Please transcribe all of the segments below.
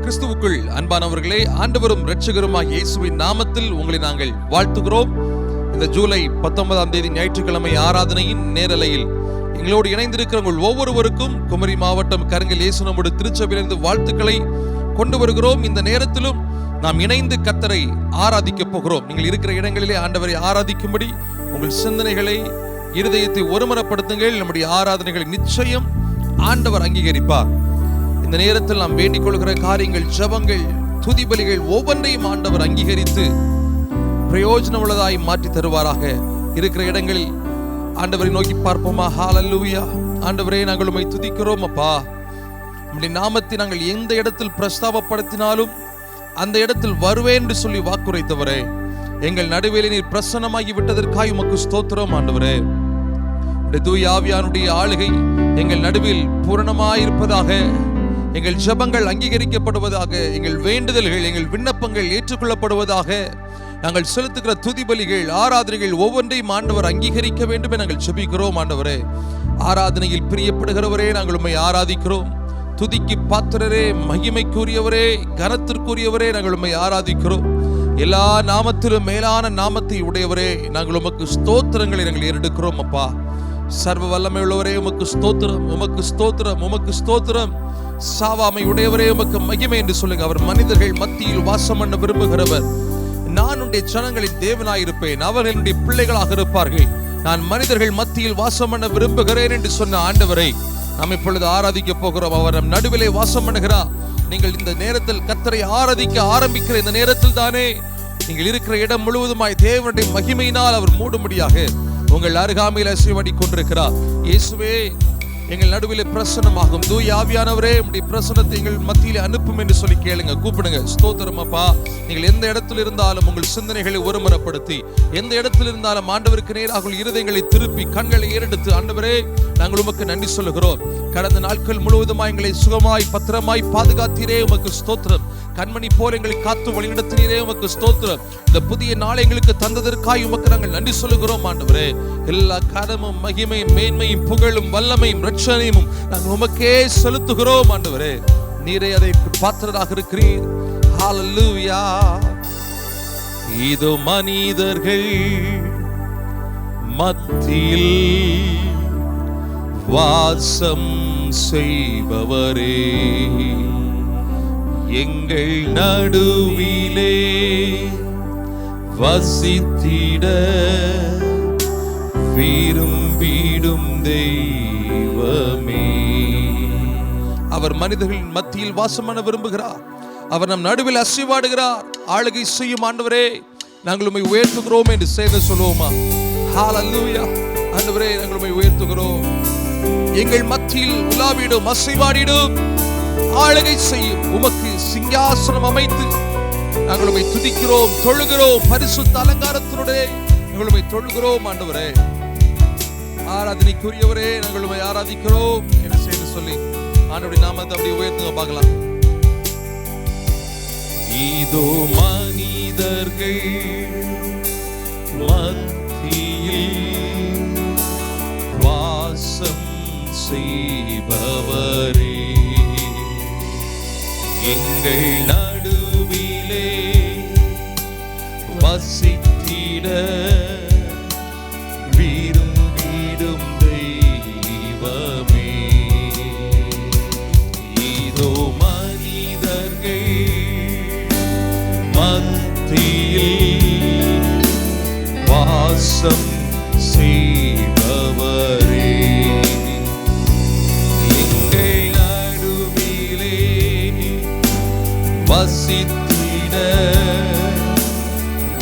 கிறிஸ்துவுக்குள் அன்பானவர்களே, ஆண்டவரும் இரட்சகருமாகிய இயேசுவின் நாமத்தில் உங்களை நாங்கள் வாழ்த்துகிறோம். இந்த ஜூலை 19ஆம் தேதி ஞாயிற்றுக்கிழமை ஆராதனையின் நேரலையில் எங்களோடு இணைந்திருக்கிற உங்கள் ஒவ்வொருவருக்கும் குமரி மாவட்டம் கருங்கல் இயேசு நம்முடைய திருச்சபையிலிருந்து வாழ்த்துக்களை கொண்டு வருகிறோம். இந்த நேரத்திலும் நாம் இணைந்து கர்த்தரை ஆராதிக்க போகிறோம். நீங்கள் இருக்கிற இடங்களிலே ஆண்டவரை ஆராதிக்கும்படி உங்கள் சிந்தனைகளை, இருதயத்தை ஒருமனப்படுத்துங்கள். நம்முடைய ஆராதனைகளை நிச்சயம் ஆண்டவர் அங்கீகரிப்பார். இந்த நேரத்தில் நாம் வேண்டிக் கொள்கிற காரியங்கள், ஜெபங்கள், துதிபலிகள் ஒவ்வொன்றையும் ஆண்டவர் அங்கீகரித்து பிரயோஜனம் உள்ளதாய் மாற்றி தருவாராக. இருக்கிற இடங்களில் ஆண்டவரை நோக்கி பார்ப்போமா? ஹல்லேலூயா. ஆண்டவரே, நாங்கள் உம்மை துதிக்கிறோம் அப்பா. உம்முடைய நாமத்தை நாங்கள் எந்த இடத்தில் பிரஸ்தாபப்படுத்தினாலும் அந்த இடத்தில் வருவேன் என்று சொல்லி வாக்குரைத்தவரே, எங்கள் நடுவில் நீர் பிரசன்னமாகி விட்டதற்காக உமக்கு ஸ்தோத்திரம் ஆண்டவரே. தூய ஆவியானுடைய ஆளுகை எங்கள் நடுவில் பூரணமாயிருப்பதாக, எங்கள் ஜெபங்கள் அங்கீகரிக்கப்படுவதாக, எங்கள் வேண்டுதல்கள், எங்கள் விண்ணப்பங்கள் ஏற்றுக்கொள்ளப்படுவதாக. நாங்கள் செலுத்துகிற துதிபலிகள், ஆராதனைகள் ஒவ்வொன்றையும் ஆண்டவர் அங்கீகரிக்க வேண்டும் என நாங்கள் ஜெபிக்கிறோம் ஆண்டவரே. ஆராதனையில் பிரியப்படுகிறவரே, நாங்கள் உம்மை ஆராதிக்கிறோம். துதிக்கு பாத்திரரே, மகிமைக்குரியவரே, கனத்திற்குரியவரே, நாங்கள் உம்மை ஆராதிக்கிறோம். எல்லா நாமத்திலும் மேலான நாமத்தை உடையவரே, நாங்கள் உமக்கு ஸ்தோத்திரங்களை நாங்கள் ஏறெடுக்கிறோம் அப்பா. சர்வ வல்லமை உள்ளவரே, உமக்கு ஸ்தோத்திரம், உமக்கு ஸ்தோத்திரம், உமக்கு ஸ்தோத்திரம். சாவாமை உடையவரே, உமக்கு மகிமை என்று சொல்லுங்க. அவர் மனிதர்கள் மத்தியில் வாசம் பண்ண விரும்புகிறவர். நான் உடைய ஜனங்களின் தேவனாயிருப்பேன், அவர்களுடைய பிள்ளைகளாக இருப்பார்கள். நான் மனிதர்கள் மத்தியில் வாசம் பண்ண விரும்புகிறேன் என்று சொன்ன ஆண்டவரை நாம் இப்பொழுது ஆராதிக்க போகிறோம். அவர் நம் நடுவிலே வாசம் பண்ணுகிறார். நீங்கள் இந்த நேரத்தில் கர்த்தரை ஆராதிக்க ஆரம்பிக்கிற இந்த நேரத்தில் தானே நீங்கள் இருக்கிற இடம் முழுவதுமாய் தேவனுடைய மகிமையினால் அவர் மூடும்படியாக உங்கள் அருகாமையில் அசைவாடி கொண்டிருக்கிறார். இயேசுவே, எங்கள் நடுவிலே பிரசன்னமாகும். தூய ஆவியானவரே, உம்முடைய பிரசன்னத்தை எங்கள் மத்தியிலே அனுப்பும் என்று சொல்லி கேளுங்க, கூப்பிடுங்க. ஸ்தோத்திரம் அப்பா. நீங்கள் எந்த இடத்தில் இருந்தாலும் உங்கள் சிந்தனைகளை ஒருமனப்படுத்தி, எந்த இடத்தில் இருந்தாலும் ஆண்டவருக்கு நேராக இருதயங்களை திருப்பி, கண்களை ஏறெடுத்து, ஆண்டவரே நாங்கள் உமக்கு நன்றி சொல்லுகிறோம். கடந்த நாட்கள் முழுவதுமாய் எங்களை சுகமாய் பத்திரமாய் பாதுகாத்தீரே, உமக்கு ஸ்தோத்திரம். கண்மணி போல எங்களை காத்து வழிநடத்தினீரே, உமக்கு ஸ்தோத்திரம். இந்த புதிய நாளை எங்களுக்கு தந்ததற்காய் உமக்கு நாங்கள் நன்றி சொல்லுகிறோம் ஆண்டவரே. எல்லா கனமும், மகிமையும், மேன்மையும், புகழும், வல்லமையும், ரட்சணையும் நாங்கள் உமக்கே செலுத்துகிறோம் ஆண்டவரே. நீரே அதற்கு பாத்திரராக இருக்கிறீர். ஹல்லேலூயா. இதோ மனிதர்கள் மத்தியில் வாசம் செய்பவரே, எங்கள் நடுவிலே வசித்திட விரும்பிடும் தெய்வமே. அவர் மனிதர்களின் மத்தியில் வாசம் பண்ண விரும்புகிறார். அவர் நம் நடுவில் அசைவாடுகிறார். ஆளுகை செய்யும் ஆண்டவரே, நாங்கள் உம்மை உயர்த்துகிறோம் என்று சேர்ந்து சொல்லுவோமா? ஹல்லேலூயா. ஆண்டவரே, நாங்கள் உம்மை உயர்த்துகிறோம். எங்கள் மத்தியில் உலாவிடும், அசைவாடிடும், ஆளுகை செய்யும். உமக்கு சிங்காசனம் அமைத்து நாங்கள் உம்மை துதிக்கிறோம், தொழுகிறோம். பரிசுத்த அலங்காரத்தினுடைய நாங்கள் உம்மை தொழுகிறோம் ஆண்டவரே. ஆராதனைக்குரியவரே, நாங்கள் உம்மை ஆராதிக்கிறோம் என்று செய்து சொல்லி ஆண்டவருடைய நாமத்தை அப்படியே உயர்த்துங்க பார்க்கலாம். இதோ மனிதர்கள் மத்தியில் வாசம் செய்பவரே, எங்கள் நடுவிலே வசித்திட விரும்பிடும் தெய்வமே. இதோ மனிதர்கள் மத்தியில் வாசம் செய்பவரே, எங்கள் நடுவிலே வசித்திட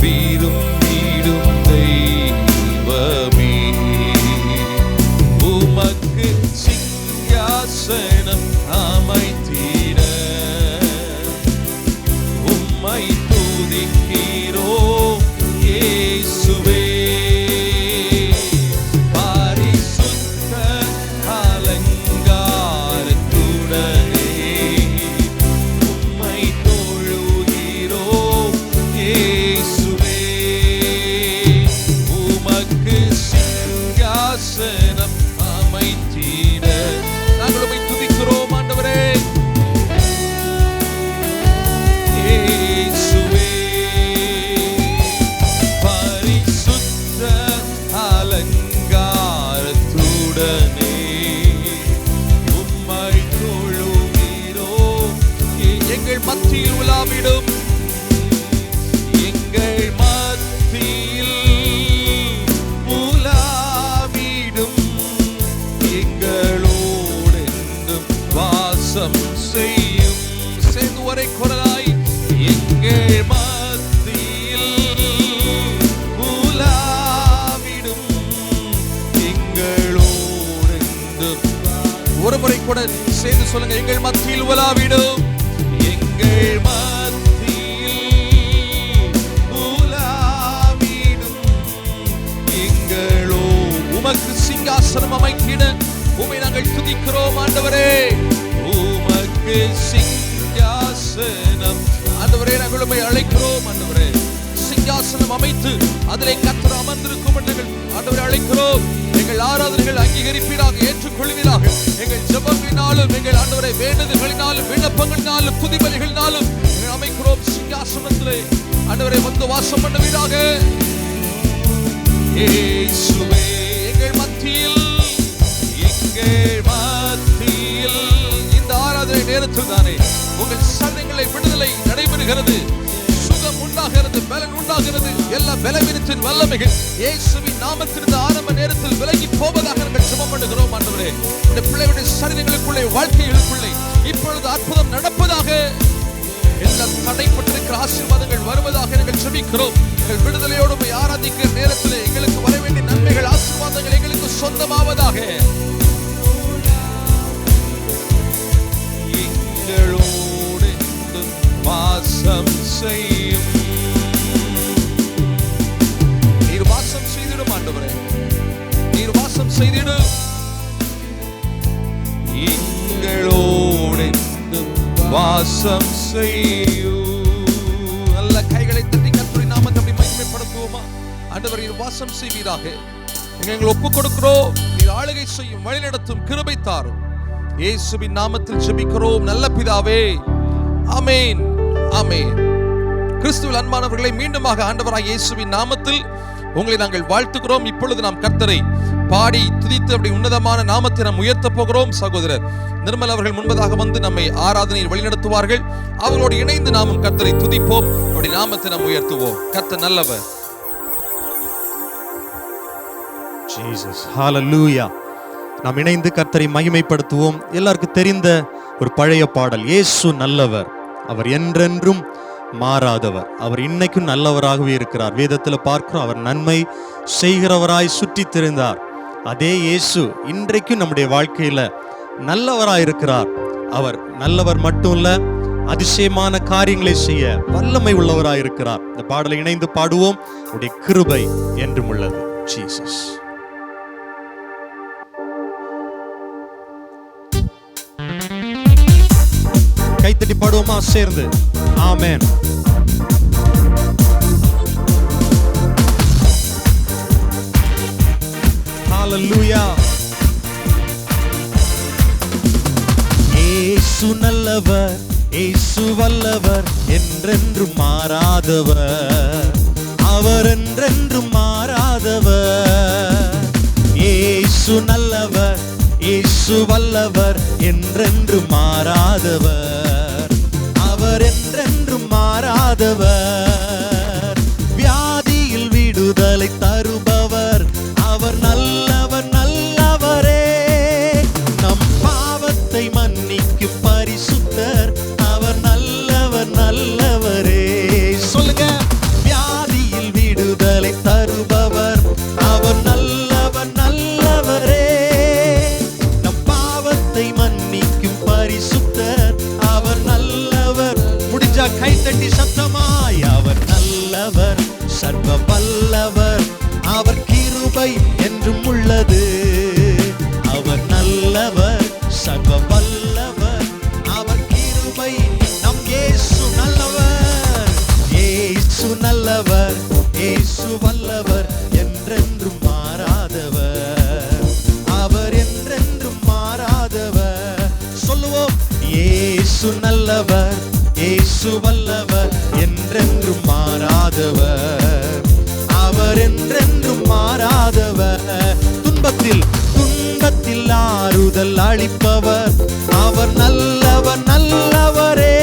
விரும்பிடும் தெய்வமே. உமக்கு சிங்காசனம் அமைத்திட உம்மை துதிக்கிறோம் இயேசுவே. பரிசுத்த அலங்காரத்துடனே உம்மை தொழுகிறோம் இயேசுவே. உமக்கு சிங்காசனம் அமைத்திட நாங்கள் உம்மை துதிக்கிறோம் உடனே உம்மை தொழுகிறோம். எங்கள் மத்தியில் உலாவிடும், எங்கள் மத்தியில் உலாவிடும், எங்களோடு என்றும் வாசம் செய்யும். சேர்ந்து ஒரே குரலாய் எங்கள் மத்தியில் உலாவிடும், எங்களோடு என்றும். ஒரு முறை கூட சேர்ந்து சொல்லுங்க, எங்கள் மத்தியில் உலாவிடும், எங்கள் மத்தியில் உலாவிடும், எங்களோ உமக்கு சிங்காசனம் அமைத்திட உம்மை நாங்கள் துதிக்கிறோம் ஆண்டவரே. உமக்கு சிங்காசனம் ஆண்டவரே நாங்கள் உம்மை அழைக்கிறோம் ஆண்டவரே. சிங்காசனம் அமைத்து அதிலே கர்த்தர் அமர்ந்திருக்கும் நாங்கள் ஆண்டவரை அழைக்கிறோம். எங்கள் ஆராதனைகள் அங்கீகரிப்பீராக, ஏற்றுக்கொள்வீராக. எங்கள் ஜெபங்களினாலும் எங்கள் ஆண்டவரை வேண்டுதல்களினாலும் விண்ணப்பங்களினாலும் துதிபலிகளினாலும் அமைக்கிறோம். சிங்காசனத்திலே ஆண்டவரை வந்து வாசம் பண்ணுவீராக. இயேசுவே எங்கள் மத்தியில், எங்கள் மத்தியில் இந்த ஆராதனை நேரத்தில் தானே உங்கள் சரீரங்களை விடுதலை நடைபெறுகிறது, சுகம் உண்டாகிறது, பலன் உண்டாகிறது. எல்லா பலவீனத்தின் வல்லமைகள் இயேசுவின் நாமத்தில் ஆரம்ப நேரத்தில் விலகி போவதாக நாங்கள் ஜெபம் பண்ணுகிறோம் ஆண்டவரே. இந்த பிள்ளைகளுடைய சரீரங்களுக்குள்ளே, வாழ்க்கைகளுக்குள்ளே இப்பொழுது அற்புதம் நடப்பதாக. எல்லா தடைப்பட்டிருக்கிற ஆசீர்வாதங்கள் வருவதாக நாங்கள் ஜெபிக்கிறோம். எங்கள் விடுதலையோடு ஆராதிக்கிற நேரத்தில் எங்களுக்கு வர வேண்டிய நன்மைகள், ஆசீர்வாதங்கள் எங்களுக்கு சொந்தமாவதாக. எங்களோடு வாசம் செய்யும், நீர் வாசம் செய்திடும் ஆண்டவரே, நீர் வாசம் செய்திடும். எங்களோடு வாசம் செய்யும். நல்ல கைகளை தட்டி கர்த்தருடைய நாமத்தை மகிமைப்படுத்துவோமா? ஆண்டவர் நீர் வாசம் செய்வீராக. எங்களை ஒப்புக் கொடுக்கிறோம். நீர் ஆளுகை செய்யும், வழிநடத்தும், கிருபை தாரும். இயேசுவின் நாமத்தில் ஜெபிக்கிறோம் நல்ல பிதாவே, ஆமென், ஆமென். கிறிஸ்துவில் அன்பானவர்களை, மீண்டுமாக ஆண்டவராகிய இயேசுவின் நாமத்தில் உங்களை நாங்கள் வாழ்த்துகிறோம். இப்பொழுது நாம் கர்த்தரை பாடி துதித்து அப்படி உன்னதமான நாமத்தை நாம் உயர்த்த போகிறோம். சகோதரர் நிர்மல் அவர்கள் முன்பதாக வந்து நம்மை ஆராதனையில் வழிநடத்துவார்கள். அவர்களோடு இணைந்து நாமும் கர்த்தரை துதிப்போம், அப்படி நாமத்தை நாம் உயர்த்துவோம். கர்த்தர் நல்லவர். ஜீசஸ், ஹalleluya. நாம் இணைந்து கர்த்தரை மகிமைப்படுத்துவோம். எல்லாருக்கும் தெரிந்த ஒரு பழைய பாடல், இயேசு நல்லவர், அவர் என்றென்றும் மாறாதவர், அவர் இன்னைக்கும் நல்லவராகவே இருக்கிறார். வேதத்தில் பார்க்கிறோம், அவர் நன்மை செய்கிறவராய் சுற்றி திரிந்தார். அதே இயேசு இன்றைக்கும் நம்முடைய வாழ்க்கையில நல்லவராய் இருக்கிறார். அவர் நல்லவர் மட்டும் இல்ல, அதிசயமான காரியங்களை செய்ய வல்லமை உள்ளவராய் இருக்கிறார். இந்த பாடலை இணைந்து பாடுவோம். அவருடைய கிருபை என்றும் உள்ளது. ஜீசஸ். கைத்தட்டி பாடுவோமா சேர்ந்து? ஆமென். ஹalleluya. இயேசு நல்லவர், இயேசு வல்லவர், என்றென்றும் மாறாதவர், அவர் என்றென்றும் மாறாதவர். இயேசு நல்லவர், இயேசு வல்லவர், என்றென்றும் மாறாதவர், அவர் என்றென்றும் மாறாதவர். வியாதியில் விடுதலை தருபவர், அவர் நல்லவர், நல்லவரே. நம் பாவத்தை மன்னிக்கும் பரிசுத்தர், அவர் நல்லவர், நல்லவரே. சொல்லுங்க, வியாதியில் விடுதலை தருபவர், அவர் நல்லவர், நல்லவரே. நம் பாவத்தை மன்னிக்கும் பரிசுத்தர், அவர் நல்லவர். முடிஞ்சா கைத்தட்டி சத்தமாய், அவர் நல்லவர், சர்வ வல்லவர், அவர் கிருபை என்றும் உள்ளது. அவர் நல்லவர், சர்வ வல்லவர், அவர் கிருபை. நம் இயேசு நல்லவர், இயேசு நல்லவர், இயேசு வல்லவர், என்றென்றும் மாறாதவர், அவர் என்றென்றும் மாறாதவர். சொல்லுவோம், இயேசு நல்லவர், இயேசு வல்லவர், என்றென்றும் மாறாதவர், அவர் என்றென்றும் மாறாதவர். துன்பத்தில் ஆறுதல் அளிப்பவர், அவர் நல்லவர் நல்லவரே.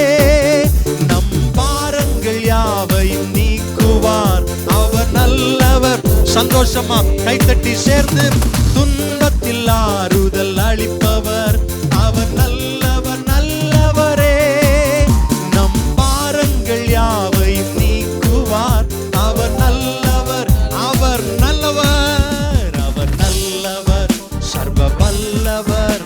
நம் பாரங்கள் யாவையும் நீக்குவார், அவர் நல்லவர். சந்தோஷமா கைத்தட்டி சேர்ந்து, துன்பத்தில் ஆறுதல் அளிப்பவர், அவர் நல்லவர் நல்லவரே. நம் பாரங்கள் யாவையும் நீக்குவார், அவர் நல்லவர், அவர் நல்லவர், அவர் நல்லவர், சர்வ வல்லவர்,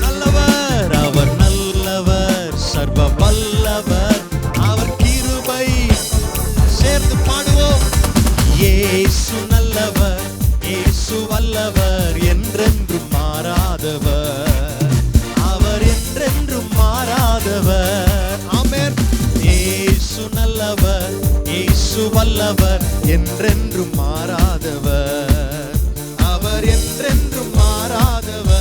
நல்லவர், அவர் நல்லவர், சர்வ வல்லவர், அவர் கிருபை. சேர்ந்து பாடுவோம். இயேசு நல்லவர், இயேசு வல்லவர், என்றென்றும் மாறாதவர், அவர் என்றென்றும் மாறாதவர். ஆமென். இயேசு நல்லவர், இயேசு வல்லவர், என்றென்றும் மாறாதவர், அவர் என்றென்றும் மாறாதவர்.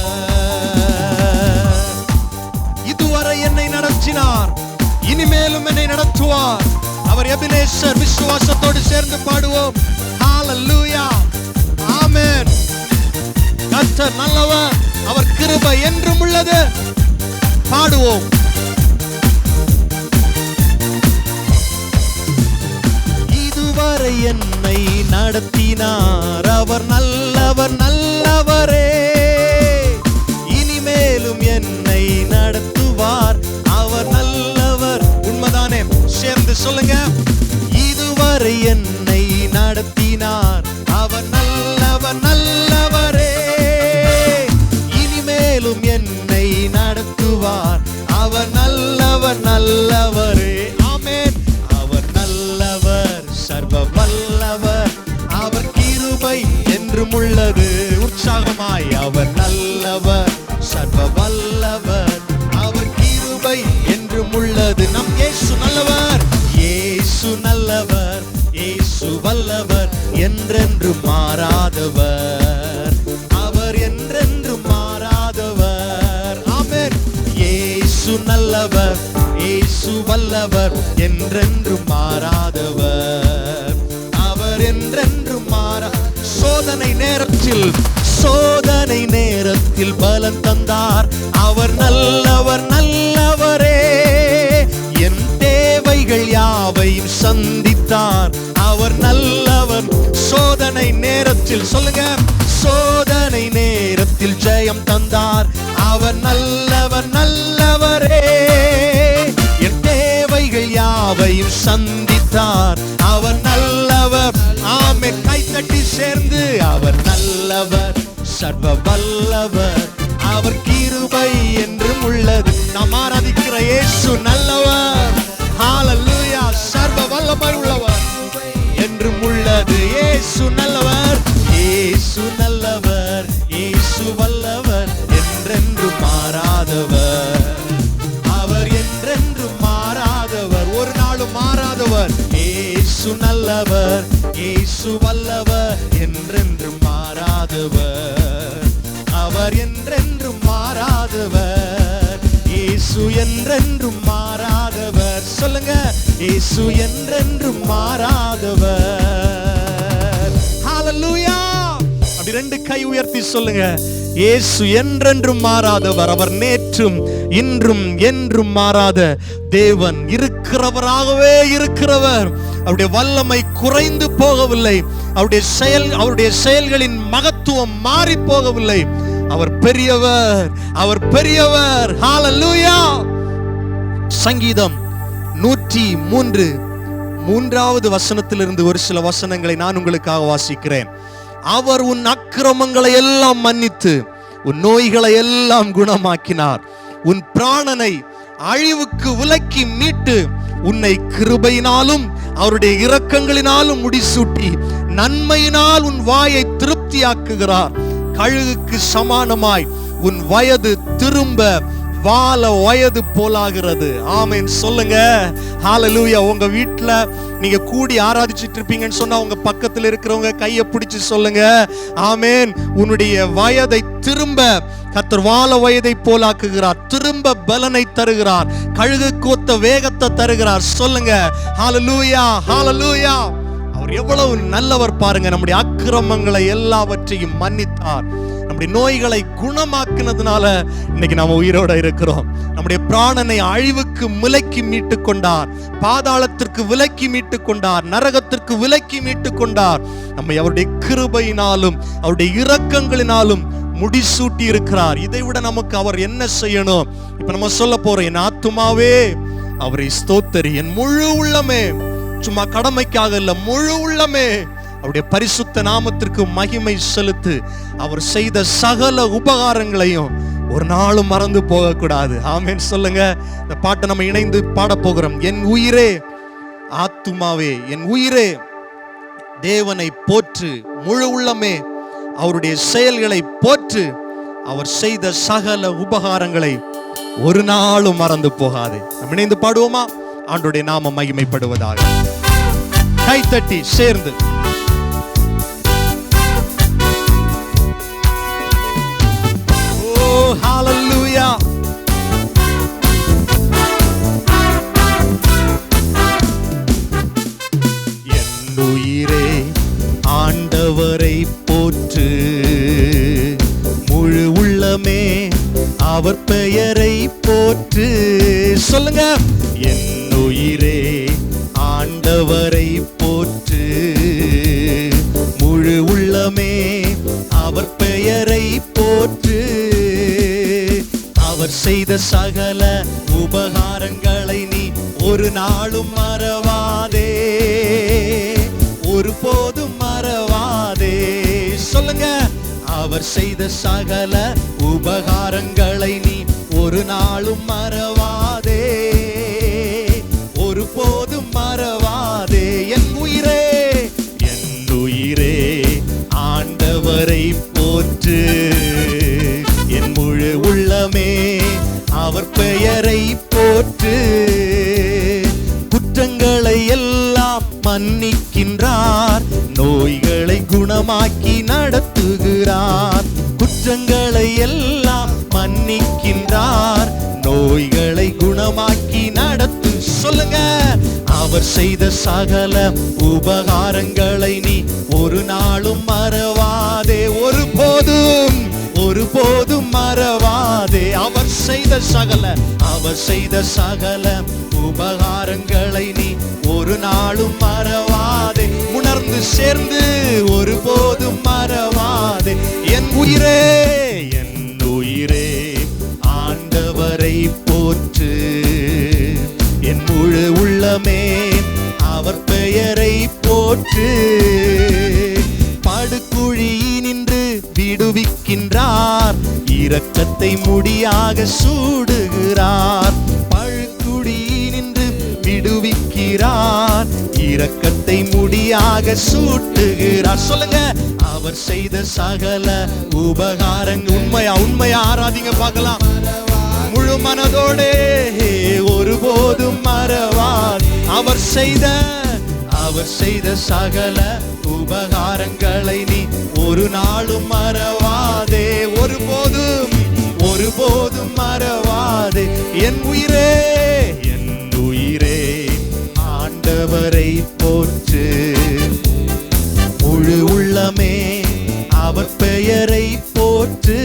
இதுவரை என்னை நடத்தினார், இனிமேலும் என்னை நடத்துவார். அவர் எபினேசர். விசுவாசத்தோடு சேர்ந்து பாடுவோம். ஹalleluya, ஆமென். கர்த்தர் நல்லவர், அவர் கிருபை என்றும் உள்ளது. பாடுவோம். இதுவரை என்னை நடத்தினார், அவர் நல்லவர் நல்லவரே. இனிமேலும் என்னை நடத்துவார், அவர் நல்லவர். உண்மைதானே? சேர்ந்து சொல்லுங்க. இதுவரை என்னை நடத்தினார், அவர் நல்லவர் நல்லவரே. இனிமேலும் என்னை நடத்துவார், அவர் நல்லவர் நல்லவரே. ஆமென். அவர் நல்லவர், சர்வ வல்லவர், அவர் கிருபை என்றும் உள்ளது. உற்சாகமாய், அவர் நல்லவர், சர்வ வல்லவர், அவர் கிருபை என்றும் உள்ளது. நம் இயேசு நல்லவர், இயேசு நல்லவர், இயேசு வல்லவர், என்றென்றும் மாறாதவர், அவர் என்றென்றும் மாறாதவர். ஆமென். இயேசு நல்லவர், இயேசு வல்லவர், என்றென்றும் மாறாதவர், அவர் என்றென்றும் மாறா. சோதனை நேரத்தில் பலன் தந்தார், அவர் நல்லவர் நல்லவரே. என் தேவைகள் யாவையும் சந்தித்தார், அவர் நல்லவர். சோதனை நேரத்தில் சொல்லுங்க, சோதனை நேரத்தில் ஜெயம் தந்தார், அவர் நல்லவர் நல்லவரே. என் தேவைகள் யாவையும் சந்தித்தார், அவர் நல்லவர். ஆமென். கைத்தட்டி சேர்ந்து, அவர் நல்லவர், சர்வ வல்லவர், அவர் கிருபை என்றும் உள்ளது. நாம் ஆராதிக்கிற இயேசு நல்லவர். ஹalleluya, சர்வ வல்லமை உள்ளவர் என்றும் உள்ளது. இயேசு நல்லவர், இயேசு நல்லவர், இயேசு வல்லவர், என்றென்றும் மாறாதவர், அவர் என்றென்றும் மாறாதவர், ஒரு நாளும் மாறாதவர். இயேசு நல்லவர், இயேசு வல்லவர், என்றென்றும் மாறாதவர், அவர் என்றென்றும் மாறாதவர். இயேசு என்றென்றும் மாறாதவர். சொல்லுங்க, இயேசு என்றென்றும் மாறாதவர். ஹalleluya. அப்படி ரெண்டு கை உயர்த்தி சொல்லுங்க, இயேசு என்றென்றும் மாறாதவர், அவர் நேற்றும் இன்றும் என்றும் மாறாத தேவன், இருக்கிறவராகவே இருக்கிறவர். அவருடைய வல்லமை குறைந்து போகவில்லை, அவருடைய செயல்களின் மகத்துவம் மாறி போகவில்லை. அவர் பெரியவர், அவர் பெரியவர். ஹalleluya. சங்கீதம் 103 3வது வசனத்திலிருந்து ஒரு சில வசனங்களை நான் உங்களுக்காக வாசிக்கிறேன். அவர் உன் அக்கிரமங்களை எல்லாம் மன்னித்து உன் நோய்களை எல்லாம் குணமாக்கினார், உன் பிராணனை அழிவுக்கு விலக்கி மீட்டு உன்னை கிருபையினாலும் அவருடைய இரக்கங்களினாலும் முடிசூட்டி நன்மையினால் உன் வாயை திருப்தியாக்குகிறார். கழுகுக்கு சமானமாய் உன் வயது திரும்ப வால வயது போலாகிறது. ஆமென். சொல்லுங்க ஹalleluya. உங்க வீட்டுல நீங்க கூடி ஆராதிச்சிட்டு இருப்பீங்கன்னு சொன்னா உங்க பக்கத்துல இருக்கிறவங்க கையை பிடிச்சு சொல்லுங்க, ஆமென். உன்னுடைய வயதை திரும்ப கர்த்தர் வால வயதை போலாக்குகிறார், திரும்ப பலனை தருகிறார், கழுகு கோத்த வேகத்தை தருகிறார். சொல்லுங்க ஹalleluya, ஹalleluya. அவர் அவர் எவ்வளவு நல்லவர் பாருங்க. நம்முடைய அக்கிரமங்களை எல்லாவற்றையும் மன்னித்தார். நம்முடைய நோய்களை குணமாக்குனதுனால இன்னைக்கு நாம உயிரோட இருக்கிறோம். நம்முடைய பிராணனை அழிவுக்கு விலக்கி மீட்டு கொண்டார், பாதாளத்திற்கு விலக்கி மீட்டு கொண்டார், நரகத்திற்கு விலக்கி மீட்டு கொண்டார். நம்மை அவருடைய கிருபையினாலும் அவருடைய இரக்கங்களினாலும் முடிசூட்டி இருக்கிறார். இதை விட நமக்கு அவர் என்ன செய்யணும்? இப்ப நம்ம சொல்ல போறோம், என் ஆத்துமாவே அவரை ஸ்தோத்தரி, என் முழு உள்ளமே. சும்மா கடமைக்காக இல்ல, முழு உள்ளமே அவருடைய பரிசுத்த நாமத்திற்கு மகிமை செலுத்து. அவர் செய்த சகல உபகாரங்களையும் ஒரு நாளும் மறந்து போக கூடாது. ஆமென் சொல்லுங்க. இந்த பாட்டை நம்ம இணைந்து பாட போகிறோம். என் உயிரே ஆத்துமாவே, என் உயிரே தேவனை போற்று, முழு உள்ளமே அவருடைய செயல்களை போற்று. அவர் செய்த சகல உபகாரங்களை ஒரு நாளும் மறந்து போகாது. நம்ம இணைந்து பாடுவோமா? ஆண்டவருடைய நாமம் மகிமைப்படுவதாக. கைத்தட்டி சேர்ந்து ஹalleluya. என் உயிரே ஆண்டவரை போற்று, முழு உள்ளமே அவர் பெயரை போற்று. சொல்லுங்க. என் உயிரே ஆண்டவரை போற்று, முழு உள்ளமே அவர் பெயரை போற்று. அவர் செய்த சகல உபகாரங்களை நீ ஒரு நாளும் மறவாதே, ஒருபோதும் மறவாதே. சொல்லுங்க. அவர் செய்த சகல உபகாரங்களை நீ ஒரு நாளும் மறவாதே, ஒருபோதும் மறவாதே. என் உயிரே, என் உயிரே ஆண்டவரை போற்று, என் முழு உள்ளமே அவர் பெயரை போற்று. குற்றங்களை எல்லாம் மன்னிக்கின்றார், நோய்களை குணமாக்கி நடத்துகிறார். குற்றங்களை எல்லாம் மன்னிக்கின்றார், நோய்களை குணமாக்கி நடத்து. சொல்லுங்க. அவர் செய்த சகல உபகாரங்களை நீ ஒரு நாளும் மறவாதே, ஒருபோதும் ஒருபோதும் மறவாதே. அவர் செய்த சகல உபகாரங்களை நீ ஒரு நாளும் மறவாதே. உணர்ந்து சேர்ந்து ஒருபோதும் மறவாதே. என் உயிரே, என் உயிரே ஆண்டவரை போற்று, என் முழு உள்ளமே அவர் பெயரை போற்று. படுகுழியினின்று விடுவிக்கின்றார், இரக்கத்தை முடியாக சூடுகிறார். படுகுழியினின்று விடுவிக்கிறார், இரக்கத்தை முடியாக சூட்டுகிறார். சொல்லுங்க. அவர் செய்த சகல உபகாரங்கள் உண்மையா ஆராதிங்க பார்க்கலாம். முழு மனதோடே ஒருபோதும் மறவார். அவர் செய்த சகல உபகாரங்களை நீ ஒரு நாளும் மறவாதே, ஒருபோதும் மறவாதே. என் உயிரே, என் உயிரே ஆண்டவரை போற்று, முழு உள்ளமே அவர் பெயரை போற்று.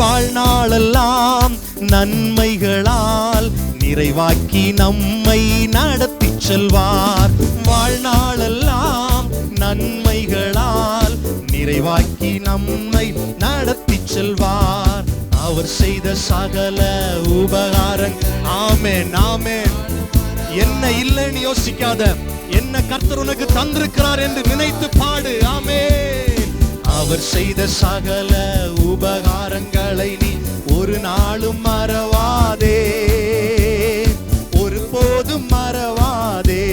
வாழ்நாளெல்லாம் நன்மைகளால் நிறைவாக்கி நம்மை நடத்தி செல்வார். வாழ்நாளெல்லாம் நன்மைகளால் நிறைவாக்கி நம்மை நடத்தி செல்வார். அவர் செய்த சகல உபகாரங்கள். ஆமென், ஆமென். என்ன இல்லைன்னு யோசிக்காத, என்ன கர்த்தர் உனக்கு தந்திருக்கிறார் என்று நினைத்து பாடு. ஆமென். அவர் செய்த சகல உபகாரங்களை நீ ஒரு நாளும் மறவாதே, ஒருபோதும் மறவாதே.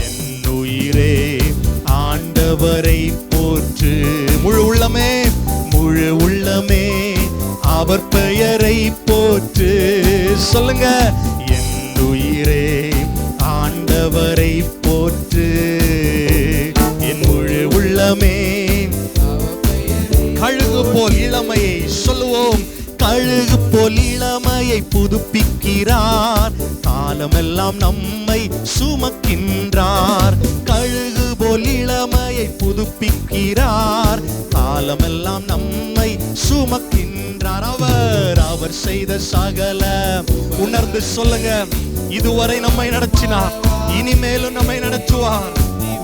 என் உயிரே ஆண்டவரை போற்று, முழு உள்ளமே அவர் பெயரை போற்று. சொல்லுங்க. என் உயிரே ஆண்டவரை போற்று, என் முழு உள்ளமே. கழுகு போல் இளமையை சொல்லுவோம். கழுகு போல் இளமையை புதுப்பிக்கிறார், காலமெல்லாம் நம்மை சுமக்கின்றார். கழுகு போல் இளமையை புதுப்பிக்கிறார். காலமெல்லாம் நம்மை சுமக்கின்றார். அவர் செய்த சகல உணர்ந்து சொல்லுங்க, இதுவரை நம்மை நடத்தினார், இனிமேலும் நம்மை நடத்துவார்.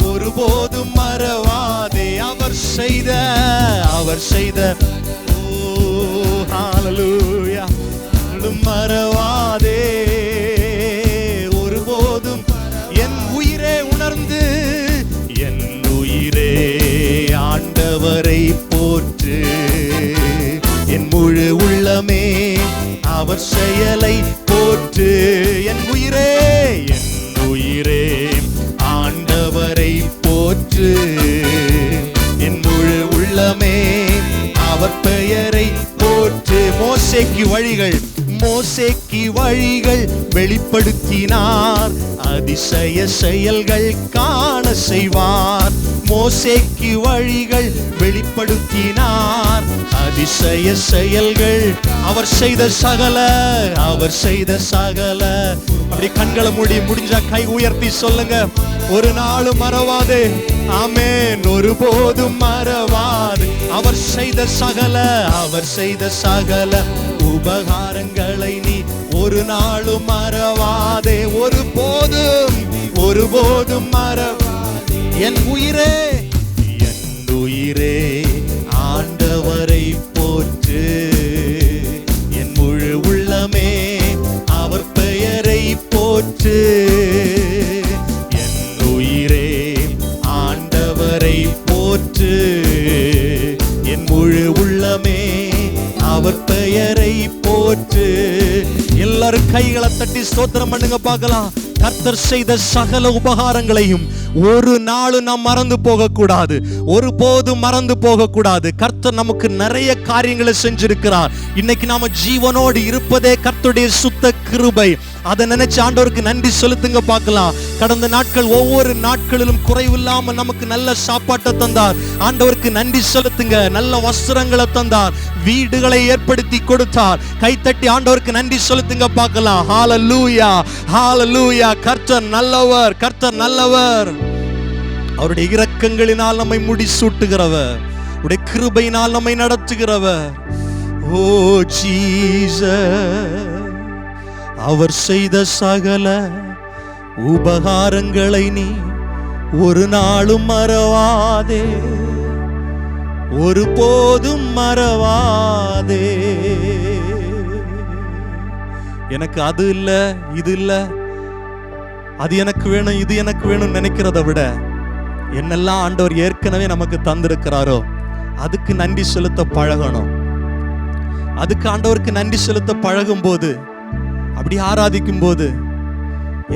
ஒருபோதும் மறவாதே அவர் செய்த ஹalleluya மறவாதே ஒருபோதும். என் உயிரே உணர்ந்து, என் உயிரே ஆண்டவரை போற்று. என் முழு உள்ளமே அவர் செயலை போற்று. என் உயிரே ஆண்டவரை போற்று. என் முழு உள்ளமே அவர் பெயரை போற்று. மோசேக்கு வழிகள் வெளிப்படுத்தினார். அதிசய செயல்கள் காண செய்வார். மோசேக்கு வழிகள் வெளிப்படுத்தினார். அதிசய செயல்கள் அவர் செய்த சகல. அப்படி கண்களை முடிஞ்சா கை உயர்த்தி சொல்லுங்க, ஒரு நாளும் மறவாதே. ஆமென். ஒருபோதும் மறவாதே அவர் செய்த சகல உபகாரங்களை நீ ஒரு நாளும் மறவாதே. ஒருபோதும் மறவாதே. என் உயிரே ஆண்டவரை போற்று. என் முழு உள்ளமே அவர் பெயரை போற்று. என் உயிரே ஆண்டவரை போற்று. என் முழு உள்ளமே அவர் பெயரை போற்று. எல்லாரும் கைகளை தட்டி ஸ்தோத்திரம் பண்ணுங்க பார்க்கலாம். கர்த்தர் செய்த சகல உபகாரங்களையும் ஒரு நாளும் நாம் மறந்து போகக்கூடாது, ஒருபோதும் மறந்து போகக்கூடாது. கர்த்தர் நமக்கு நிறைய காரியங்களை செஞ்சிருக்கிறார். இன்னைக்கு நாம ஜீவனோடு இருப்பதே கர்த்தருடைய சுத்த கிருபை. அதை நினைச்சு ஆண்டவருக்கு நன்றி செலுத்துங்க பார்க்கலாம். கடந்த நாட்கள் ஒவ்வொரு நாட்களிலும் குறைவில்லாம நமக்கு நல்ல சாப்பாட்டை தந்தார். ஆண்டவருக்கு நன்றி செலுத்துங்க. நல்ல வஸ்திரங்களை தந்தார், வீடுகளை ஏற்படுத்தி கொடுத்தார். கைத்தட்டி ஆண்டவருக்கு நன்றி செலுத்துங்க பார்க்கலாம். ஹalleluya ஹalleluya. கர்த்தர் நல்லவர். அவருடைய இரக்கங்களினால் நம்மை முடிசூட்டுகிறவர், அவருடைய கிருபையினால் நம்மை நடத்துகிறவர். ஓ ஜீசஸ், அவர் செய்த சகல உபகாரங்களை நீ ஒரு நாளும் மறவாதே, ஒருபோதும் மறவாதே. எனக்கு அது இல்ல, இது இல்ல, அது எனக்கு வேணும், இது எனக்கு வேணும் நினைக்கிறத விட என்னெல்லாம் ஆண்டவர் ஏற்கனவே நமக்கு தந்திருக்கிறாரோ அதுக்கு நன்றி செலுத்த பழகணும். அதுக்கு ஆண்டவருக்கு நன்றி செலுத்த பழகும் போது, அப்படி ஆராதிக்கும் போது,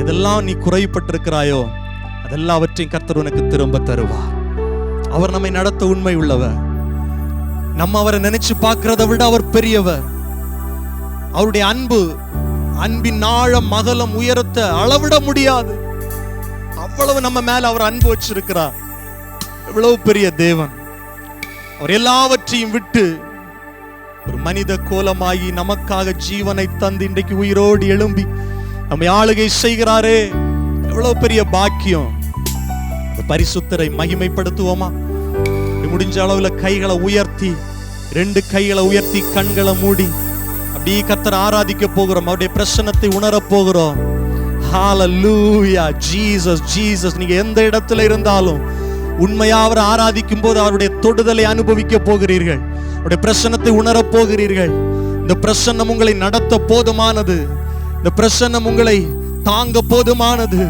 எதெல்லாம் நீ குறைபட்டிருக்கிறாயோ அதெல்லாவற்றையும் கர்த்தர் உனக்கு திரும்ப தருவார். அவர் நம்மை நடத்த உண்மை உள்ளவர். நம்ம அவரை நினைச்சு பார்க்கிறத விட அவர் பெரியவர். அவருடைய அன்பின் ஆழம் அகலம் உயரத்தை அளவிட முடியாது. அவ்வளவு நம்ம மேல அவர் அன்பு வச்சிருக்கிறார். எவ்வளவு பெரிய தேவன். அவர் எல்லாவற்றையும் விட்டு ஒரு மனித கோலமாகி நமக்காக ஜீவனை தந்து இன்றைக்கு உயிரோடு எழும்பி நம்மை ஆளுகை செய்கிறாரே, எவ்வளவு பெரிய பாக்கியம். பரிசுத்தரை மகிமைப்படுத்துவோமா? முடிஞ்ச அளவுல கைகளை உயர்த்தி, 2 கைகளை உயர்த்தி கண்களை மூடி அப்படியே கர்த்தரை ஆராதிக்க போகிறோம். அவருடைய பிரசன்னத்தை உணர போகிறோம். ஹalleluya ஜீசஸ் ஜீசஸ். நீங்க எந்த இடத்துல இருந்தாலும் உண்மையா அவரை ஆராதிக்கும் போது அவருடைய தொடுதலை அனுபவிக்க போகிறீர்கள். அவருடைய பிரசன்னத்தை உணர போகிறீர்கள். இந்த பிரசன்னம் உங்களை நடத்த போதுமானது. இந்த பிரசன்னம் உங்களை தாங்க போதுமானது.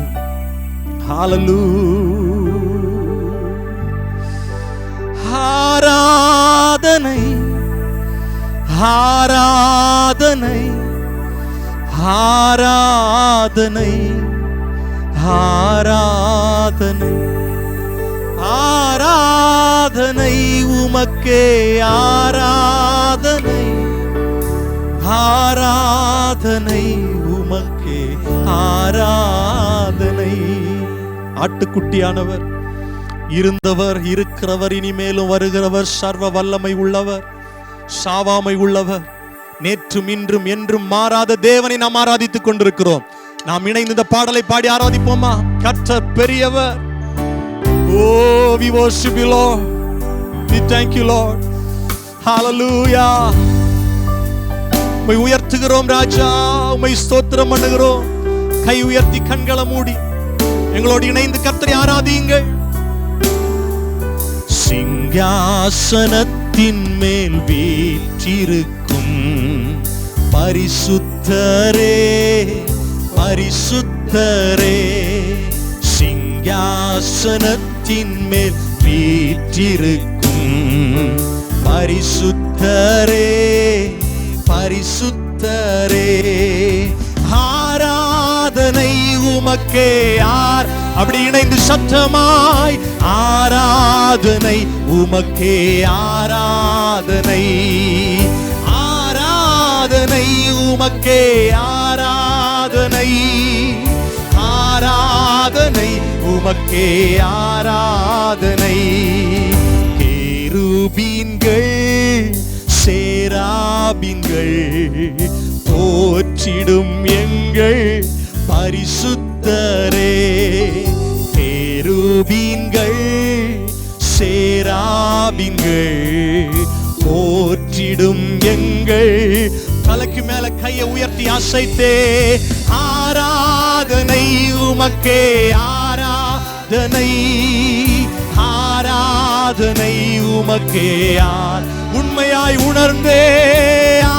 ஹalleluya. ஆராதனை ஆராதனை ஆராதனை ஆராதனை ஆராதனை உமக்கே ஆராதனை ஆராதனை உமக்கே ஆராதனை. ஆட்டுக்குட்டியானவர், இருந்தவர், இருக்கிறவர், இனிமேலும் வருகிறவர், சர்வ வல்லமை உள்ளவர், சாவாமை உள்ளவர், நேற்றும் இன்றும் என்றும் மாறாத தேவனை நாம் ஆராதித்துக் கொண்டிருக்கிறோம். நாம் இணைந்து இந்த பாடலை பாடி ஆராதிப்போமா? கர்த்தர் பெரியவர். Oh, we worship you, Lord. We thank you, Lord. Hallelujah. உம்மை உயர்த்துகிறோம் ராஜா, உம்மை ஸ்தோத்திரம் பண்ணுகிறோம். கை உயர்த்தி கண்களை மூடி எங்களோடு இணைந்து கர்த்தரை ஆராதியுங்கள். சிங்காசனத்தின் மேல் வீற்றிருக்கும் பரிசுத்தரே, பரிசுத்தரே, சிங்காசனத்தின் மேல் வீற்றிருக்கும் பரிசுத்தரே, பரிசுத்தரே, ஆராதனை உமக்கே. அப்படி இணைந்து சத்தமாய் ஆராதனை உமக்கே, ஆராதனை, ஆராதனை உமக்கே, ஆராதனை, ஆராதனை உமக்கே, ஆராதனை. கேருபீன்கள் சேராபீன்கள் போற்றிடும் எங்கள் பரிசுத்தரே, கேருபீன்கள் சேராபீன்கள் போற்றிடும் எங்கள். தலைக்கு மேல கையை உயர்த்தி அசைத்தே ஆராதனை உமக்கே, ஆராதனை, ஆராதனை உமக்கே. உண்மையாய் உணர்ந்தே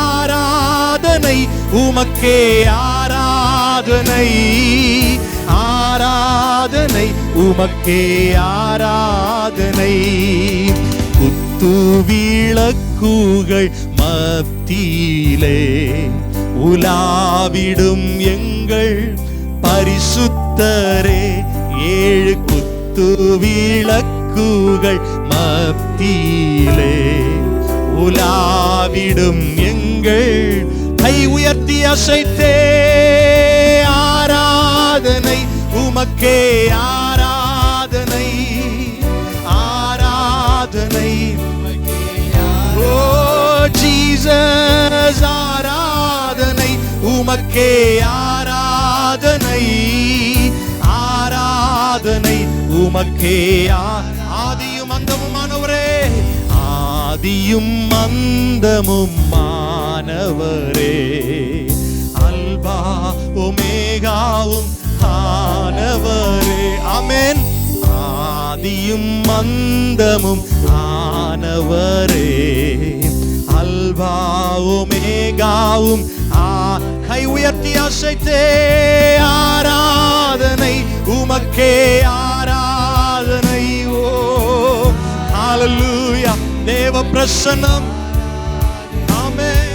ஆராதனை உமக்கே, ஆராதனை, ஆராதனை உமக்கே, ஆராதனை. குத்து விளக்குகள் மத்தியிலே உலாவிடும் எங்கள் பரிசுத்தரே, ஏழு குத்து விளக்குகள் மத்தியிலே உலாவிடும் எங்கள். கை உயர்த்தி அசைத்தே ஆராதனை உமக்கே, ஆராதனை, ஆராதனை. ஓ ஜீசஸ், ஆராதனை உமக்கே, ஆராதனை, ஆராதனை உமக்கே. ஆதியும் அந்தமுமானவரே, ஆதியும் அந்தமுமானவரே, அல்பா ஒமேகாவும் ஆனவரே. ஆமென். ஆதியும் அந்தமும் ஆனவரே, அல்பா ஒமேகாவும். கை உயர்த்தி அசைத்தே ஆராதனை உமக்கே, ஆராதனை. ஓ ஹல்லேலூயா. தேவ பிரசன்னம். ஆமென்.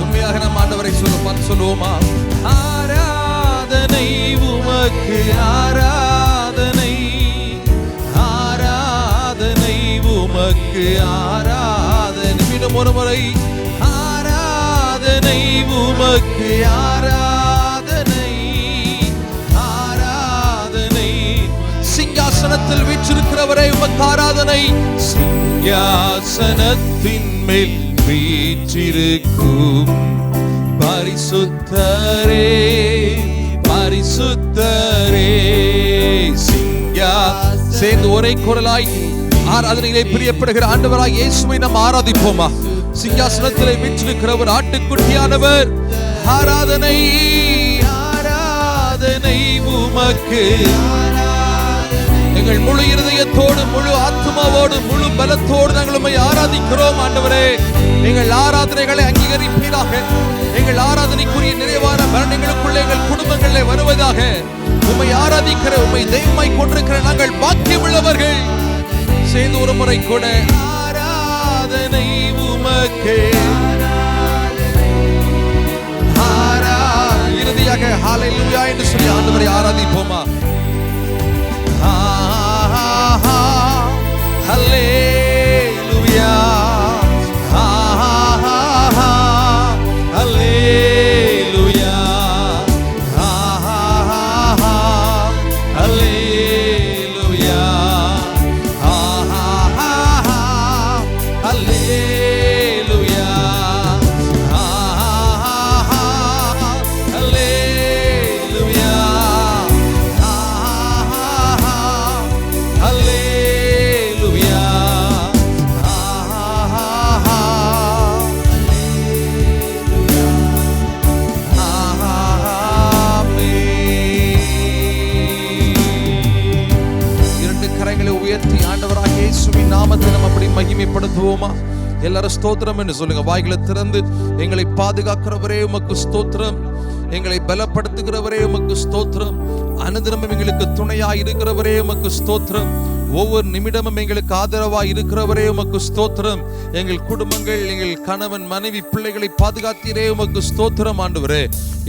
உண்மையாக நம் ஆண்டவரை சொல்லுவோமா? ஆராதனை உமக்கு, ஆராதனை, ஆராதனை உமக்கு, ஆராதனை. மீண்டும் ஒரு முறை ஆராதனை உமக்கு, ஆராதனை, ஆராதனை. சிங்காசனத்தில் வீற்றிருக்கிறவரே உமக்கு ஆராதனை. சிங்காசனத்தின் மேல் வீற்றிருக்கும் பரிசுத்தரே, பரிசுத்தரே, சேர்ந்து ஒரே குரலாய் ஆராதனையிலே பிரியப்படுகிற ஆண்டவராய் இயேசுவை நாம் ஆராதிப்போமா? சிங்காசனத்திலே வீற்றிருக்கிறவர் ஆட்டுக்குட்டியானவர். ஆராதனை, ஆராதனை உமக்கு. எங்கள் முழு இருதயத்தோடு, முழு ஆத்மாவோடு, முழு பலத்தோடு நாங்கள் உம்மை ஆராதிக்கிறோம் ஆண்டவரே. எங்கள் ஆராதனைகளை அங்கீகரிப்பீராக. எங்கள் ஆராதனைக்குரிய நிறைவான மரணங்களுக்குள்ளே எங்கள் குடும்பங்களிலே வருவதாக. உம்மை ஆராதிக்கிற, உம்மை தெய்வமாய் கொண்டிருக்கிற நாங்கள் பாக்கியம் உள்ளவர்கள். செய்து ஒரு முறை கூட ஆராதனை உமக்கே, இறுதியாக ஹல்லேலூயா என்று சொல்லி ஆண்டவரை ஆராதிப்போமா? ஹல்லேலூயா, ஹல்லேலூயா, ஹல்லேலூயா, ஹல்லேலூயா, மகிமைப்படுத்துவோமா? எல்லாரும் ஸ்தோத்திரம் என்று சொல்லுங்க. வாய்களை திறந்து எங்களை பாதுகாக்கிறவரே உமக்கு ஸ்தோத்திரம், எங்களை பலப்படுத்துகிறவரே உமக்கு ஸ்தோத்திரம், அனுதினமும் எங்களுக்கு துணையாய் இருக்கிறவரே உமக்கு ஸ்தோத்திரம், ஒவ்வொரு நிமிடமும் எங்களுக்கு ஆதரவாய் இருக்கிறவரே உமக்கு ஸ்தோத்திரம். எங்கள் குடும்பங்கள், எங்கள் கணவன் மனைவி பிள்ளைகளை பாதுகாத்தீரே உமக்கு ஸ்தோத்திரம் ஆண்டவரே.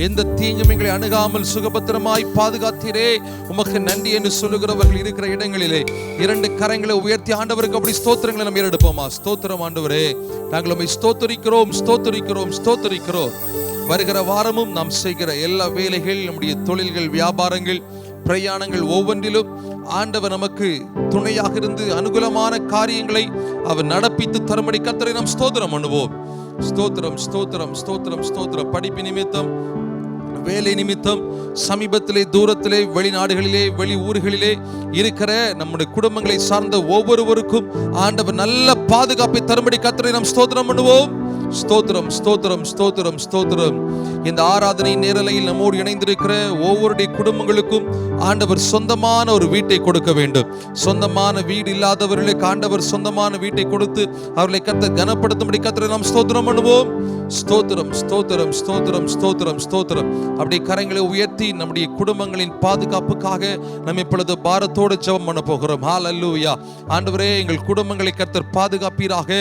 எந்த தீங்கும் எங்களை அணுகாமல் சுகபத்திரமாய் பாதுகாத்தீரே உமக்கு நன்றி என்று சொல்லுகிறவர்கள் இருக்கிற இடங்களிலே 2 கரங்களை உயர்த்தி ஆண்டவருக்கு அப்படி ஸ்தோத்திரங்களை நம்ம ஏறெடுப்போமா? ஸ்தோத்திரம் ஆண்டவரே, நாங்கள் உம்மை ஸ்தோத்திரிக்கிறோம், ஸ்தோத்திரிக்கிறோம், ஸ்தோத்திரிக்கிறோம். வருகிற வாரமும் நாம் செய்கிற எல்லா வேலைகள், நம்முடைய தொழில்கள், வியாபாரங்கள், பிரயாணங்கள் ஒவ்வொன்றிலும் ஆண்டவர் நமக்கு துணையாக இருந்து அனுகூலமான காரியங்களை அவர் நடப்பித்து தரும்படி கர்த்தரை நாம் ஸ்தோத்திரம் பண்ணுவோம். ஸ்தோத்திரம், ஸ்தோத்திரம், ஸ்தோத்திரம், ஸ்தோத்திரம். படிப்பு நிமித்தம், வேலை நிமித்தம், சமீபத்திலே, தூரத்திலே, வெளிநாடுகளிலே, வெளி ஊர்களிலே இருக்கிற நம்முடைய குடும்பங்களை சார்ந்த ஒவ்வொருவருக்கும் ஆண்டவர் நல்ல பாதுகாப்பை தரும்படி கர்த்தரை நாம் ஸ்தோத்திரம் பண்ணுவோம். ஸ்தோத்திரம், ஸ்தோத்திரம், ஸ்தோத்திரம், ஸ்தோத்திரம். இந்த ஆராதனை நேரலையில் நம்மோடு இணைந்திருக்கிற ஒவ்வொருடைய குடும்பங்களுக்கும் ஆண்டவர் சொந்தமான ஒரு வீட்டை கொடுக்க வேண்டும். சொந்தமான வீடு இல்லாதவர்களுக்கு ஆண்டவர் சொந்தமான வீட்டை கொடுத்து அவர்களை கர்த்தர் கனப்படுத்தும்படி கர்த்தரை நாம் ஸ்தோத்திரம் பண்ணுவோம். ஸ்தோத்திரம், ஸ்தோத்திரம், ஸ்தோத்திரம், ஸ்தோத்திரம், ஸ்தோத்திரம். அப்படி கரங்களை உயர்த்தி நம்முடைய குடும்பங்களின் பாதுகாப்புக்காக நம்ம இப்பொழுது பாரத்தோடு ஜெபம் பண்ண போகிறோம். ஹல்லேலூயா. ஆண்டவரே, எங்கள் குடும்பங்களை கர்த்தர் பாதுகாப்பீராக.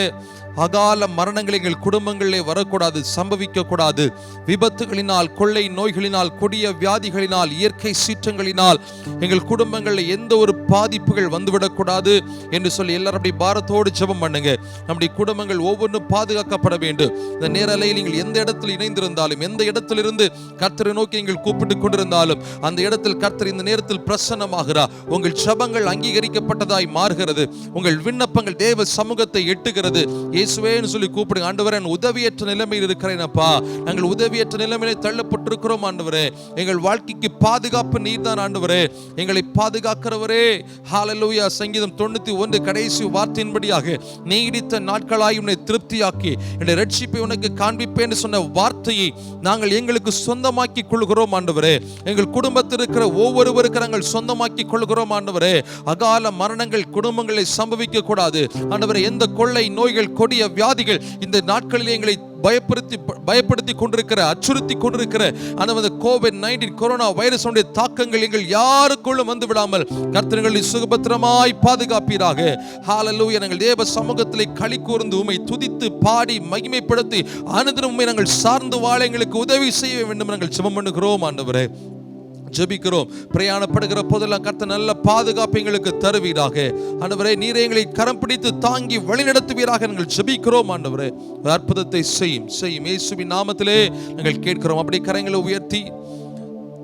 அகால மரணங்கள் எங்கள் குடும்பங்களிலே வரக்கூடாது, சம்பவிக்க கூடாது. விபத்துகளினால், கொள்ளை நோய்களினால், கொடிய வியாதிகளினால், இயற்கை சீற்றங்களினால் எங்கள் குடும்பங்களில் எந்த ஒரு பாதிப்புகள் வந்துவிடக்கூடாது என்று சொல்லி எல்லாரும் அப்படி பாரத்தோடு ஜெபம் பண்ணுங்க. நம்முடைய குடும்பங்கள் ஒவ்வொன்றும் பாதுகாக்கப்பட வேண்டும். இந்த நேரலையில் நீங்கள் எந்த இடத்தில் இணைந்திருந்தாலும், எந்த இடத்திலிருந்து கர்த்தரை நோக்கி நீங்கள் கூப்பிட்டு கொண்டிருந்தாலும் அந்த இடத்தில் கர்த்தர் இந்த நேரத்தில் பிரசன்னமாகிறார். உங்கள் ஜெபங்கள் அங்கீகரிக்கப்பட்டதாய் மாறுகிறது. உங்கள் விண்ணப்பங்கள் தேவ சமூகத்தை எட்டுகிறது. இயேசுவேன்னு சொல்லி கூப்பிடுங்க. ஆண்டவரே, உதவியற்ற நிலைமையில் இருக்கிறேனப்பா, நாங்கள் உதவியற்ற நிலைமையிலே தள்ளப்பட்டிருக்கிறோம் ஆண்டவரே, எங்கள் வாழ்க்கைக்கு பாதுகாப்பு நீர்தான் ஆண்டவரே, எங்களை பாதுகாக்கிறவரே. ஹல்லேலூயா. சங்கீதம் 91 கடைசி வார்த்தையின்படியாக நீடித்த நாட்களாய் உன்னை திருப்தியாக்கி என்னுடைய ரட்சிப்பை உனக்கு காண்பிப்பேன் சொன்ன வார்த்தையை நாங்கள் எங்களுக்கு சொந்தமாக்கி கொள்கிறோம் ஆண்டவரே. எங்கள் குடும்பத்தில் இருக்கிற ஒவ்வொருவருக்கு நாங்கள் சொந்தமாக்கி கொள்கிறோம் ஆண்டவரே. அகால மரணங்கள் குடும்பங்களை சம்பவிக்க கூடாது ஆண்டவரே. எந்த கொள்ளை நோய்கள், கொடிய வியாதிகள் இந்த நாட்களில் எங்களை பயப்படுத்தி கொண்டிருக்கிற, அச்சுறுத்தி கொண்டிருக்கிற அந்த COVID-19 கொரோனா வைரஸுடைய தாக்கங்கள் எங்கள் யாருக்குள்ளும் வந்து விடாமல் கர்த்தர்களை சுகபத்திரமாய் பாதுகாப்பீராக. ஹல்லேலூயா. நாங்கள் தேவ சமூகத்திலே களி கூர்ந்து உம்மை துதித்து பாடி மகிமைப்படுத்தி அனுதினம் உம்மை நாங்கள் சார்ந்து வாழ எங்களுக்கு உதவி செய்ய வேண்டும் நாங்கள் ஜெபம் பண்ணுகிறோம் ஆண்டவரே. ஜெபிக்கிறோம். பிரயாணப்படுகிற போதெல்லாம் கர்த்தர் நல்ல பாதுகாப்பு எங்களுக்கு தருவீராக ஆண்டவரே. நீரே எங்களை கரம் பிடித்து தாங்கி வழிநடத்துவீராக நாங்கள் ஜெபிக்கிறோம் ஆண்டவரே. அற்புதத்தை செய்யும் இயேசுவின் நாமத்திலே நாங்கள் கேட்கிறோம். அப்படி கரங்களை உயர்த்தி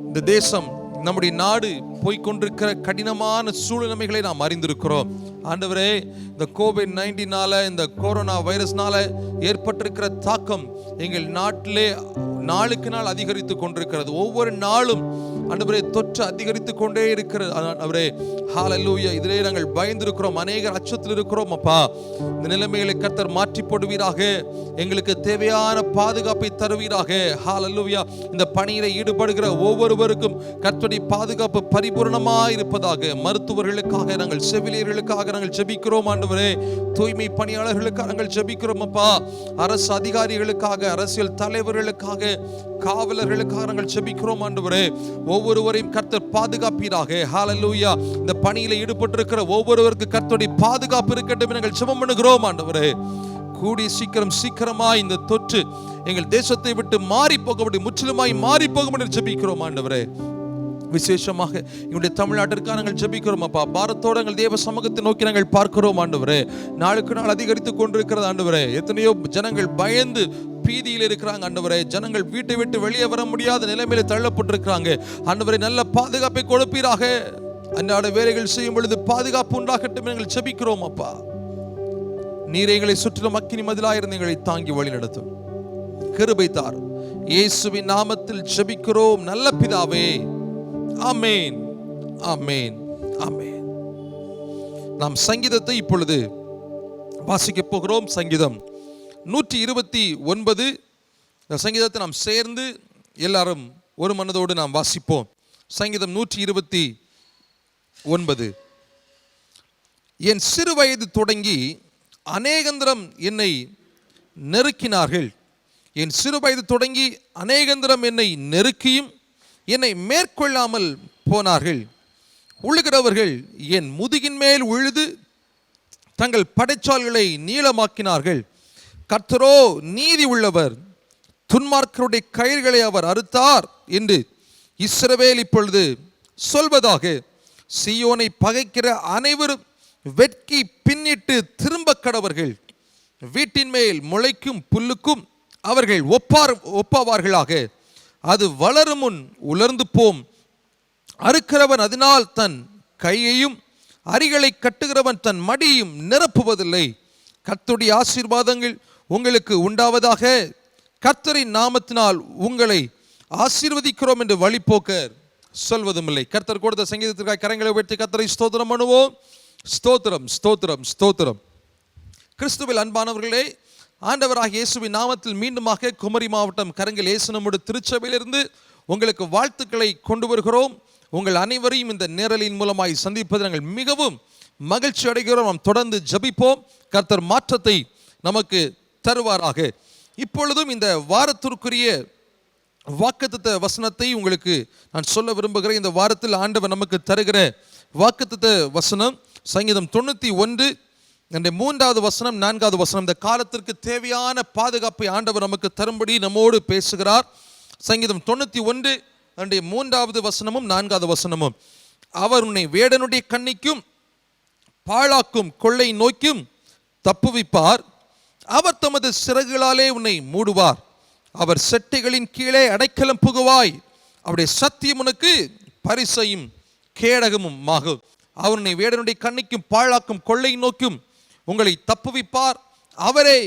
இந்த தேசம், நம்முடைய நாடு போய்கொண்டிருக்கிற கடினமான சூழ்நிலைகளை நாம் அறிந்திருக்கிறோம் ஆண்டவரே. இந்த COVID-19 இந்த கொரோனா வைரஸ்னால ஏற்பட்டிருக்கிற தாக்கம் எங்கள் நாட்டிலே நாளுக்கு நாள் அதிகரித்து கொண்டிருக்கிறது. ஒவ்வொரு நாளும் ஆண்டவரே தொற்று அதிகரித்து கொண்டே இருக்கிறது ஆண்டவரே. ஹல்லேலூயா. இதிலே நாங்கள் பயந்திருக்கிறோம், அநேகர் அச்சத்தில் இருக்கிறோம் அப்பா. இந்த நிலைமைகளை கர்த்தர் மாற்றி போடுவீராக. எங்களுக்கு தேவையான பாதுகாப்பை தருவீராக. ஹல்லேலூயா. இந்த பணியில ஈடுபடுகிற ஒவ்வொருவருக்கும் கர்த்தருடைய பாதுகாப்பு பரிபூர்ணமாய் இருப்பதாக. மருத்துவர்களுக்காக நாங்கள், செவிலியர்களுக்காக நாங்கள் ஜெபிக்கிறோம் ஆண்டவரே. தூய்மை பணியாளர்களுக்காக நாங்கள் ஜெபிக்கிறோம் அப்பா. அரசு அதிகாரிகளுக்காக, அரசியல் தலைவர்களுக்காக, காவலர்களுக்காக நாங்கள் ஜெபிக்கிறோம் ஆண்டவரே. ஒவ்வொருவரையும் கர்த்தர் பாதுகாப்பீராக. ஹல்லேலூயா. இந்த பணியில ஈடுபட்டிருக்கிற ஒவ்வொருவருக்கு கர்த்தருடைய பாதுகாப்பு இருக்கட்டும் நாங்கள் ஜெபம் பண்ணுகிறோம் ஆண்டவரே. கூடி சீக்கிரமாய் இந்த தொற்று எங்கள் தேசத்தை விட்டு மாறி போக, முற்றிலுமாய் மாறி போக ஜெபிக்கிறோம் ஆண்டவரே. விசேஷமாக எங்களுடைய தமிழ்நாட்டிற்காக நாங்கள் ஜெபிக்கிறோம் அப்பா. பாரத்தோடு எங்கள் தேவ சமூகத்தை நோக்கி நாங்கள் பார்க்கிறோம் ஆண்டவரே. நாளுக்கு நாள் அதிகரித்து கொண்டிருக்கிறது ஆண்டவரே. எத்தனையோ ஜனங்கள் பயந்து பீதியில் இருக்கிறாங்க ஆண்டவரே. ஜனங்கள் வீட்டை விட்டு வெளியே வர முடியாத நிலைமையில தள்ளப்பட்டிருக்கிறாங்க ஆண்டவரே. நல்ல பாதுகாப்பை கொடுப்பீராக. அன்றாட வேலைகள் செய்யும் பொழுது பாதுகாப்பு உண்டாகட்டும் நாங்கள் ஜெபிக்கிறோம் அப்பா. நீரே எங்களை சுற்றிலும் அக்கினி மதிலாயிருந்து எங்களை தாங்கி வழி நடத்தும். கிருபை தாரும். இயேசுவின் நாமத்தில் ஜெபிக்கிறோம் நல்ல பிதாவே. ஆமென், ஆமென், ஆமென். நாம் சங்கீதத்தை இப்பொழுது வாசிக்க போகிறோம். சங்கீதம் 129. இந்த சங்கீதத்தை நாம் சேர்ந்து எல்லாரும் ஒரு மனதோடு நாம் வாசிப்போம். சங்கீதம் 129. என் சிறு வயது தொடங்கி அநேகந்திரம் என்னை நெருக்கினார்கள். என் சிறு வயது தொடங்கி அநேகந்திரம் என்னை நெருக்கியும் என்னை மேற்கொள்ளாமல் போனார்கள். உழுகிறவர்கள் என் முதுகின் மேல் உழுது தங்கள் படைச்சால்களை நீளமாக்கினார்கள். கர்த்தரோ நீதி உள்ளவர், துன்மார்க்கருடைய கயிர்களை அவர் அறுத்தார் என்று இஸ்ரவேல் இப்பொழுது சொல்வதாக. சீயோனை பகைக்கிற அனைவரும் வெட்கி பின்னிட்டு திரும்ப கடவர்கள். வீட்டின் மேல் முளைக்கும் புல்லுக்கும் அவர்கள் ஒப்பாவார்களாக. அது வளரும் முன் உலர்ந்து போம். அறுக்கிறவன் அதனால் தன் கையையும் அரிகளை கட்டுகிறவன் தன் மடியையும் நிரப்புவதில்லை. கர்த்தருடைய ஆசீர்வாதங்கள் உங்களுக்கு உண்டாவதாக. கர்த்தரின் நாமத்தினால் உங்களை ஆசீர்வதிக்கிறோம் என்று வழிபோக்கர் சொல்வதும் இல்லை. கர்த்தர் கொடுத்த சங்கீதத்திற்காக கரங்களை உயர்த்தி கர்த்தரை ஸ்தோத்திரம் பண்ணுவோம். ஸ்தோத்திரம், ஸ்தோத்திரம், ஸ்தோத்திரம். கிறிஸ்துவில் அன்பானவர்களே, ஆண்டவராகிய இயேசுவின் நாமத்தில் மீண்டுமாக குமரி மாவட்டம் கரங்கல் இயேசுனமுடைய திருச்சபையிலிருந்து உங்களுக்கு வாழ்த்துக்களை கொண்டு வருகிறோம். உங்கள் அனைவரையும் இந்த நேரலின் மூலமாய் சந்திப்பது நாங்கள் மிகவும் மகிழ்ச்சி அடைகிறோம். நாம் தொடர்ந்து ஜெபிப்போம். கர்த்தர் மாற்றத்தை நமக்கு தருவாராக. இப்பொழுதும் இந்த வாரத்திற்குரிய வாக்குத்தத்த வசனத்தை உங்களுக்கு நான் சொல்ல விரும்புகிறேன். இந்த வாரத்தில் ஆண்டவர் நமக்கு தருகிற வாக்குத்தத்த வசனம் சங்கீதம் 91 3வது வசனம் 4வது வசனம். இந்த காலத்திற்கு தேவையான பாதுகாப்பை ஆண்டவர் நமக்கு தரும்படி நம்மோடு பேசுகிறார். சங்கீதம் 91 3வது வசனமும் 4வது வசனமும். அவர் உன்னை வேடனுடைய கண்ணிக்கும் பாழாக்கும் கொள்ளை நோய்க்கும் தப்புவிப்பார். அவர் தமது சிறகுகளாலே உன்னை மூடுவார். அவர் செட்டைகளின் கீழே அடைக்கலம் புகுவாய். அவருடைய சத்தியம் உனக்கு பரிசையும் கேடகமும் ஆகும். அவர் உன்னை வேடனுடைய கண்ணிக்கும் பாழாக்கும் கொள்ளை நோக்கும் உங்களை தப்புவிப்பார். அவரே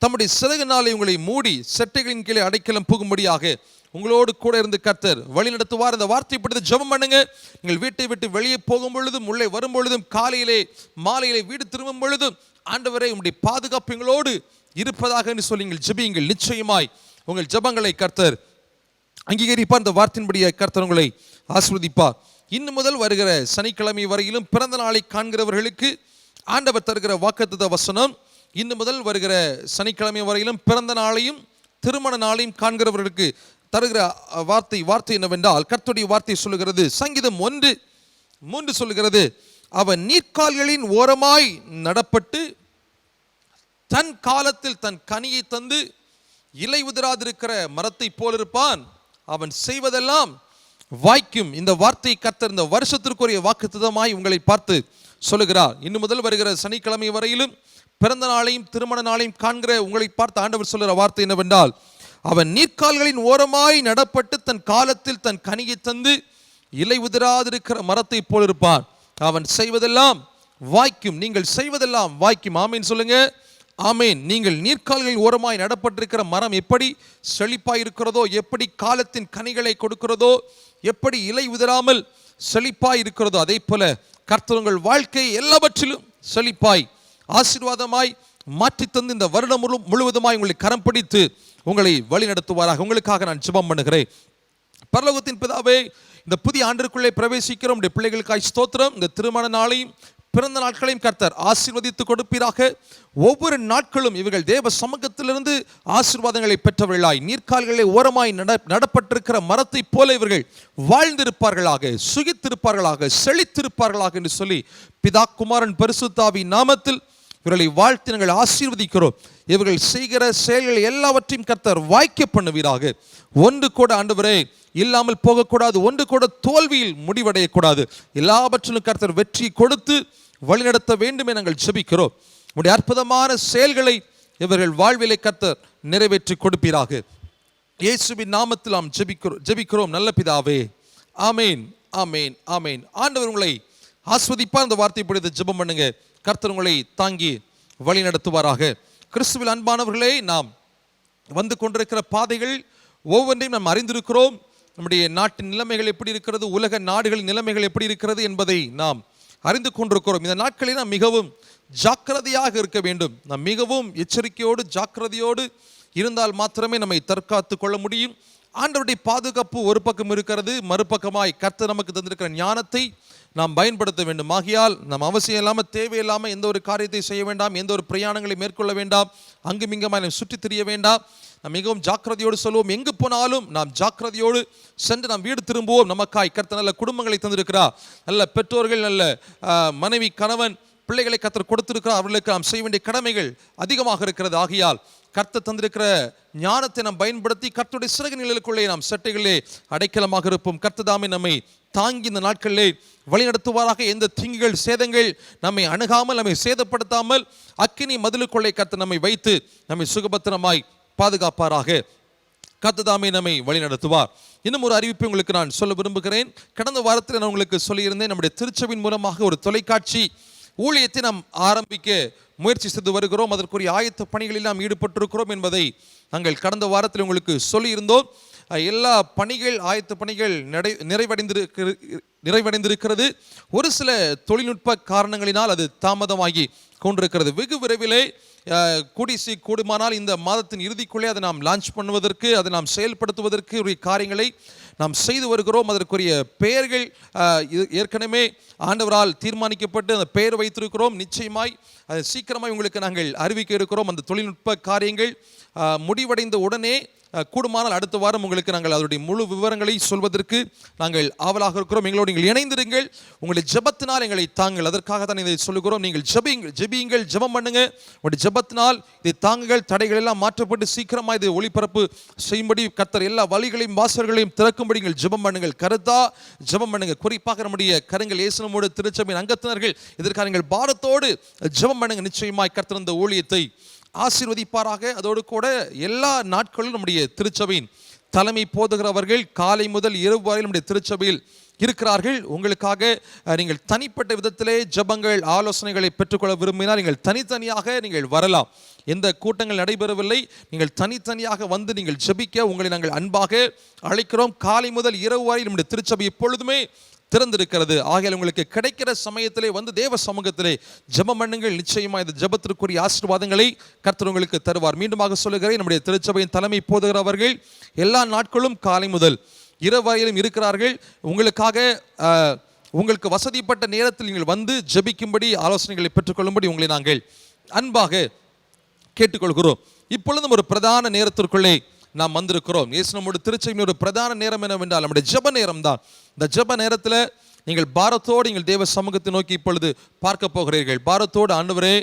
தம்முடைய சிறகுனாலே உங்களை மூடி செட்டைகளின் கீழே அடைக்கலம் புகும்படியாக உங்களோடு கூட இருந்து கர்த்தர் வழி நடத்துவார். இந்த வார்த்தை படுத்து ஜெபம் பண்ணுங்க. நீங்கள் வீட்டை விட்டு வெளியே போகும் பொழுதும் உள்ளே வரும் பொழுதும் காலையிலே மாலையிலே வீடு திரும்பும் பொழுதும் ஆண்டவரே உங்களுடைய பாதுகாப்பு எங்களோடு இருப்பதாக என்று சொல்லி நீங்கள் ஜெபியுங்கள். நிச்சயமாய் உங்கள் ஜெபங்களை கர்த்தர் அங்கீகரிப்பார். இந்த வார்த்தையின்படியாக கர்த்தர் உங்களை ஆசீர்வதிப்பார். இன்னும் முதல் வருகிற சனிக்கிழமை வரையிலும் பிறந்த நாளை காண்கிறவர்களுக்கு ஆண்டவர் தருகிற வாக்குத்தத்த வசனம். இன்னும் முதல் வருகிற சனிக்கிழமை வரையிலும் பிறந்த நாளையும் திருமண நாளையும் காண்கிறவர்களுக்கு தருகிற வார்த்தை என்னவென்றால், கர்த்தருடைய வார்த்தை சொல்லுகிறது. சங்கீதம் 1:3 சொல்லுகிறது, அவன் நீர்க்கால்களின் ஓரமாய் நடப்பட்டு தன் காலத்தில் தன் கனியை தந்து இலை உதிராதிருக்கிற மரத்தை போல் இருப்பான். அவன் செய்வதெல்லாம் வாய்க்கும். இந்த வார்த்தை கர்த்தர் இந்த வருஷத்திற்குரிய வாக்குத்தத்தமாய் உங்களை பார்த்து சொல்லுகிறார். இன்னும் முதல் வருகிற சனிக்கிழமை வரையிலும் பிறந்த நாளையும் திருமண நாளையும் காண்கிற உங்களை பார்த்து ஆண்டவர் சொல்லுகிற வார்த்தை என்னவென்றால், அவன் நீர்க்கால்களின் ஓரமாய் நடப்பட்டு தன் காலத்தில் தன் கனியை தந்து இலை உதிராதிருக்கிற மரத்தை போல் இருப்பான். அவன் செய்வதெல்லாம் வாய்க்கும். நீங்கள் செய்வதெல்லாம் வாய்க்கும். ஆமேன் சொல்லுங்க. ஆமேன். நீங்கள் நீர்க்கால்களின் ஓரமாய் நடப்பட்டிருக்கிற மரம் எப்படி செழிப்பாய் இருக்கிறதோ, எப்படி காலத்தின் கனிகளை கொடுக்கிறதோ, எப்படி இலை உதிராமல் செழிப்பாய் இருக்கிறதோ, அதே போல கர்த்தர் உங்கள் வாழ்க்கை எல்லாவற்றிலும் செழிப்பாய் ஆசீர்வாதமாய் மாற்றி தந்து இந்த வருடம் முழுவதுமாய் உங்களை கரம் பிடித்து உங்களை வழி நடத்துவாராக. உங்களுக்காக நான் ஜெபம் பண்ணுகிறேன். பரலோகத்தின் பிதாவே, இந்த புதிய ஆண்டிற்குள்ளே பிரவேசிக்கிறோம். உடைய பிள்ளைகளுக்காய் ஸ்தோத்திரம். இந்த திருமண நாளையும் பிறந்த நாட்களையும் கர்த்தர் ஆசீர்வதித்து கொடுப்பீராக. ஒவ்வொரு நாட்களும் இவர்கள் தேவ சமூகத்திலிருந்து ஆசீர்வாதங்களை பெற்றவர்களாய் நீர்க்கால்களை ஓரமாய் நடப்பட்டிருக்கிற மரத்தை போல இவர்கள் வாழ்ந்திருப்பார்களாக, சுகித்திருப்பார்களாக, செழித்திருப்பார்களாக என்று சொல்லி பிதா குமாரன் பரிசுத்தாவின் நாமத்தில் இவர்களை வாழ்த்தி நாங்கள் ஆசீர்வதிக்கிறோம். இவர்கள் செய்கிற செயல்கள் எல்லாவற்றையும் கர்த்தர் வாய்க்க பண்ணுவீராக. ஒன்று கூட ஆண்டவரே இல்லாமல் போகக்கூடாது. ஒன்று கூட தோல்வியில் முடிவடையக்கூடாது. எல்லாவற்றிலும் கர்த்தர் வெற்றி கொடுத்து வழிநடத்த வேண்டும் என நாங்கள் ஜெபிக்கிறோம். உடைய அற்புதமான செயல்களை இவர்கள் வாழ்விலை கர்த்தர் நிறைவேற்றி கொடுப்பீராக. இயேசுவின் நாமத்தில் நாம் ஜெபிக்கிறோம் நல்ல பிதாவே. ஆமேன், ஆமேன், ஆமேன். ஆண்டவர் உங்களை ஆஸ்வதிப்பார். அந்த வார்த்தை படித்து ஜெபம் பண்ணுங்க. கர்த்தர் உங்களை தாங்கி வழி நடத்துவாராக. கிறிஸ்துவில் அன்பானவர்களே, நாம் வந்து கொண்டிருக்கிற பாதைகள் ஒவ்வொன்றையும் நாம் அறிந்திருக்கிறோம். நம்முடைய நாட்டின் நிலைமைகள் எப்படி இருக்கிறது, உலக நாடுகளின் நிலைமைகள் எப்படி இருக்கிறது என்பதை நாம் அறிந்து கொண்டிருக்கிறோம். இந்த நாட்களில் நாம் மிகவும் ஜாக்கிரதையாக இருக்க வேண்டும். நாம் மிகவும் எச்சரிக்கையோடு ஜாக்கிரதையோடு இருந்தால் மாத்திரமே நம்மை தற்காத்து கொள்ள முடியும். ஆண்டவருடைய பாதுகாப்பு ஒரு பக்கம் இருக்கிறது, மறுபக்கமாய் கர்த்தர் நமக்கு தந்திருக்கிற ஞானத்தை நாம் பயன்படுத்த வேண்டும். ஆகையால் நாம் அவசியம் இல்லாமல் தேவையில்லாமல் எந்த ஒரு காரியத்தை செய்ய வேண்டாம், எந்த ஒரு பிரயாணங்களை மேற்கொள்ள வேண்டாம், அங்குமிங்குமாய் சுற்றி திரிய வேண்டாம். நாம் மிகவும் ஜாக்கிரதையோடு சொல்லுவோம். எங்கு போனாலும் நாம் ஜாக்கிரதையோடு சென்று நாம் வீடு திரும்புவோம். நமக்காய் கர்த்தர் நல்ல குடும்பங்களை தந்திருக்கிறார், நல்ல பெற்றோர்கள், நல்ல மனைவி, கணவன், பிள்ளைகளை கர்த்தர் கொடுத்திருக்கிறார். அவர்களுக்கு நாம் செய்ய வேண்டிய கடமைகள் அதிகமாக இருக்கிறது. ஆகையால் கர்த்தர் தந்திருக்கிற ஞானத்தை நாம் பயன்படுத்தி கர்த்தருடைய சிறகு நிழலுக்குள்ளே நாம் சட்டைகளிலே அடைக்கலமாக இருப்போம். கர்த்தர் தாமே நம்மை தாங்கி இந்த நாட்களிலே வழிநடத்துவாராக. எந்த தீங்குகள், சேதங்கள் நம்மை அணுகாமல், நம்மை சேதப்படுத்தாமல் அக்கினி மதிலுக்குள்ளே கர்த்தர் நம்மை வைத்து நம்மை சுகபத்திரமாய் பாதுகாப்பாராக. கர்த்தர் தாமே நம்மை வழி நடத்துவார். இன்னும் ஒரு அறிவிப்பு உங்களுக்கு நான் சொல்ல விரும்புகிறேன். கடந்த வாரத்தில் நான் உங்களுக்கு சொல்லியிருந்தேன், நம்முடைய திருச்சபையின் மூலமாக ஒரு தொலைக்காட்சி ஊழியத்தை நாம் ஆரம்பிக்க முயற்சி செய்து வருகிறோம். அதற்குரிய ஆயத்த பணிகளில் நாம் ஈடுபட்டிருக்கிறோம் என்பதை நாங்கள் கடந்த வாரத்தில் உங்களுக்கு சொல்லியிருந்தோம். எல்லா பணிகள், ஆயத்த பணிகள் நிறைவடைந்திருக்கிறது. ஒரு சில தொழில்நுட்ப காரணங்களினால் அது தாமதமாகி கொண்டிருக்கிறது. வெகு விரைவிலே கூடுமானால் இந்த மாதத்தின் இறுதிக்குள்ளே அதை நாம் லான்ச் பண்ணுவதற்கு, அதை நாம் செயல்படுத்துவதற்கு உரிய காரியங்களை நாம் செய்து வருகிறோம். அதற்குரிய பெயர்கள் ஏற்கனவே ஆண்டவரால் தீர்மானிக்கப்பட்டு அந்த பெயர் வைத்திருக்கிறோம். நிச்சயமாய் அது சீக்கிரமாய் உங்களுக்கு நாங்கள் அறிவிக்க இருக்கிறோம். அந்த தொழில்நுட்ப காரியங்கள் முடிவடைந்த உடனே கூடுமானால் அடுத்த வாரம் உங்களுக்கு நாங்கள் அதனுடைய முழு விவரங்களை சொல்வதற்கு நாங்கள் ஆவலாக இருக்கிறோம். எங்களோடு நீங்கள் இணைந்திருங்கள். உங்களுடைய ஜெபத்தினால் எங்களை தாங்கள், அதற்காக தான் இதை சொல்லுகிறோம். நீங்கள் ஜெபியுங்கள், ஜெபம் பண்ணுங்க. உங்களுடைய ஜெபத்தினால் இதை தாங்குங்கள். தடைகள் எல்லாம் மாற்றப்பட்டு சீக்கிரமாக இதை ஒளிபரப்பு செய்யும்படி கர்த்தர் எல்லா வழிகளையும் வாசல்களையும் திறக்கும்படி நீங்கள் ஜெபம் பண்ணுங்கள். கருத்தா ஜெபம் பண்ணுங்க. குறிப்பாக நம்முடைய கருங்கள் இயேசுவோடு திருச்சபையின் அங்கத்தினர்கள் இதற்காக நீங்கள் பாரத்தோடு ஜெபம் பண்ணுங்க. நிச்சயமாய் கர்த்தர் இந்த ஊழியத்தை ஆசீர்வதிப்பாராக. அதோடு கூட எல்லா நாட்களிலும் நம்முடைய திருச்சபையின் தலைமை போதுகிறவர்கள் காலை முதல் இரவு வரை நம்முடைய திருச்சபையில் இருக்கிறார்கள். உங்களுக்காக நீங்கள் தனிப்பட்ட விதத்திலே ஜெபங்கள், ஆலோசனைகளை பெற்றுக்கொள்ள விரும்பினால் நீங்கள் தனித்தனியாக நீங்கள் வரலாம். எந்த கூட்டங்கள் நடைபெறவில்லை. நீங்கள் தனித்தனியாக வந்து நீங்கள் ஜெபிக்க உங்களை நாங்கள் அன்பாக அழைக்கிறோம். காலை முதல் இரவு வரை நம்முடைய திருச்சபை எப்பொழுதுமே திறந்திருக்கிறது. ஆகையால் உங்களுக்கு கிடைக்கிற சமயத்திலே வந்து தேவ சமூகத்திலே ஜெபம் பண்ணுங்கள். நிச்சயமா இந்த ஜெபத்திற்குரிய ஆசீர்வாதங்களை கர்த்தர் உங்களுக்கு தருவார். மீண்டுமாக சொல்லுகிறேன், நம்முடைய திருச்சபையின் தலைமை போதுகிறவர்கள் எல்லா நாட்களும் காலை முதல் இரவு வரையிலும் இருக்கிறார்கள். உங்களுக்காக உங்களுக்கு வசதிப்பட்ட நேரத்தில் நீங்கள் வந்து ஜெபிக்கும்படி, ஆலோசனைகளை பெற்றுக்கொள்ளும்படி உங்களை நாங்கள் அன்பாக கேட்டுக்கொள்கிறோம். இப்பொழுதும் ஒரு பிரதான நேரத்திற்குள்ளே நாம் வந்திருக்கிறோம். இயேசு நம்முடைய திருச்சபையின் ஒரு பிரதான நேரம் என்னவென்றால் நம்முடைய ஜெப நேரம் தான். இந்த ஜெப நேரத்தில் நீங்கள் பாரத்தோடு நீங்கள் தேவ சமூகத்தை நோக்கி இப்பொழுது பார்க்க போகிறீர்கள். பாரத்தோடு, ஆண்டவரே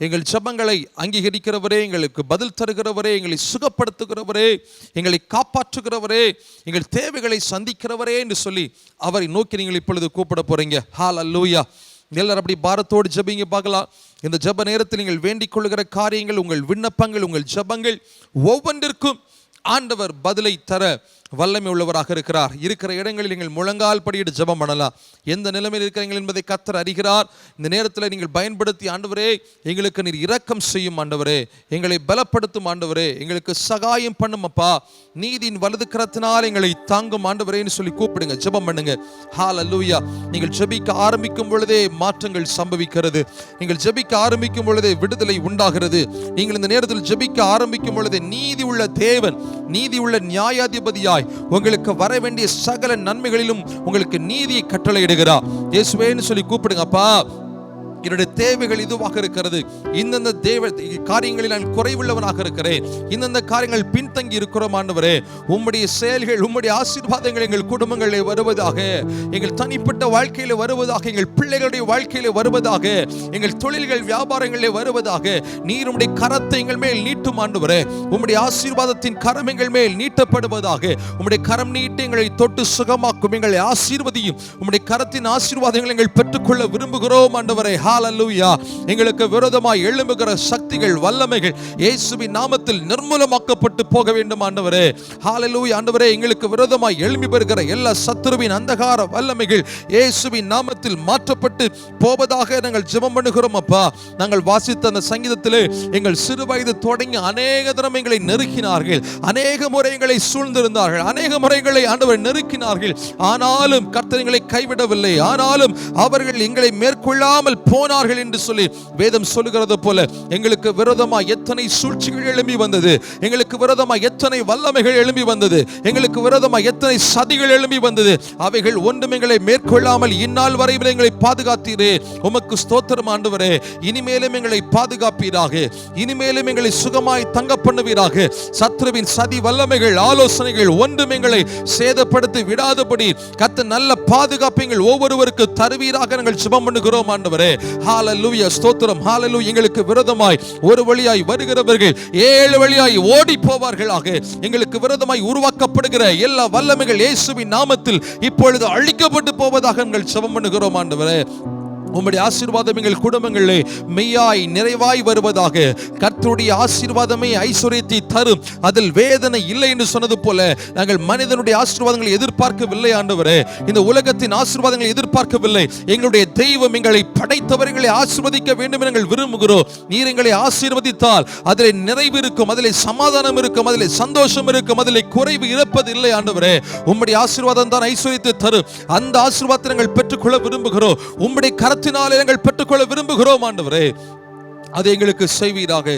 எங்கள் ஜெபங்களை அங்கீகரிக்கிறவரே, எங்களுக்கு பதில் தருகிறவரே, எங்களை சுகப்படுத்துகிறவரே, எங்களை காப்பாற்றுகிறவரே, எங்கள் தேவைகளை சந்திக்கிறவரே என்று சொல்லி அவரை நோக்கி நீங்கள் இப்பொழுது கூப்பிட போறீங்க. ஹல்லேலூயா. எல்லாரும் அப்படி பாரத்தோடு ஜெபிங்க பார்க்கலாம். இந்த ஜெப நேரத்தில் நீங்கள் வேண்டிக் கொள்ளுகிற காரியங்கள், உங்கள் விண்ணப்பங்கள், உங்கள் ஜெபங்கள் ஒவ்வொன்றிற்கும் ஆண்டவர் பதிலை தர வல்லமை உள்ளவராக இருக்கிறார். இருக்கிற இடங்களில் நீங்கள் முழங்கால் படியிட்டு ஜெபம் பண்ணலாம். எந்த நிலைமையில் இருக்கிறீர்கள் என்பதை கர்த்தர் அறிகிறார். இந்த நேரத்தில் நீங்கள் பயன்படுத்தி, ஆண்டவரே எங்களுக்கு நீர் இரக்கம் செய்யும், ஆண்டவரே எங்களை பலப்படுத்தும், ஆண்டவரே எங்களுக்கு சகாயம் பண்ணும் அப்பா, நீதியின் வலது கரத்தினால் எங்களை தாங்கும் ஆண்டவரேன்னு சொல்லி கூப்பிடுங்க, ஜெபம் பண்ணுங்க. ஹல்லேலூயா. நீங்கள் ஜெபிக்க ஆரம்பிக்கும் பொழுதே மாற்றங்கள் சம்பவிக்கிறது. நீங்கள் ஜெபிக்க ஆரம்பிக்கும் பொழுதே விடுதலை உண்டாகிறது. நீங்கள் இந்த நேரத்தில் ஜெபிக்க ஆரம்பிக்கும் பொழுதே நீதி உள்ள தேவன், நீதி உள்ள நியாயாதிபதியாய் உங்களுக்கு வர வேண்டிய சகல நன்மைகளிலும் உங்களுக்கு நீதியை கட்டளையிடுகிறார். இயேசுவேன்னு சொல்லி கூப்பிடுங்க. அப்பா என்னுடைய தேவைகள் இதுவாக இருக்கிறது, இந்தந்த காரியங்களில் நான் குறைவுள்ளவனாக இருக்கிறேன், இந்தந்த காரியங்கள் பின்தங்கி இருக்கிறோம் ஆண்டவரே, உம்முடைய செயல்கள், உம்முடைய ஆசீர்வாதங்கள் எங்கள் குடும்பங்களில் வருவதாக, எங்கள் தனிப்பட்ட வாழ்க்கையில் வருவதாக, எங்கள் பிள்ளைகளுடைய வாழ்க்கையில் வருவதாக, எங்கள் தொழில்கள் வியாபாரங்களில் வருவதாக. நீர் உம்முடைய கரத்தை எங்கள் மேல் நீட்டும் ஆண்டவரே, உம்முடைய ஆசீர்வாதத்தின் கரம் எங்கள் மேல் நீட்டப்படுவதாக. உம்முடைய கரம் நீட்டி எங்களை தொட்டு சுகமாக்கும், எங்களை ஆசீர்வதியும். உம்முடைய கரத்தின் ஆசீர்வாதங்களை எங்கள் பெற்றுக்கொள்ள விரும்புகிறோம் ஆண்டவரே. ஹல்லேலூயா. எங்களுக்கு விரோதமாய் எழும்புகிற சக்திகள், வல்லமைகள் இயேசுவின் நாமத்தில் நிர்மூலமாக்கப்பட்டு போக வேண்டும் ஆண்டவரே. ஹல்லேலூயா. ஆண்டவரே எங்களுக்கு விரோதமாய் எழும்பி வருகிற எல்லா சத்துருவின் அந்தகார வல்லமைகள் இயேசுவின் நாமத்தில் மாற்றப்பட்டு போவதாக நாங்கள் ஜெபம் பண்ணுகிறோம் அப்பா. நாங்கள் வாசித்த அந்த சங்கீதத்திலே எங்கள் சிறு வயது தொடங்கி அநேக தரம் எங்களை நெருக்கினார்கள், அநேக முறைகளை சூழ்ந்திருந்தார்கள், அநேக முறைகளை ஆண்டவர் நெருக்கினார்கள். ஆனாலும் கர்த்தர் எங்களை கைவிடவில்லை. ஆனாலும் அவர்கள் எங்களை மேற்கொள்ளாமல் போனார்கள் என்று சொல்லி வேதம் சொல்லுகிறது போல எங்களுக்கு விரோதமாய் எத்தனை சூழ்ச்சிகள் எழும்பி வந்தது, எங்களுக்கு விரோதமாய் எத்தனை வல்லமைகள் எழும்பி வந்தது, எங்களுக்கு விரோதமாய் எத்தனை சதிகள் எழும்பி வந்தது. அவைகள் ஒன்றும் எங்களை மேற்கொள்ளாமல் இந்நாள் வரையில் எங்களை பாதுகாத்தீரே. உமக்கு ஸ்தோத்திரம் ஆண்டவரே. இனிமேலும் எங்களை பாதுகாப்பீராக, இனிமேலும் எங்களை சுகமாய் தங்க பண்ணுவீராக. சத்ருவின் சதி வல்லமைகள் ஆலோசனைகள் ஒன்றும் எங்களை சேதப்படுத்தி விடாதபடி கர்த்தர் நல்ல பாதுகாப்பு எங்கள் ஒவ்வொருவருக்கு தருவீராக நாங்கள் ஜெபம் பண்ணுகிறோம் ஆண்டவரே. ஹalleluya, ஸ்தோத்திரம், ஹalleluya. எங்களுக்கு விரோதமாய் ஒரு வழியாய் வருகிறவர்கள் 7 வழியாய் ஓடி போவார்களாக. எங்களுக்கு விரோதமாய் உருவாக்கப்படுகிற எல்லா வல்லமைகள் இயேசுவின் நாமத்தில் இப்பொழுது அழிக்கப்பட்டு போவதாக நாங்கள் ஜெபம் பண்ணுகிறோம் ஆண்டவரே. உம்முடைய ஆசீர்வாதம் எங்கள் குடும்பங்களிலே மெய்யாய் நிறைவாய் வருவதாக. கர்த்தருடைய ஆசீர்வாதமே ஐஸ்வரியத்தை தரும், அதில் வேதனை இல்லை என்று சொன்னது போல நாங்கள் மனிதனுடைய ஆசீர்வாதங்களை எதிர்பார்க்கவில்லை ஆண்டவரே. இந்த உலகத்தின் ஆசீர்வாதங்களை எதிர்பார்க்கவில்லை. எங்களுடைய தெய்வம் எங்களை படைத்தவர்களை ஆசீர்வதிக்க வேண்டும் என்று நாங்கள் விரும்புகிறோம். நீர் எங்களை ஆசீர்வதித்தால் அதில் நிறைவு இருக்கும், அதில் சமாதானம் இருக்கும், அதில் சந்தோஷம் இருக்கும், அதில் குறைவு இருப்பது இல்லை ஆண்டவரே. உம்முடைய ஆசீர்வாதம் தான் ஐஸ்வரியத்தை தரும். அந்த ஆசீர்வாதத்தை நாங்கள் பெற்றுக்கொள்ள விரும்புகிறோம். உம்முடைய கரத்தினாலே நாங்கள் பெற்றுக்கொள்ள விரும்புகிறோம் ஆண்டவரே. அதை எங்களுக்கு செய்வீராக.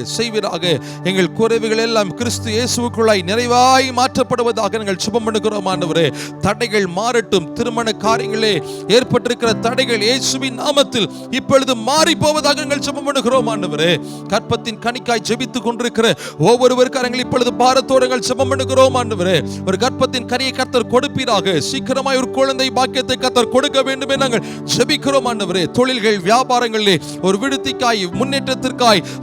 எங்கள் குறைவுகள் எல்லாம் கிறிஸ்து இயேசுவுக்குள்ளாய் நிறைவாய் மாற்றப்படுவதாக நாங்கள் ஜெபம் பண்ணுகிறோம் ஆண்டவரே. தடைகள் மாறட்டும். திருமண காரியங்களே ஏற்பட்டிருக்கிற தடைகள் இயேசுவின் நாமத்தில் இப்பொழுது மாறி போவதாக நாங்கள் ஜெபம் பண்ணுகிறோம் ஆண்டவரே. கற்பத்தின் கனிக்காய் ஜெபித்துக் கொண்டிருக்கிற ஒவ்வொருவருக்காரங்கள் இப்பொழுது பாரத்தோடு நாங்கள் ஜெபம் பண்ணுகிறோம் ஆண்டவரே. ஒரு கற்பத்தின் கனியை கர்த்தர் கொடுப்பீராக. சீக்கிரமாய் ஒரு குழந்தை பாக்கியத்தை கர்த்தர் கொடுக்க வேண்டும் என்று நாங்கள் ஜெபிக்கிறோம் ஆண்டவரே. தொழில்கள் வியாபாரங்களிலே ஒரு விடுதிக்காய் முன்னேற்றத்திற்காய்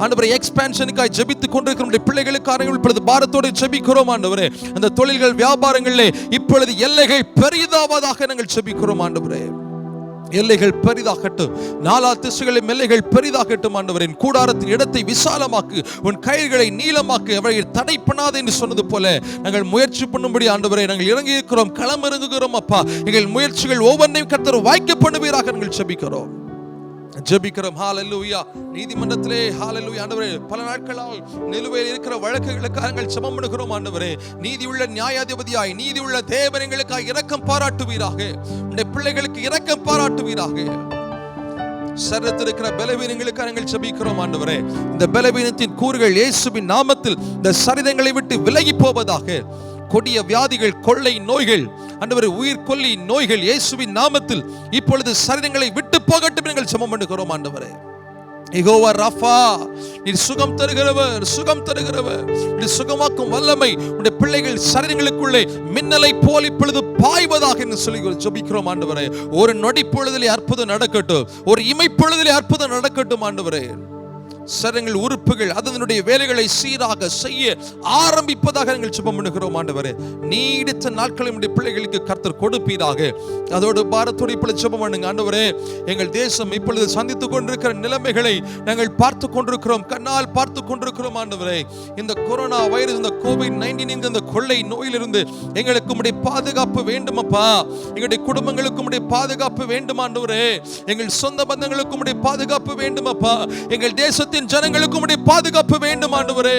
ஆண்டவரே எக்ஸ்பான்ஷனுக்காய் ஜெபித்துக் கொண்டிருக்கிற பிள்ளைகளுக்காக இப்பொழுது பாரத்தோடு ஜெபிக்கிறோம் ஆண்டவரே. அந்த தொழில்கள் வியாபாரங்களிலே இப்பொழுது எல்லைகள் பெரிதாவதாக நாங்கள் ஜெபிக்கிறோம் ஆண்டவரே. எல்லைகள் பெரிதாகட்டும். 4 திசைகளிலும் எல்லைகள் பெரிதாகட்டும் ஆண்டவரே. கூடாரத்தின் இடத்தை விசாலமாக்கு, உன் கயிறுகளை நீளமாக்கு, அவர்கள் தடை பண்ணாது என்று சொன்னது போல நாங்கள் முயற்சி பண்ணும்படி ஆண்டவரே நாங்கள் இறங்கி இருக்கிறோம், களம் இறங்குகிறோம் அப்பா. எங்கள் முயற்சிகள் ஒவ்வொன்றையும் கர்த்தர் வாய்க்க பண்ணுவீராக நாங்கள் ஜெபிக்கிறோம். ஹalleluya. நீதிமன்றத்திலே ஹalleluya ஆண்டவரே பல நாட்களாக நிலுவையில் இருக்கிற வழக்குகளுக்காக நாங்கள் ஜெபம் பண்ணுகிறோம் ஆண்டவரே. நீதியுள்ள நியாயாதிபதியாய் நீதியுள்ள தேவன் எங்களுக்காக இரக்கம் பாராட்டுவீராக. உம்முடைய பிள்ளைகளுக்கு இரக்கம் பாராட்டுவீராக. சரீரத்தில் இருக்கிற பலவீனங்களுக்காக நாங்கள் ஜெபிக்கிறோம் ஆண்டவரே. இந்த பலவீனத்தின் கூறுகள் இயேசுவின் நாமத்தில் இந்த சரீரங்களை விட்டு விலகி போவதாக. கொடிய வியாதிகள், கொள்ளை நோய்கள் ஆண்டவரே, உயிர் கொல்லி நோய்கள் இயேசுவின் நாமத்தில் இப்பொழுது சரீரங்களை விட்டு போகட்டும் என்று ஜெபம் பண்ணுகிறோம் ஆண்டவரே. யெகோவா ராஃபா, நீர் சுகம் தருகிறவர், சுகம் தருகிறவர். நீர் சுகமாக்கும் வல்லமை உடைய பிள்ளைகள் சரீரங்களுக்குள்ளே மின்னலை போல் இப்பொழுது பாய்வதாக என்று சொல்லி ஜெபிக்கிறோம் ஆண்டவரே. ஒரு நொடி பொழுதிலே அற்புதம் நடக்கட்டும், ஒரு இமை பொழுதிலே அற்புதம் நடக்கட்டும் ஆண்டவரே. சரீரங்கள் உறுப்புகள் அதனுடைய வேலைகளை சீராக செய்ய ஆரம்பிப்பதாக நாங்கள் ஜெபம் பண்ணுகிறோம் ஆண்டவரே. நீடித்த நாட்களை நம்முடைய பிள்ளைகளுக்கு கர்த்தர் கொடுப்பீராக. அதோடு பாரத்தோடு இப்பொழுது ஜெபம் பண்ணுங்க ஆண்டவரே. எங்கள் தேசம் இப்பொழுது சந்தித்துக் கொண்டிருக்கிற நிலைமைகளை நாங்கள் பார்த்து கொண்டிருக்கிறோம், கண்ணால் பார்த்து கொண்டிருக்கிறோம் ஆண்டவரே. இந்த கொரோனா வைரஸ், இந்த COVID-19 இந்த கொள்ளை நோயிலிருந்து எங்களுக்கு உம்முடைய பாதுகாப்பு வேண்டும் அப்பா. எங்களுடைய குடும்பங்களுக்கு உம்முடைய பாதுகாப்பு வேண்டும் ஆண்டவரே. எங்கள் சொந்த பந்தங்களுக்கு உம்முடைய பாதுகாப்பு வேண்டும் அப்பா. எங்கள் தேசத்தின் ஜனங்களுக்கு உம்முடைய பாதுகாப்பு வேண்டும் ஆண்டவரே.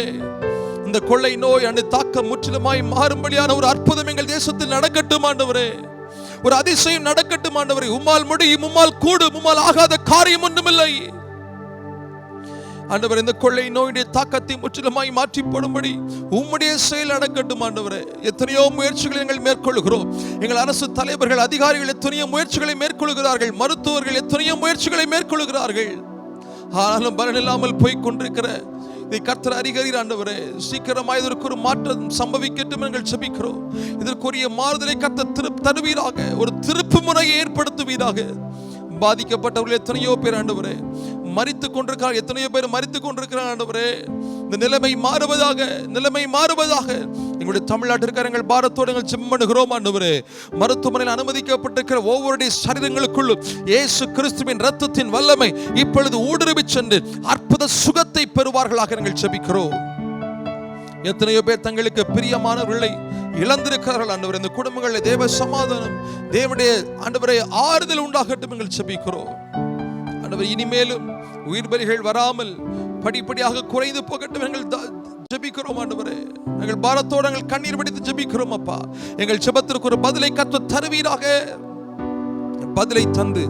இந்த கொள்ளை நோய் அந்த தாக்கம் முற்றிலுமாய் மாறும்படியான ஒரு அற்புதம் எங்கள் தேசத்தில் நடக்கட்டும் ஆண்டவரே. ஒரு அதிசயம் நடக்கட்டும் ஆண்டவரே. உம்மால் முடியும், உம்மால் கூடும், உம்மால் ஆகாத காரியம் ஒன்றுமில்லை ஆண்டவரே. இந்த கொள்ளை நோயுடைய தாக்கத்தை முற்றிலுமாய் மாற்றி போடும்படி உம்முடைய செயல் நடக்கட்டும் ஆண்டவரே. எத்தனையோ முயற்சிகளை எங்கள் மேற்கொள்கிறோம். எங்கள் அரசு தலைவர்கள், அதிகாரிகள் எத்தனையோ முயற்சிகளை மேற்கொள்கிறார்கள். மருத்துவர்கள் எத்தனையோ முயற்சிகளை மேற்கொள்கிறார்கள். ஆனாலும் பலன் இல்லாமல் போய் கொண்டிருக்கிற இதை கர்த்தர் அறிகிறீர் ஆண்டவரே. சீக்கிரமாய் இதற்கு ஒரு மாற்றம் சம்பவிக்கட்டும் என்று ஜெபிக்கிறோம். இதற்குரிய மாறுதலை கர்த்தர் தருவீராக. ஒரு திருப்பு முறையை ஏற்படுத்துவீராக. பாதிக்கப்பட்டவர்கள் எத்தனையோ பேர் ஆண்டவரே மரித்துக் கொண்டிருக்கிறார், எத்தனையோ பேர் மரித்துக் கொண்டிருக்கிறார் ஆண்டவரே. இந்த நிலைமை மாறுவதாக, நிலைமை மாறுவதாக. எங்களுடைய தமிழ்நாட்டிற்கார எங்கள் பாரத்தோடு எங்கள் ஜெபம் பண்ணுகிறோம் ஆண்டவரே. மருத்துவமனையில் அனுமதிக்கப்பட்டிருக்கிற ஒவ்வொருடைய சரீரங்களுக்குள்ளும் இயேசு கிறிஸ்துவின் இரத்தத்தின் வல்லமை இப்பொழுது ஊடுருவி சென்று அற்புத சுகத்தை பெறுவார்களாக நாங்கள் ஜெபிக்கிறோம். எத்தனையோ பேர் தங்களுக்கு பிரியமானவர்களை இழந்திருக்கிறார்கள் ஆண்டவரே. இந்த குடும்பங்களில் தேவ சமாதானம், தேவனுடைய ஆண்டவரே ஆறுதல் உண்டாகட்டும் என்று ஜெபிக்கிறோம் ஆண்டவரே. இனிமேலும் உயிர் பலிகள் வராமல் படிப்படியாக குறைந்து போகட்டும் என்று ஜெபிக்கிறோம் ஆண்டவரே. நாங்கள் பாரத்தோடு நாங்கள் கண்ணீர் வடித்து ஜெபிக்கிறோம் அப்பா. எங்கள் ஜெபத்திற்கு ஒரு பதிலை கர்த்தர் தருவீராக. பதிலை தந்து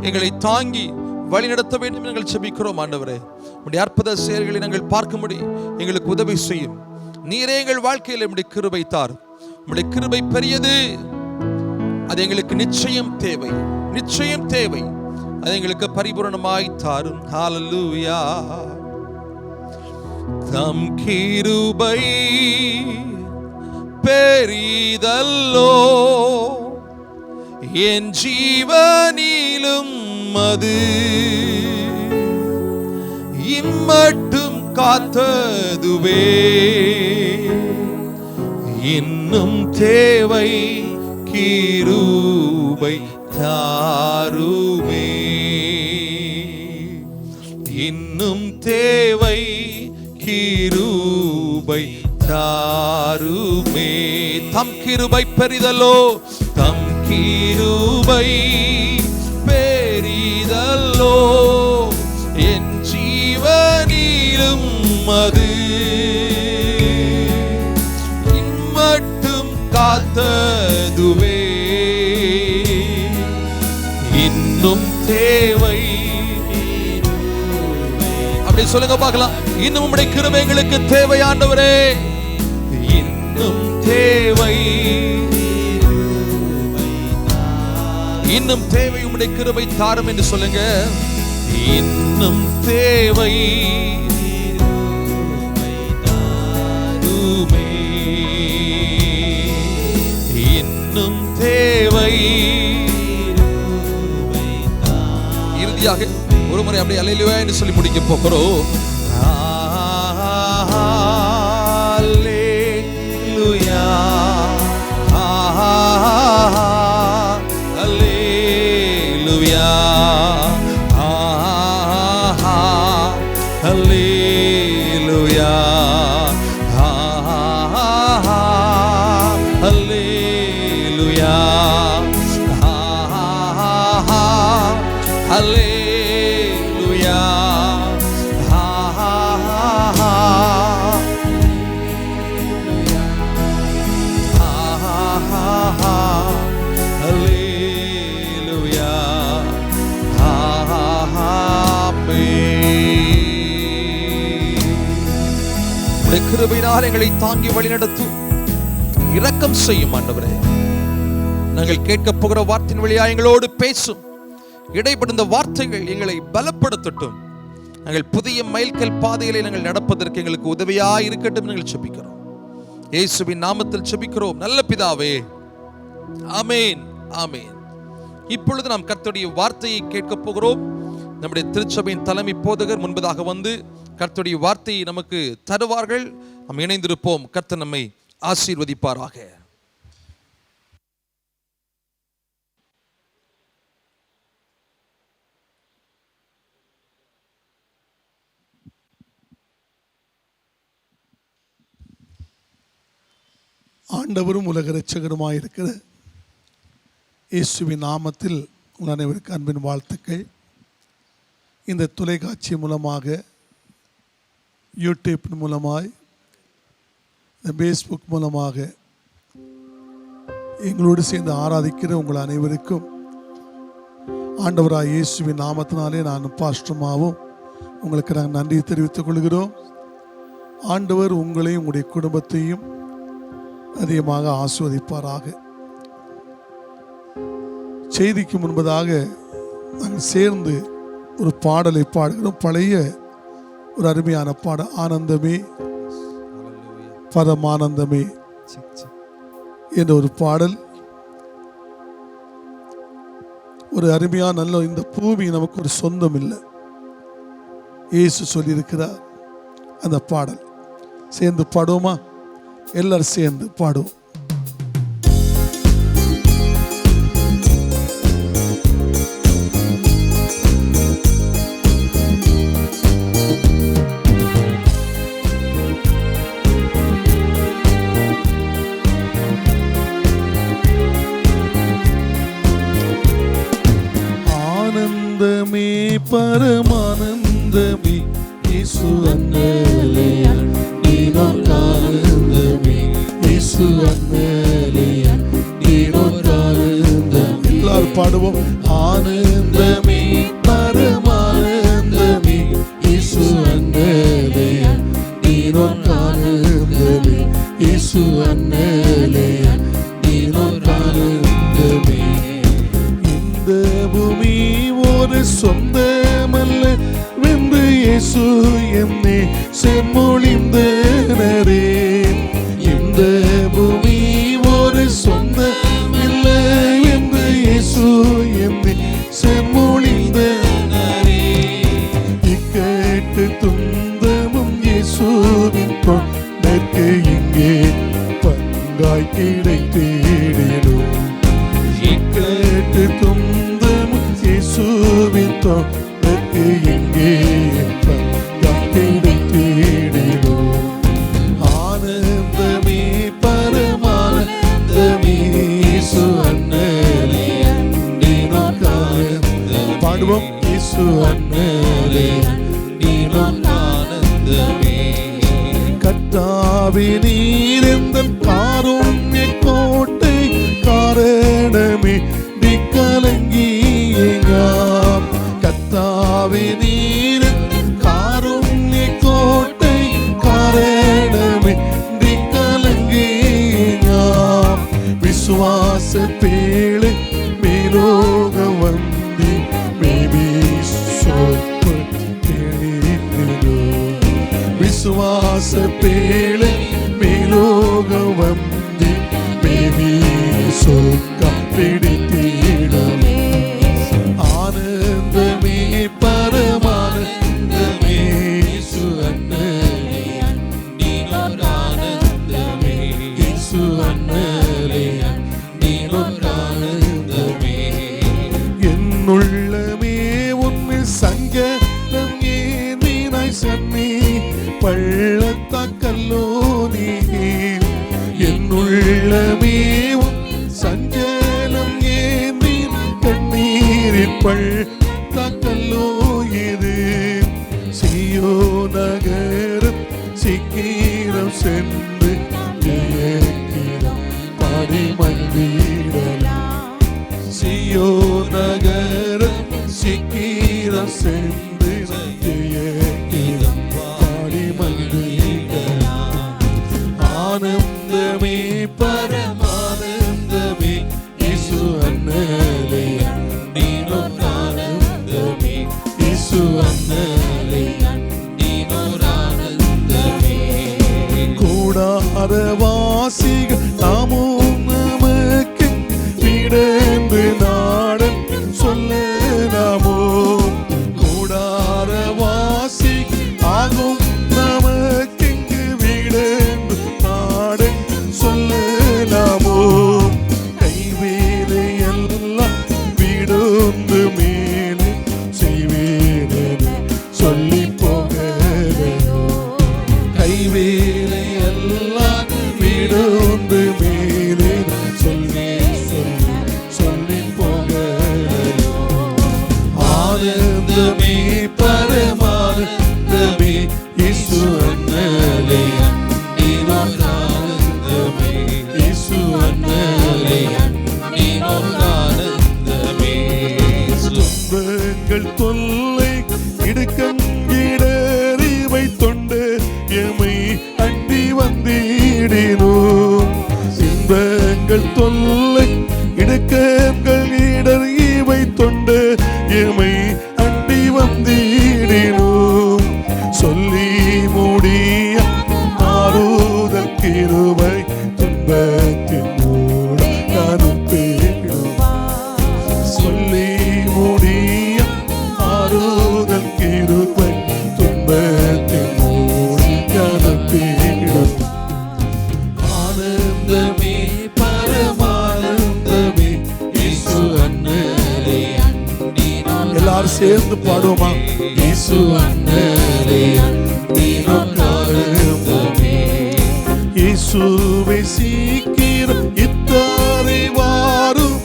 எங்களை தாங்கி வழிநடத்த வேண்டும் என்று நாங்கள் செபிக்கிறோம். ஆண்டவரே, உம்முடைய அற்புத செயல்களை நாங்கள் பார்க்கும்படி எங்களுக்கு உதவி செய்யும். நீரே எங்கள் வாழ்க்கையில் உம்முடைய கிருபை தார். உம்முடைய கிருபை பெரியது, அது எங்களுக்கு நிச்சயம் தேவை, நிச்சயம் தேவை. அது எங்களுக்கு பரிபூரணமாய் தாரும். ஹல்லேலூயா. தம் கிருபை பெரிதல்லோ, என் ஜீவனிலும் அது இம்மட்டும் காத்ததுவே, இன்னும் தேவை கிருபை தாருமே, இன்னும் தேவை கிருபை தாருமே. தம் கிருபை பெரிதல்லோ, தம் கிருபை பெரிதல்லோ, என் ஜீவனிலும் அது இம்மட்டும் காத்ததுவே, இன்னும் தேவை. அப்படி சொல்லுங்க பார்க்கலாம். இன்னும் உம்முடைய கிருபை எங்களுக்கு தேவை ஆண்டவரே, இன்னும் தேவை, இன்னும் தேவை உம்முடைய கிருபை தாரும் என்று சொல்லுங்க. இன்னும் தேவை, இன்னும் தேவை. இறுதியாக ஒரு முறை அப்படியே அல்லேலூயா என்று சொல்லி முடிக்க போகிறோம். அல்லேலூயா, அல்லேலூயா, அல்லேலூயா, அல்லேலூயா, அல்லேலூயா, அல்லேலூயா. உம்முடைய கிருபையினால் எங்களை தாங்கி வழிநடத்தும், இரக்கம் செய்யும் ஆண்டவரே. நாங்கள் கேட்க போகிற வார்த்தையின் வழியா எங்களோடு பேசும். இடைப்பட்ட வார்த்தைகள் எங்களை பலப்படுத்தட்டும். நாங்கள் புதிய மைல்கல் பாதைகளை நாங்கள் நடப்பதற்கு எங்களுக்கு உதவியாக இருக்கட்டும். நாங்கள் செபிக்கிறோம், இயேசுவின் நாமத்தில் செபிக்கிறோம் நல்ல பிதாவே, ஆமென், ஆமென். இப்பொழுது நாம் கர்த்தருடைய வார்த்தையை கேட்க போகிறோம். நம்முடைய திருச்சபையின் தலைமை போதகர் முன்பதாக வந்து கர்த்தருடைய வார்த்தையை நமக்கு தருவார்கள். நாம் இணைந்திருப்போம். கர்த்தர் நம்மை ஆசீர்வதிப்பாராக. ஆண்டவரும் உலக இரட்சகருமாயிருக்கிற இயேசுவின் நாமத்தில் உங்கள் அனைவருக்கு அன்பின் வாழ்த்துக்கள். இந்த தொலைக்காட்சி மூலமாக, யூடியூப் மூலமாய், இந்த ஃபேஸ்புக் மூலமாக எங்களோடு சேர்ந்து ஆராதிக்கிற உங்கள் அனைவருக்கும் ஆண்டவராய் இயேசுவின் நாமத்தினாலே நான் பாஸ்டர்மாவும் உங்களுக்கு நாங்கள் நன்றி தெரிவித்துக் கொள்கிறோம். ஆண்டவர் உங்களையும் உங்களுடைய குடும்பத்தையும் அதிகமாக ஆசீர்வதிப்பாராக. செய்திக்கு முன்பதாக நாங்கள் சேர்ந்து ஒரு பாடலை பாடுகிறோம். பழைய ஒரு அருமையான பாடல், ஆனந்தமே பரமானந்தமே என்ற ஒரு பாடல். ஒரு அருமையான நல்ல, இந்த பூமி நமக்கு ஒரு சொந்தம் இல்லை, இயேசு சொல்லியிருக்கிறார். அந்த பாடல் சேர்ந்து பாடுவோமா? எல்லாரும் சேர்ந்து பாடுவோம். ஆனந்தமே பரமானந்தமே இயேசு அண்ணலே அண்டினோர் ஆனந்தமே இயேசு அண்ணலே அண்டினோர் ஆனந்தமே. எல்லாரும் பாடுவோம். ஆனந்தமே பரமானந்தமே என்னே செம்மொழிந்தனரே. இந்த பூமி ஒரு சொந்தம் இல்லை என்று இயேசு என்னை செம்மொழிந்தனரே. இக்கட்டு துன்பமும் இயேசுவின் தொண்டர்க்கு இங்கே பங்காய் கிடைத்திடும். இக்கட்டு துன்பமும் இயேசுவின் தொண்டர்க்கு இங்கே பங்காய் கிடைத்திடும். ஆனந்தமே பரமானந்தமே இயேசு அண்ணலே பாடுவோம். இயேசு அண்ணலே கர்த்தாவே நீர் எந்தன் காருண்ய கோட்டை காரணமே கலங்கியேங்காம். கர்த்தாவே நீர் எந்தன் காருண்ய கோட்டை காரணமே கலங்கியேங்காம். விசுவாச பேழை மேலோக வந்தி மேபி சொற்ப விசுவாச பேழை மேலோக வந்தி மேபி சொற்க பிடித்திடும். ஆனந்தமே பரமானந்தமே இயேசு அண்ணலே ஆனந்தமே இயேசு அண்ணலே ஆனந்தமே. என்னுள்ளமே உன்னில் சங்கடம் ஏந்தினாய் சன்னி பள்ளத்தாக்கல்லோ நீ. என்னுள்ளமே சஞ்சலம் ஏந்தி கண்ணீரின் பள்ளத்தாக்கல்லோ இது. சீயோ நகரம் சீக்கிரம் சென்று ஜெயகீதம் பாடி மகிழலாம். சீயோ நகரம் சீக்கிரம் சென்று ஜெயகீதம் பாடி மகிழலாம். ஆனந்தமே பரமானந்தமே இயேசு அண்ணலே ஆனந்தமே இயேசு அண்ணலே ஆனந்தமே. கூடார வாசிகள் நாமும் நமக்கு விடந்து நாடன் சொல்லலாமோ. கூடார வாசி ஆகும் நமக்கு விடந்து நாடன் சொல்லலாமோ. கைவேலை எல்லாம் விடுந்து மேலே செய்வேன் சொல்லி போகிறோ. கைவேலை எல்லாம் விடுந்து மேலே சொல்லி சொல்லி சொல்லி போகிறோ. ஆனந்தமே பரமானந்தமே இயேசு அண்ணலே ஆனந்தமே இயேசு அண்ணலே ஆனந்தமே. துன்பங்கள் தொல்லை இடுக்கம் இடறிவை தொண்டு எமை அண்டி வந்திடினோம். இன்பங்கள் தொல்லை இடுக்கங்கள் இடறிவை தொண்டு எமை அண்டி வந்திடினோம். சொல்லி முடிய ஆறுதல் கிருபை துன்பத்தின் மூலம் அனுப்பிடும். சொல்லி முடிய ஆறுதல் கிருபை துன்பத்தின் மூலம் அனுப்பிடும். ஆனந்தமே பரமானந்தமே இயேசு அண்ணலே. எல்லாரும் சேர்ந்து பாடுவோமா. இயேசு அண்ணலே ஆனந்தமே. இயேசுவே சீக்கிரம் இத்தாரை வாரும்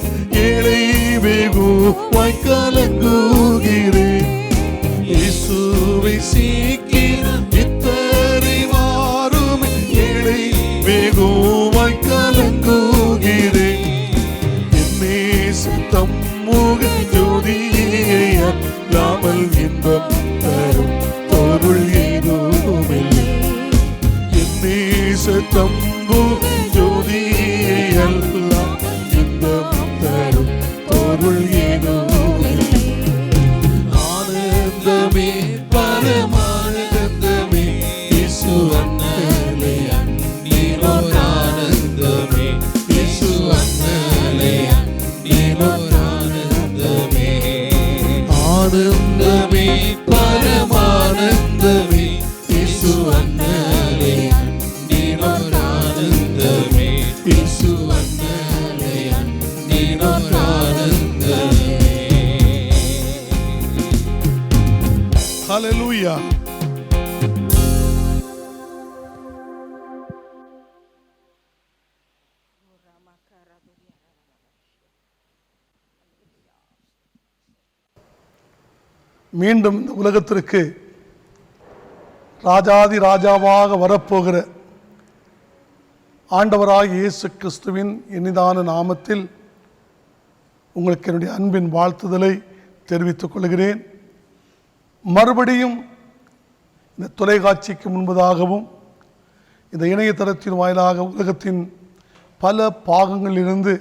ஏழை வெகுவாய் கலங்குகிறேன். இயேசுவே சீக்கிரம் இத்தாரை வாரும் ஏழை வெகுவாய் கலங்குகிறேன். என்னே சுத்தம் முக ஜோதியை அல்லாமல் இன்பம் தரும் பொருள் ஏதுமில்லை. என்னே சுத்தம்பு ஜோதியை எல்லாம் இன்பம் தரும் பொருள் ஏதுமில்லை. ஆனந்தமே பரமானந்தமே மீண்டும் இந்த உலகத்திற்கு ராஜாதி ராஜாவாக வரப்போகிற ஆண்டவராகிய இயேசு கிறிஸ்துவின் இனிதான நாமத்தில் உங்களுக்கு என்னுடைய அன்பின் வாழ்த்துதலை தெரிவித்துக் கொள்கிறேன். மறுபடியும் இந்த தொலைக்காட்சிக்கு முன்பதாகவும் இந்த இணையதளத்தின் வாயிலாக உலகத்தின் பல பாகங்களிலிருந்து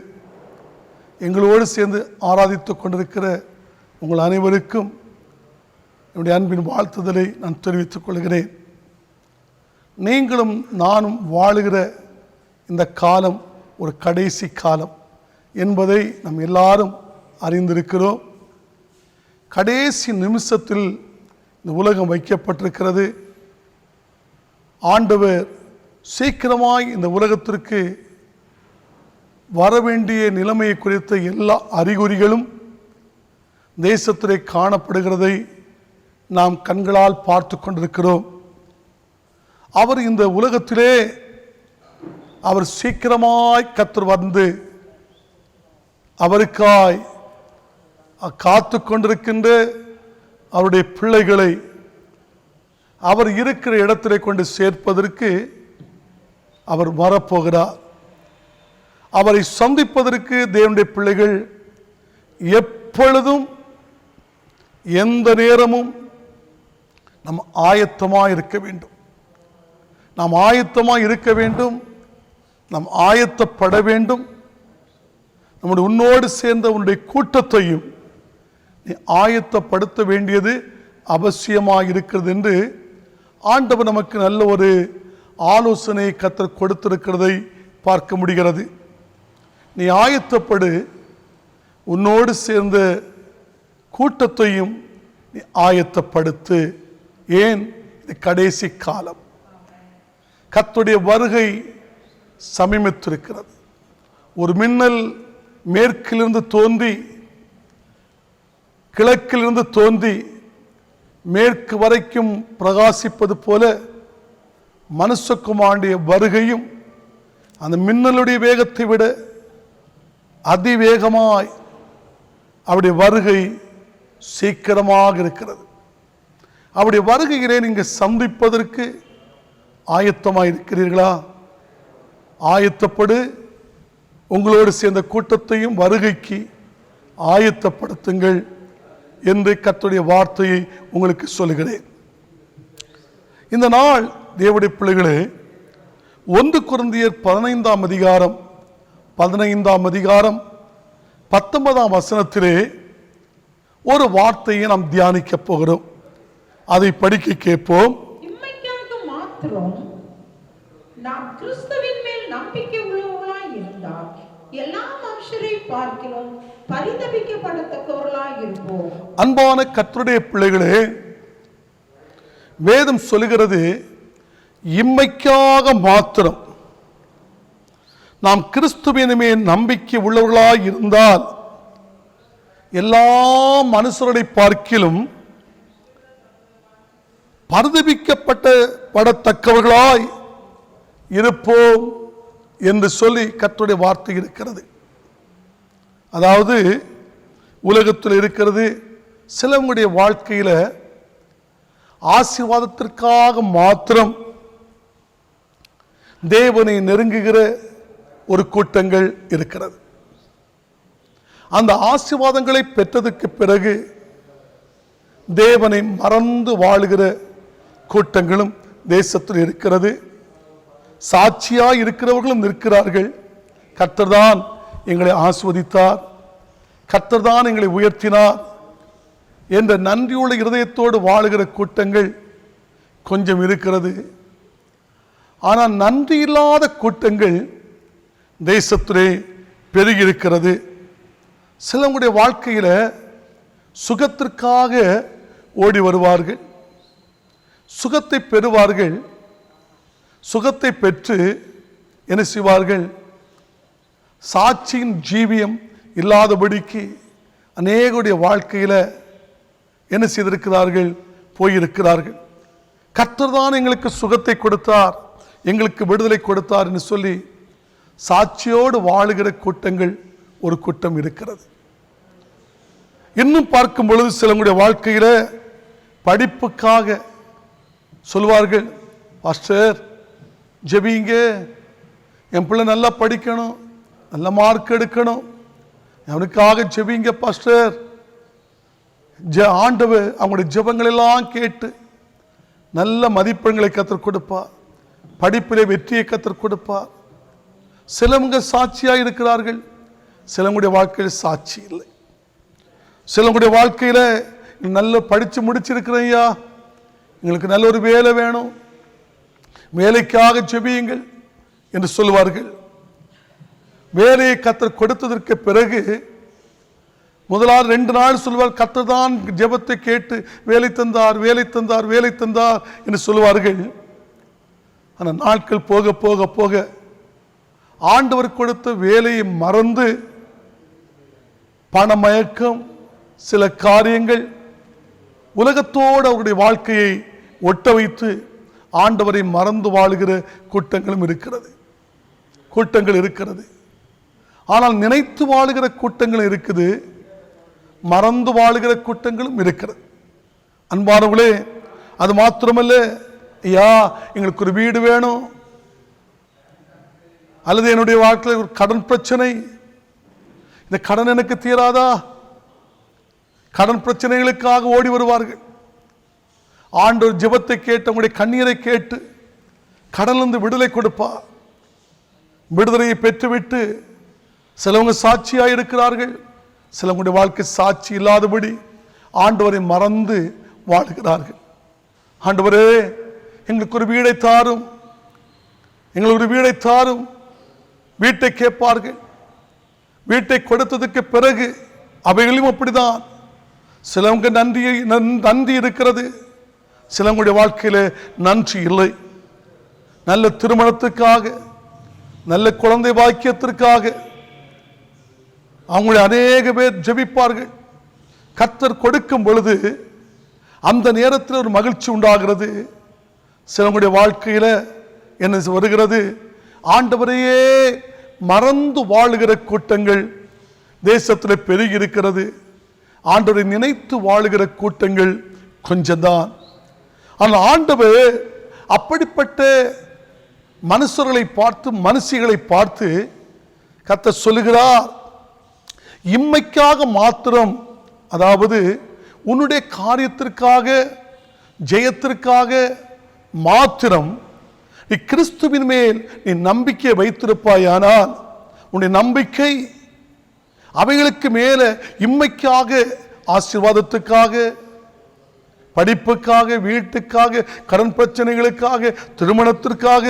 எங்களோடு சேர்ந்து ஆராதித்து கொண்டிருக்கிற உங்கள் அனைவருக்கும் என்னுடைய அன்பின் வாழ்த்துதலை நான் தெரிவித்துக் கொள்கிறேன். நீங்களும் நானும் வாழுகிற இந்த காலம் ஒரு கடைசி காலம் என்பதை நாம் எல்லாரும் அறிந்திருக்கிறோம். கடைசி நிமிஷத்தில் இந்த உலகம் வைக்கப்பட்டிருக்கிறது. ஆண்டவர் சீக்கிரமாய் இந்த உலகத்திற்கு வரவேண்டிய நிலைமையை குறித்த எல்லா அறிகுறிகளும் தேசத்திலே காணப்படுகிறதை நாம் கண்களால் பார்த்து கொண்டிருக்கிறோம். அவர் இந்த உலகத்திலே அவர் சீக்கிரமாய் கர்த்தர் வந்து அவருக்காய் காத்து கொண்டிருக்கின்ற அவருடைய பிள்ளைகளை அவர் இருக்கிற இடத்திலே கொண்டு சேர்ப்பதற்கு அவர் வரப்போகிறார். அவரை சந்திப்பதற்கு தேவனுடைய பிள்ளைகள் எப்பொழுதும் எந்த நேரமும் நாம் ஆயத்தமாக இருக்க வேண்டும். நாம் ஆயத்தமாக இருக்க வேண்டும். நாம் ஆயத்தப்பட வேண்டும். நம்முடைய உன்னோடு சேர்ந்த உன்னுடைய கூட்டத்தையும் நீ ஆயத்தப்படுத்த வேண்டியது அவசியமாக இருக்கிறது என்று ஆண்டவர் நமக்கு நல்ல ஒரு ஆலோசனை கர்த்தர் கொடுத்திருக்கிறதை பார்க்க முடிகிறது. நீ ஆயத்தப்படு. உன்னோடு சேர்ந்த கூட்டத்தையும் நீ ஆயத்தப்படுத்து. ஏன்? இது கடைசி காலம். கர்த்தருடைய வருகை சமீபத்திருக்கிறது. ஒரு மின்னல் மேற்கிலிருந்து தோன்றி கிழக்கிலிருந்து தோன்றி மேற்கு வரைக்கும் பிரகாசிப்பது போல மனுஷகுமாரனுடைய வருகையும் அந்த மின்னலுடைய வேகத்தை விட அதிவேகமாய் அவருடைய வருகை சீக்கிரமாக இருக்கிறது. அவருடைய வருகையிலே நீங்கள் சந்திப்பதற்கு ஆயத்தமாக இருக்கிறீர்களா? ஆயத்தப்படு. உங்களோடு சேர்ந்த கூட்டத்தையும் வருகைக்கு ஆயத்தப்படுத்துங்கள் என்று கர்த்தருடைய வார்த்தையை உங்களுக்கு சொல்லுகிறேன். இந்த நாள் தேவனுடைய பிள்ளைகளே, 1 கொரிந்தியர் 15ஆம் அதிகாரம் 19ஆம் வசனத்திலே ஒரு வார்த்தையை நாம் தியானிக்க போகிறோம். அதை படிக்க கேட்போம். இம்மைக்காக மாத்திரம் நாம் கிறிஸ்துவின் மேல் நம்பிக்கை உள்ளவர்களாய் இருந்தால் எல்லா மனுஷரை பார்க்கிறோம் பரிதபிக்கப்படத்தக்கவர்களாய் இருப்போம். அன்பான கர்த்தருடைய பிள்ளைகளே, வேதம் சொல்லுகிறது இம்மைக்காக மாத்திரம் நாம் கிறிஸ்துவின் மேல் நம்பிக்கை உள்ளவர்களாய் இருந்தால் எல்லா மனுஷரை பார்க்கிலும் பரிதபிக்கப்படத்தக்கவர்களாய் இருப்போம் என்று சொல்லி கர்த்தருடைய வார்த்தை இருக்கிறது. அதாவது உலகத்தில் இருக்கிறது சிலவங்களுடைய வாழ்க்கையில் ஆசீர்வாதத்திற்காக மாத்திரம் தேவனை நெருங்குகிற ஒரு கூட்டங்கள் இருக்கிறது. அந்த ஆசீர்வாதங்களை பெற்றதுக்கு பிறகு தேவனை மறந்து வாழுகிற கூட்டங்களும் தேசத்தில் இருக்கிறது. சாட்சியாய் இருக்கிறவர்களும் இருக்கிறார்கள். கர்த்தர் தான் எங்களை ஆசீர்வதித்தார், கர்த்தர் தான் எங்களை உயர்த்தினார் என்ற நன்றியுள்ள இருதயத்தோடு வாழுகிற கூட்டங்கள் கொஞ்சம் இருக்கிறது. ஆனால் நன்றி இல்லாத கூட்டங்கள் தேசத்திலே பெருகி இருக்கிறது. சிலவங்களுடைய வாழ்க்கையில் சுகத்திற்காக ஓடி வருவார்கள், சுகத்தை பெறுவார்கள். சுகத்தை பெற்று என்ன செய்வார்கள்? சாட்சியின் ஜீவியம் இல்லாதபடிக்கு அநேகருடைய வாழ்க்கையில் என்ன செய்திருக்கிறார்கள்? போயிருக்கிறார்கள். கர்த்தர் தான் எங்களுக்கு சுகத்தை கொடுத்தார், எங்களுக்கு விடுதலை கொடுத்தார் என்று சொல்லி சாட்சியோடு வாழுகிற கூட்டங்கள் ஒரு கூட்டம் இருக்கிறது. இன்னும் பார்க்கும் பொழுது சிலருடைய வாழ்க்கையில் படிப்புக்காக சொல்வார்கள், பாஸ்டர் ஜெபிங்க, என் பிள்ளை நல்லா படிக்கணும், நல்ல மார்க் எடுக்கணும், அவனுக்காக ஜெபிங்க பாஸ்டர். ஆண்டவர் அவங்களுடைய ஜெபங்கள் எல்லாம் கேட்டு நல்ல மதிப்பெண்களை கற்றுக் கொடுப்பார், படிப்பிலே வெற்றியை கற்றுக் கொடுப்பார். சிலவங்க சாட்சியாக இருக்கிறார்கள், சிலவங்களுடைய வாழ்க்கையில் சாட்சி இல்லை. சிலவங்களுடைய வாழ்க்கையில் நல்ல படித்து முடிச்சிருக்கிறேன் ஐயா, எங்களுக்கு நல்ல ஒரு வேலை வேணும், வேலைக்காக ஜெபியுங்கள் என்று சொல்வார்கள். வேலையை கர்த்தர் கொடுத்ததற்கு பிறகு முதலாவது 2 நாள் சொல்வார், கர்த்தர் தான் ஜெபத்தை கேட்டு வேலை தந்தார், வேலை தந்தார், வேலை தந்தார் என்று சொல்வார்கள். ஆனால் நாட்கள் போக போக போக ஆண்டவர் கொடுத்த வேலையை மறந்து பணமயக்கம், சில காரியங்கள், உலகத்தோடு அவருடைய வாழ்க்கையை ஒட்ட வைத்து ஆண்டவரை மறந்து வாழுகிற கூட்டங்களும் இருக்கிறது. ஆனால் நினைத்து வாழுகிற கூட்டங்களும் இருக்குது, மறந்து வாழுகிற கூட்டங்களும் இருக்கிறது. அன்பானவர்களே, அது மாத்திரமல்ல, ஐயா எங்களுக்கு ஒரு வீடு வேணும், அல்லது என்னுடைய வாழ்க்கையில் ஒரு கடன் பிரச்சனை, இந்த கடன் எனக்கு தீராதா, கடன் பிரச்சனைகளுக்காக ஓடி வருவார்கள். ஆண்டவர் ஜெபத்தை கேட்டு அவங்களுடைய கண்ணீரை கேட்டு கடலிருந்து விடுதலை கொடுப்பார். விடுதலையை பெற்றுவிட்டு சிலவங்க சாட்சியாக இருக்கிறார்கள், சிலவங்களுடைய வாழ்க்கை சாட்சி இல்லாதபடி ஆண்டவரை மறந்து வாழுகிறார்கள். ஆண்டவரே எங்களுக்கு ஒரு வீடை தாரும், எங்களுக்கு ஒரு வீடை தாரும், வீட்டை கேட்பார்கள். வீட்டை கொடுத்ததுக்கு பிறகு அவைகளும் அப்படிதான். சிலவங்க நன்றி இருக்கிறது, சிலவங்களுடைய வாழ்க்கையில நன்றி இல்லை. நல்ல திருமணத்துக்காக, நல்ல குழந்தை பாக்கியத்திற்காக அவங்களுடைய அநேக பேர் ஜெபிப்பார்கள். கர்த்தர் கொடுக்கும் பொழுது அந்த நேரத்தில் ஒரு மகிழ்ச்சி உண்டாகிறது. சிலவங்களுடைய வாழ்க்கையில என்ன வருகிறது, ஆண்டவரையே மறந்து வாழுகிற கூட்டங்கள் தேசத்தில் பெருகி இருக்கிறது. ஆண்டவரை நினைத்து வாழுகிற கூட்டங்கள் கொஞ்சம்தான். ஆனால் ஆண்டவர் அப்படிப்பட்ட மனுஷர்களை பார்த்து, மனுஷிகளை பார்த்து கர்த்தர் சொல்லுகிறார், இம்மைக்காக மாத்திரம், அதாவது உன்னுடைய காரியத்திற்காக, ஜெயத்திற்காக மாத்திரம் நீ கிறிஸ்துவின் மேல் நீ நம்பிக்கை வைத்திருப்பாயானால் உன்னுடைய நம்பிக்கை அவைகளுக்கு மேல இம்மைக்காக, ஆசீர்வாதத்துக்காக, படிப்புக்காக, வீட்டுக்காக, கடன் பிரச்சனைகளுக்காக, திருமணத்திற்காக,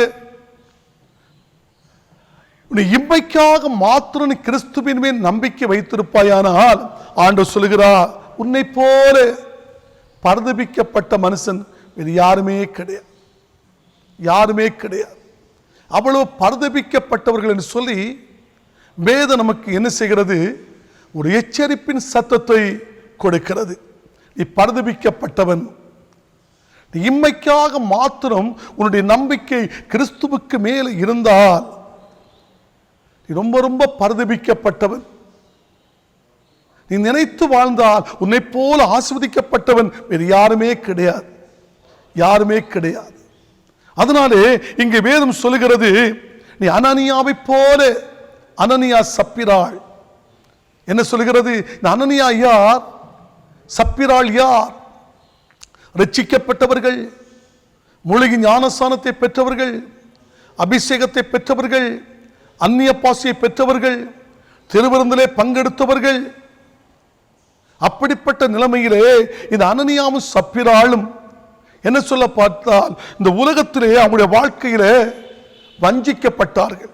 இம்மைக்காக மாத்திரம் நீ கிறிஸ்துவின் மேல் நம்பிக்கை வைத்திருப்பாயானால் ஆண்டவர் சொல்லுகிறார், உன்னை போல பரிதபிக்கப்பட்ட மனுஷன் வேறு யாருமே கிடையாது, யாருமே கிடையாது. அவ்வளவு பரிதபிக்கப்பட்டவர்கள் என்று சொல்லி வேதம் நமக்கு என்ன செய்கிறது, ஒரு எச்சரிப்பின் சத்தத்தை கொடுக்கிறது. நீ பரிதபிக்கப்பட்டவன், நீ இம்மைக்காக மாத்திரம் உன்னுடைய நம்பிக்கை கிறிஸ்துவுக்கு மேலே இருந்தால் நீ ரொம்ப ரொம்ப பரிதபிக்கப்பட்டவன். நீ நினைத்து வாழ்ந்தால் உன்னை போல ஆசீர்வதிக்கப்பட்டவன் வேறு யாருமே கிடையாது, யாருமே கிடையாது. அதனாலே இங்கே வேதம் சொல்லுகிறது, நீ அனனியாவை போல, அனனியா சப்பிராள். என்ன சொல்லுகிறது, அனனியா யார், சப்பிராள் யார்? ரட்சிக்கப்பட்டவர்கள், மூலிகை ஞானஸ்தானத்தை பெற்றவர்கள், அபிஷேகத்தை பெற்றவர்கள், அந்நிய பாஷையை பெற்றவர்கள், திருவிருந்திலே பங்கெடுத்தவர்கள். அப்படிப்பட்ட நிலைமையிலே இந்த அனனியாவும் சப்பிராளும் என்ன சொல்ல பார்த்தால், இந்த உலகத்திலே அவங்களுடைய வாழ்க்கையில வஞ்சிக்கப்பட்டார்கள்.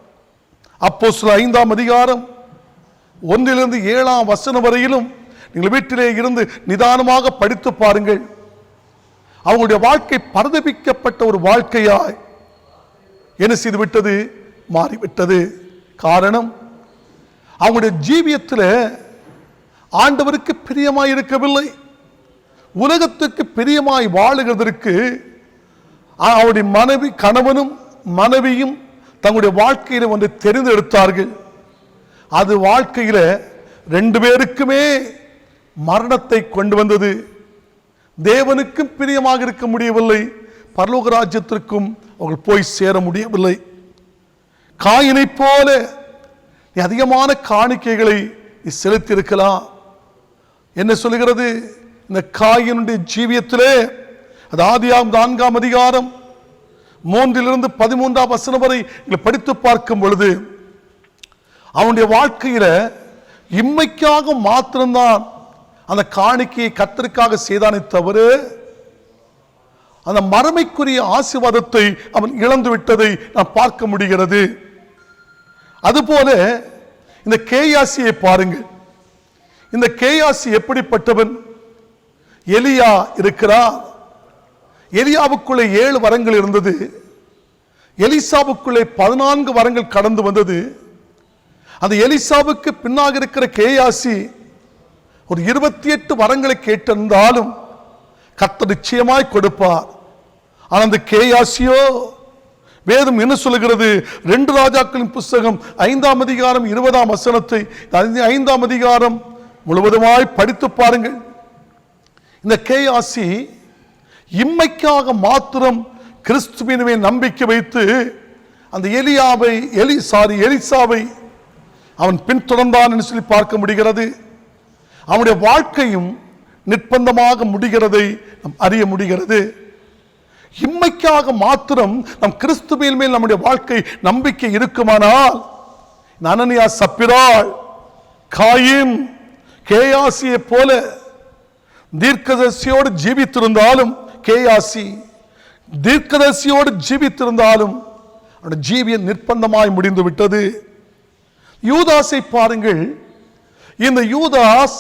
அப்போஸ்தலர் 5ஆம் அதிகாரம் 1 - 7 வரையிலும் நீங்கள் வீட்டிலே இருந்து நிதானமாக படித்து பாருங்கள். அவங்களுடைய வாழ்க்கை பரிதபிக்கப்பட்ட ஒரு வாழ்க்கையாய் என்ன செய்து விட்டது, மாறிவிட்டது. காரணம், அவங்களுடைய ஜீவியத்தில் ஆண்டவருக்கு பிரியமாய் இருக்கவில்லை. உலகத்துக்கு பிரியமாய் வாழுகிறதற்கு அவருடைய மனைவி, கணவனும் மனைவியும் தங்களுடைய வாழ்க்கையில ஒன்றை தெரிந்தெடுத்தார்கள். அது வாழ்க்கையில 2 பேருக்குமே மரணத்தை கொண்டு வந்தது. தேவனுக்கும் பிரியமாக இருக்க முடியவில்லை, பரலோக ராஜ்யத்திற்கும் அவர்கள் போய் சேர முடியவில்லை. காயினை போல நீ அதிகமான காணிக்கைகளை நீ செலுத்தியிருக்கலாம். என்ன சொல்லுகிறது இந்த காயினுடைய ஜீவியத்திலே? அது ஆதியாகமம் 4ஆம் அதிகாரம் 3-13 வசனம் வரை படித்து பார்க்கும் பொழுது அவனுடைய வாழ்க்கையில இம்மைக்காக மாத்திரம்தான் அந்த காணிக்கையை கர்த்தருக்காக செய்தானே தவிர அந்த மறுமைக்குரிய ஆசீர்வாதத்தை அவன் இழந்து விட்டதை நாம் பார்க்க முடிகிறது. அதுபோல இந்த கேயாசியை பாருங்கள். இந்த கேயாசி எப்படிப்பட்டவன்? எலியா இருக்கிறார். எலியாவுக்குள்ளே 7 வரங்கள் இருந்தது. எலிசாவுக்குள்ளே 14 வரங்கள் கடந்து வந்தது. அந்த எலிசாவுக்கு பின்னாக இருக்கிற கேயாசி ஒரு 28 வரங்களை கேட்டிருந்தாலும் கர்த்தர் நிச்சயமாய் கொடுப்பார். ஆனால் அந்த கேயாசியோ, வேதம் என்ன சொல்லுகிறது? 2 ராஜாக்களின் புஸ்தகம் 5ஆம் அதிகாரம் 20ஆம் வசனத்தை 5ஆம் அதிகாரம் முழுவதுமாய் படித்து பாருங்கள். இந்த கேயாசி இம்மைக்காக மாத்திரம் கிறிஸ்துவின் மேல் நம்பிக்கை வைத்து அந்த எலிசாவை அவன் பின்தொடர்ந்தான் என்று சொல்லி பார்க்க முடிகிறது. அவனுடைய வாழ்க்கையும் நிர்பந்தமாக முடிகிறதை நாம் அறிய முடிகிறது. இம்மைக்காக மாத்திரம் நம் கிறிஸ்துவின் மேல் நம்முடைய வாழ்க்கை நம்பிக்கை இருக்குமானால், அனனியா சப்பிராள் காயின் கேயாசியை போல தீர்க்கதரிசியோடு ஜீவித்திருந்தாலும், கேயாசி தீர்க்கதரிசியோடு ஜீவித்திருந்தாலும் அவனுடைய ஜீவியம் நிர்பந்தமாய் முடிந்து விட்டது. யூதாசை பாருங்கள். இந்த யூதாஸ்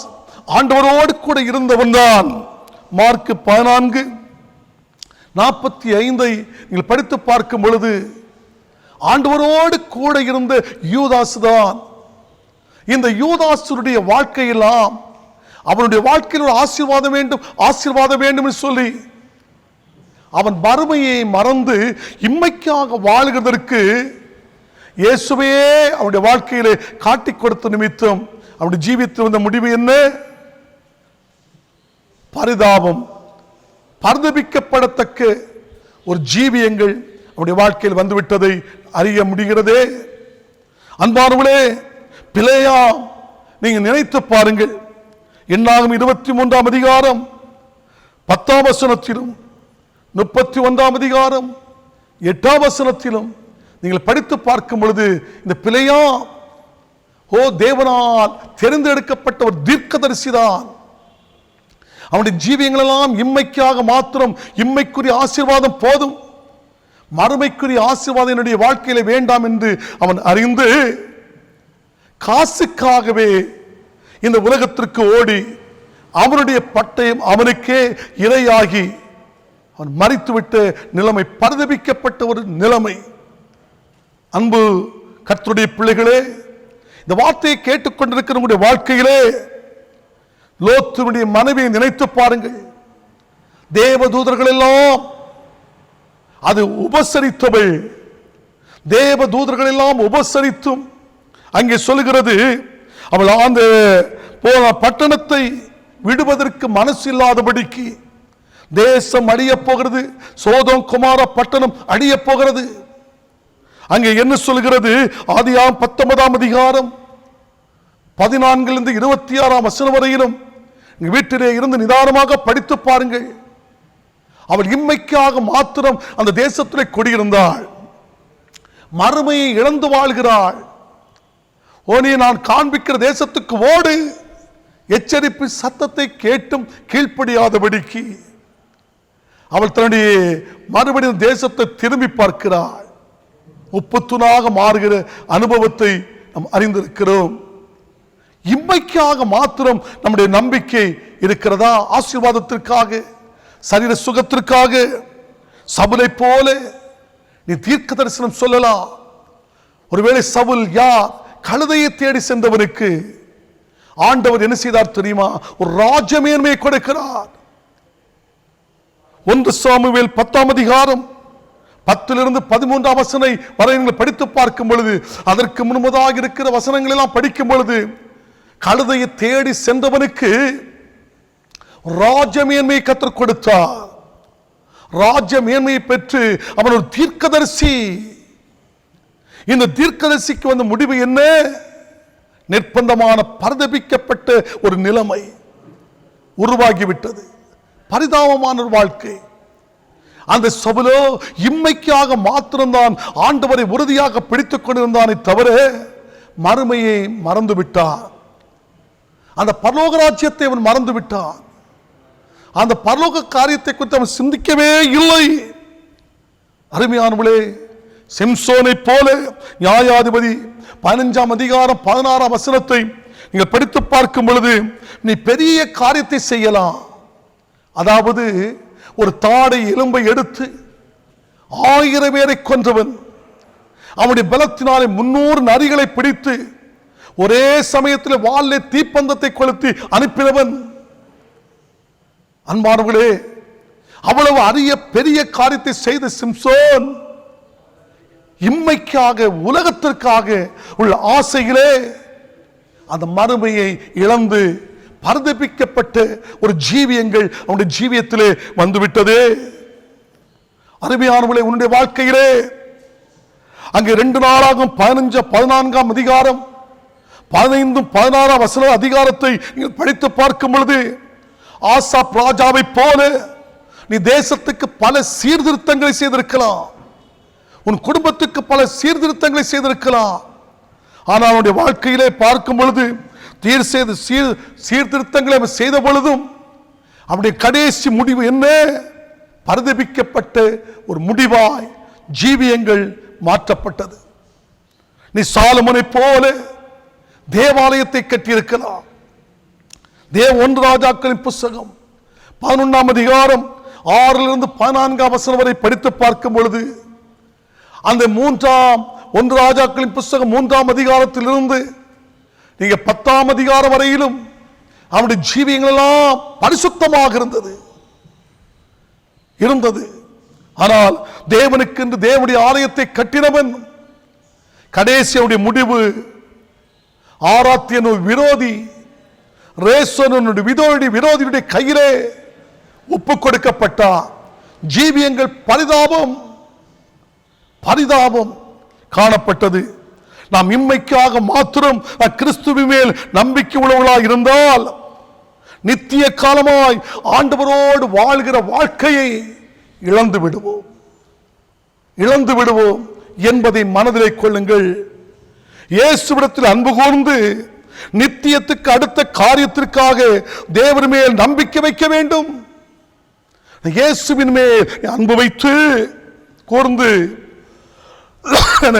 ஆண்டவரோடு கூட இருந்தவன் தான். மார்க் 14:45 நீங்கள் படித்து பார்க்கும் பொழுது ஆண்டவரோடு கூட இருந்த யூதாஸ் தான். இந்த யூதாசுடைய வாழ்க்கையெல்லாம் அவனுடைய வாழ்க்கையில் ஒரு ஆசீர்வாதம் வேண்டும், ஆசீர்வாதம் வேண்டும் என்று சொல்லி அவன் வறுமையை மறந்து இம்மைக்காக வாழ்கிறதற்கு இயேசுவே அவனுடைய வாழ்க்கையிலே காட்டிக் கொடுத்த நிமித்தம் அவனுடைய ஜீவித்து வந்த முடிவு என்ன? பரிதாபம், பரிதபிக்கப்படத்தக்க ஒரு ஜீவியங்கள் அவனுடைய வாழ்க்கையில் வந்துவிட்டதை அறிய முடிகிறதே. அன்பானவர்களே, பிலேயாம் நீங்க நினைத்து பாருங்கள். என்னாகும் 23ஆம் அதிகாரம் 10ஆம் வசனத்திலும் 31ஆம் அதிகாரம் 8ஆம் வசனத்திலும் நீங்கள் படித்து பார்க்கும் பொழுது இந்த பிலேயாம் தேவனால் தெரிந்தெடுக்கப்பட்ட ஒரு தீர்க்கதரிசிதான். அவனுடைய ஜீவியங்களெல்லாம் இம்மைக்காக மாத்திரம், இம்மைக்குரிய ஆசீர்வாதம் போதும், மறுமைக்குரிய ஆசீர்வாதம் என்னுடைய வாழ்க்கையில வேண்டாம் என்று அவன் அறிந்து காசுக்காகவே இந்த உலகத்திற்கு ஓடி அவனுடைய பட்டயம் அவனுக்கே இரையாகி அவன் மரித்துவிட்ட நிலைமை, பரிதபிக்கப்பட்ட ஒரு நிலைமை. அன்பு கர்த்தருடைய பிள்ளைகளே, இந்த வார்த்தையை கேட்டுக்கொண்டிருக்கிற உங்களுடைய வாழ்க்கையிலே லோத்துடைய மனைவியை நினைத்து பாருங்கள். தேவதூதர்கள் எல்லாம் அது உபசரித்தவள். தேவதூதர்கள் எல்லாம் உபசரித்தும் அங்கே சொல்லுகிறது, அவள் அந்த பட்டணத்தை விடுவதற்கு மனசு இல்லாதபடிக்கு தேசம் அழிய போகிறது, சோதோம் குமார பட்டணம் அழிய போகிறது. அங்கே என்ன சொல்கிறது? ஆதியாகமம் 19ஆம் அதிகாரம் 14 26 வசனம் வரையிலும் வீட்டிலே இருந்து நிதானமாக படித்து பாருங்கள். அவள் இம்மைக்காக மாத்திரம் அந்த தேசத்திலே குடியிருந்தாள், மறுமையை இழந்து வாழ்கிறாள். நீ நான் காண்பிக்கிற தேசத்துக்கு ஓடு, எச்சரிப்பு சத்தத்தை கேட்டும் கீழ்ப்படியாதபடிக்கு அவள் தன்னுடைய மறுபடியும் தேசத்தை திரும்பி பார்க்கிறாள். முப்பத்துனாக மாறுகிற அனுபவத்தை நாம் அறிந்திருக்கிறோம். இம்மைக்காக மாத்திரம் நம்முடைய நம்பிக்கை இருக்கிறதா? ஆசீர்வாதத்திற்காக, சரீர சுகத்திற்காக சவுலை போல நீ தீர்க்க தரிசனம் சொல்லலாம். ஒருவேளை சவுல் யார்? கழுதையை தேடி சென்றவனுக்கு ஆண்டவர் என்ன செய்தார் தெரியுமா? ஒரு ராஜமேன்மையை கொடுக்கிறார். 1 சாமுவேல் 10ஆம் அதிகாரம் 10-13 வசனம் வரை நீங்கள் படித்து பார்க்கும் பொழுது, அதற்கு முன்பதாக இருக்கிற வசனங்கள் எல்லாம் படிக்கும் பொழுது, கழுதையை தேடி சென்றவனுக்கு ராஜ்யமேன்மையை கற்றுக் கொடுத்தார். ராஜ்யமேன்மையை பெற்று அவன் ஒரு தீர்க்கதரிசி. இந்த தீர்க்கதரிசிக்கு வந்த முடிவு என்ன? நிர்பந்தமான பரிதபிக்கப்பட்ட ஒரு நிலைமை உருவாகிவிட்டது. பரிதாபமான ஒரு வாழ்க்கை. அந்த சவுலோ இம்மைக்காக மாத்திரம்தான் ஆண்டவரை உறுதியாக பிடித்துக் கொண்டிருந்தானே தவிர மறுமையை மறந்து விட்டான். அந்த பரலோக ராஜ்யத்தை அவன் மறந்து விட்டான். அந்த பரலோக காரியத்தை குறித்து அவன் சிந்திக்கவே இல்லை. அருமையானவர்களே, சிம்சோனை போல நியாயாதிபதி 15ஆம் அதிகாரம் 16ஆம் வசனத்தை நீங்கள் படித்து பார்க்கும் பொழுது நீ பெரிய காரியத்தை செய்யலாம். அதாவது ஒரு தாடை எலும்பை எடுத்து 1000 பேரை கொன்றவன், அவனுடைய பலத்தினாலே 300 நரிகளை பிடித்து ஒரே சமயத்தில் வாளிலே தீப்பந்தத்தை கொளுத்தி அனுப்பினவன். அன்பானவர்களே, அவ்வளவு அரிய பெரிய காரியத்தை செய்த சிம்சோன் இம்மைக்காக உலகத்திற்காக உள்ள ஆசைகளே அந்த மறுமையை இழந்து பரிதபிக்கப்பட்ட ஒரு ஜீவியங்கள் அவனுடைய ஜீவியத்திலே வந்துவிட்டது. அருமையானவர்களே, உன்னுடைய வாழ்க்கையிலே அங்கே 2 நாளாகும் 14ஆம் அதிகாரம் 15-16ஆம் வசன அதிகாரத்தை நீங்கள் படித்து பார்க்கும் பொழுது ஆசாப் ராஜாவை போல நீ தேசத்துக்கு பல சீர்திருத்தங்களை செய்திருக்கலாம், உன் குடும்பத்துக்கு பல சீர்திருத்தங்களை செய்திருக்கலாம். ஆனால் அவனுடைய வாழ்க்கையிலே பார்க்கும் பொழுது சீர்திருத்தங்களை அவன் செய்த பொழுதும் அவனுடைய கடைசி முடிவு என்ன? பரிதபிக்கப்பட்ட ஒரு முடிவாய் ஜீவியங்கள் மாற்றப்பட்டது. நீ சாலமோனை போல தேவாலயத்தை கட்டியிருக்கலாம். 1 ராஜாக்களின் புஸ்தகம் 11ஆம் அதிகாரம் 6 to 14 வசனம் வரை படித்து பார்க்கும் பொழுது அந்த 1 ராஜாக்களின் புஸ்தகம் 3ஆம் அதிகாரத்திலிருந்து நீங்க 10ஆம் அதிகாரம் வரையிலும் அவனுடைய ஜீவியங்கள் எல்லாம் பரிசுத்தமாக இருந்தது. ஆனால் தேவனுக்கு என்று தேவனுடைய ஆலயத்தை கட்டினவன் கடைசியுடைய முடிவு ஆராத்தியன் விரோதி ரேசனுடைய விரோதியுடைய கையிலே ஒப்பு கொடுக்கப்பட்டார். ஜீவியங்கள் பரிதாபம் காணப்பட்டது. நாம் இம்மைக்காக மாத்திரம் கிறிஸ்துவின் மேல் நம்பிக்கை உள்ளவர்களாக இருந்தால் நித்திய காலமாய் ஆண்டவரோடு வாழ்கிற வாழ்க்கையை இழந்து விடுவோம் என்பதை மனதிலே கொள்ளுங்கள். இயேசுவிடத்தில் அன்பு கூர்ந்து நித்தியத்துக்கு அடுத்த காரியத்திற்காக தேவன் மேல் நம்பிக்கை வைக்க வேண்டும். இயேசுவின் மேல் அன்பு வைத்து கூர்ந்து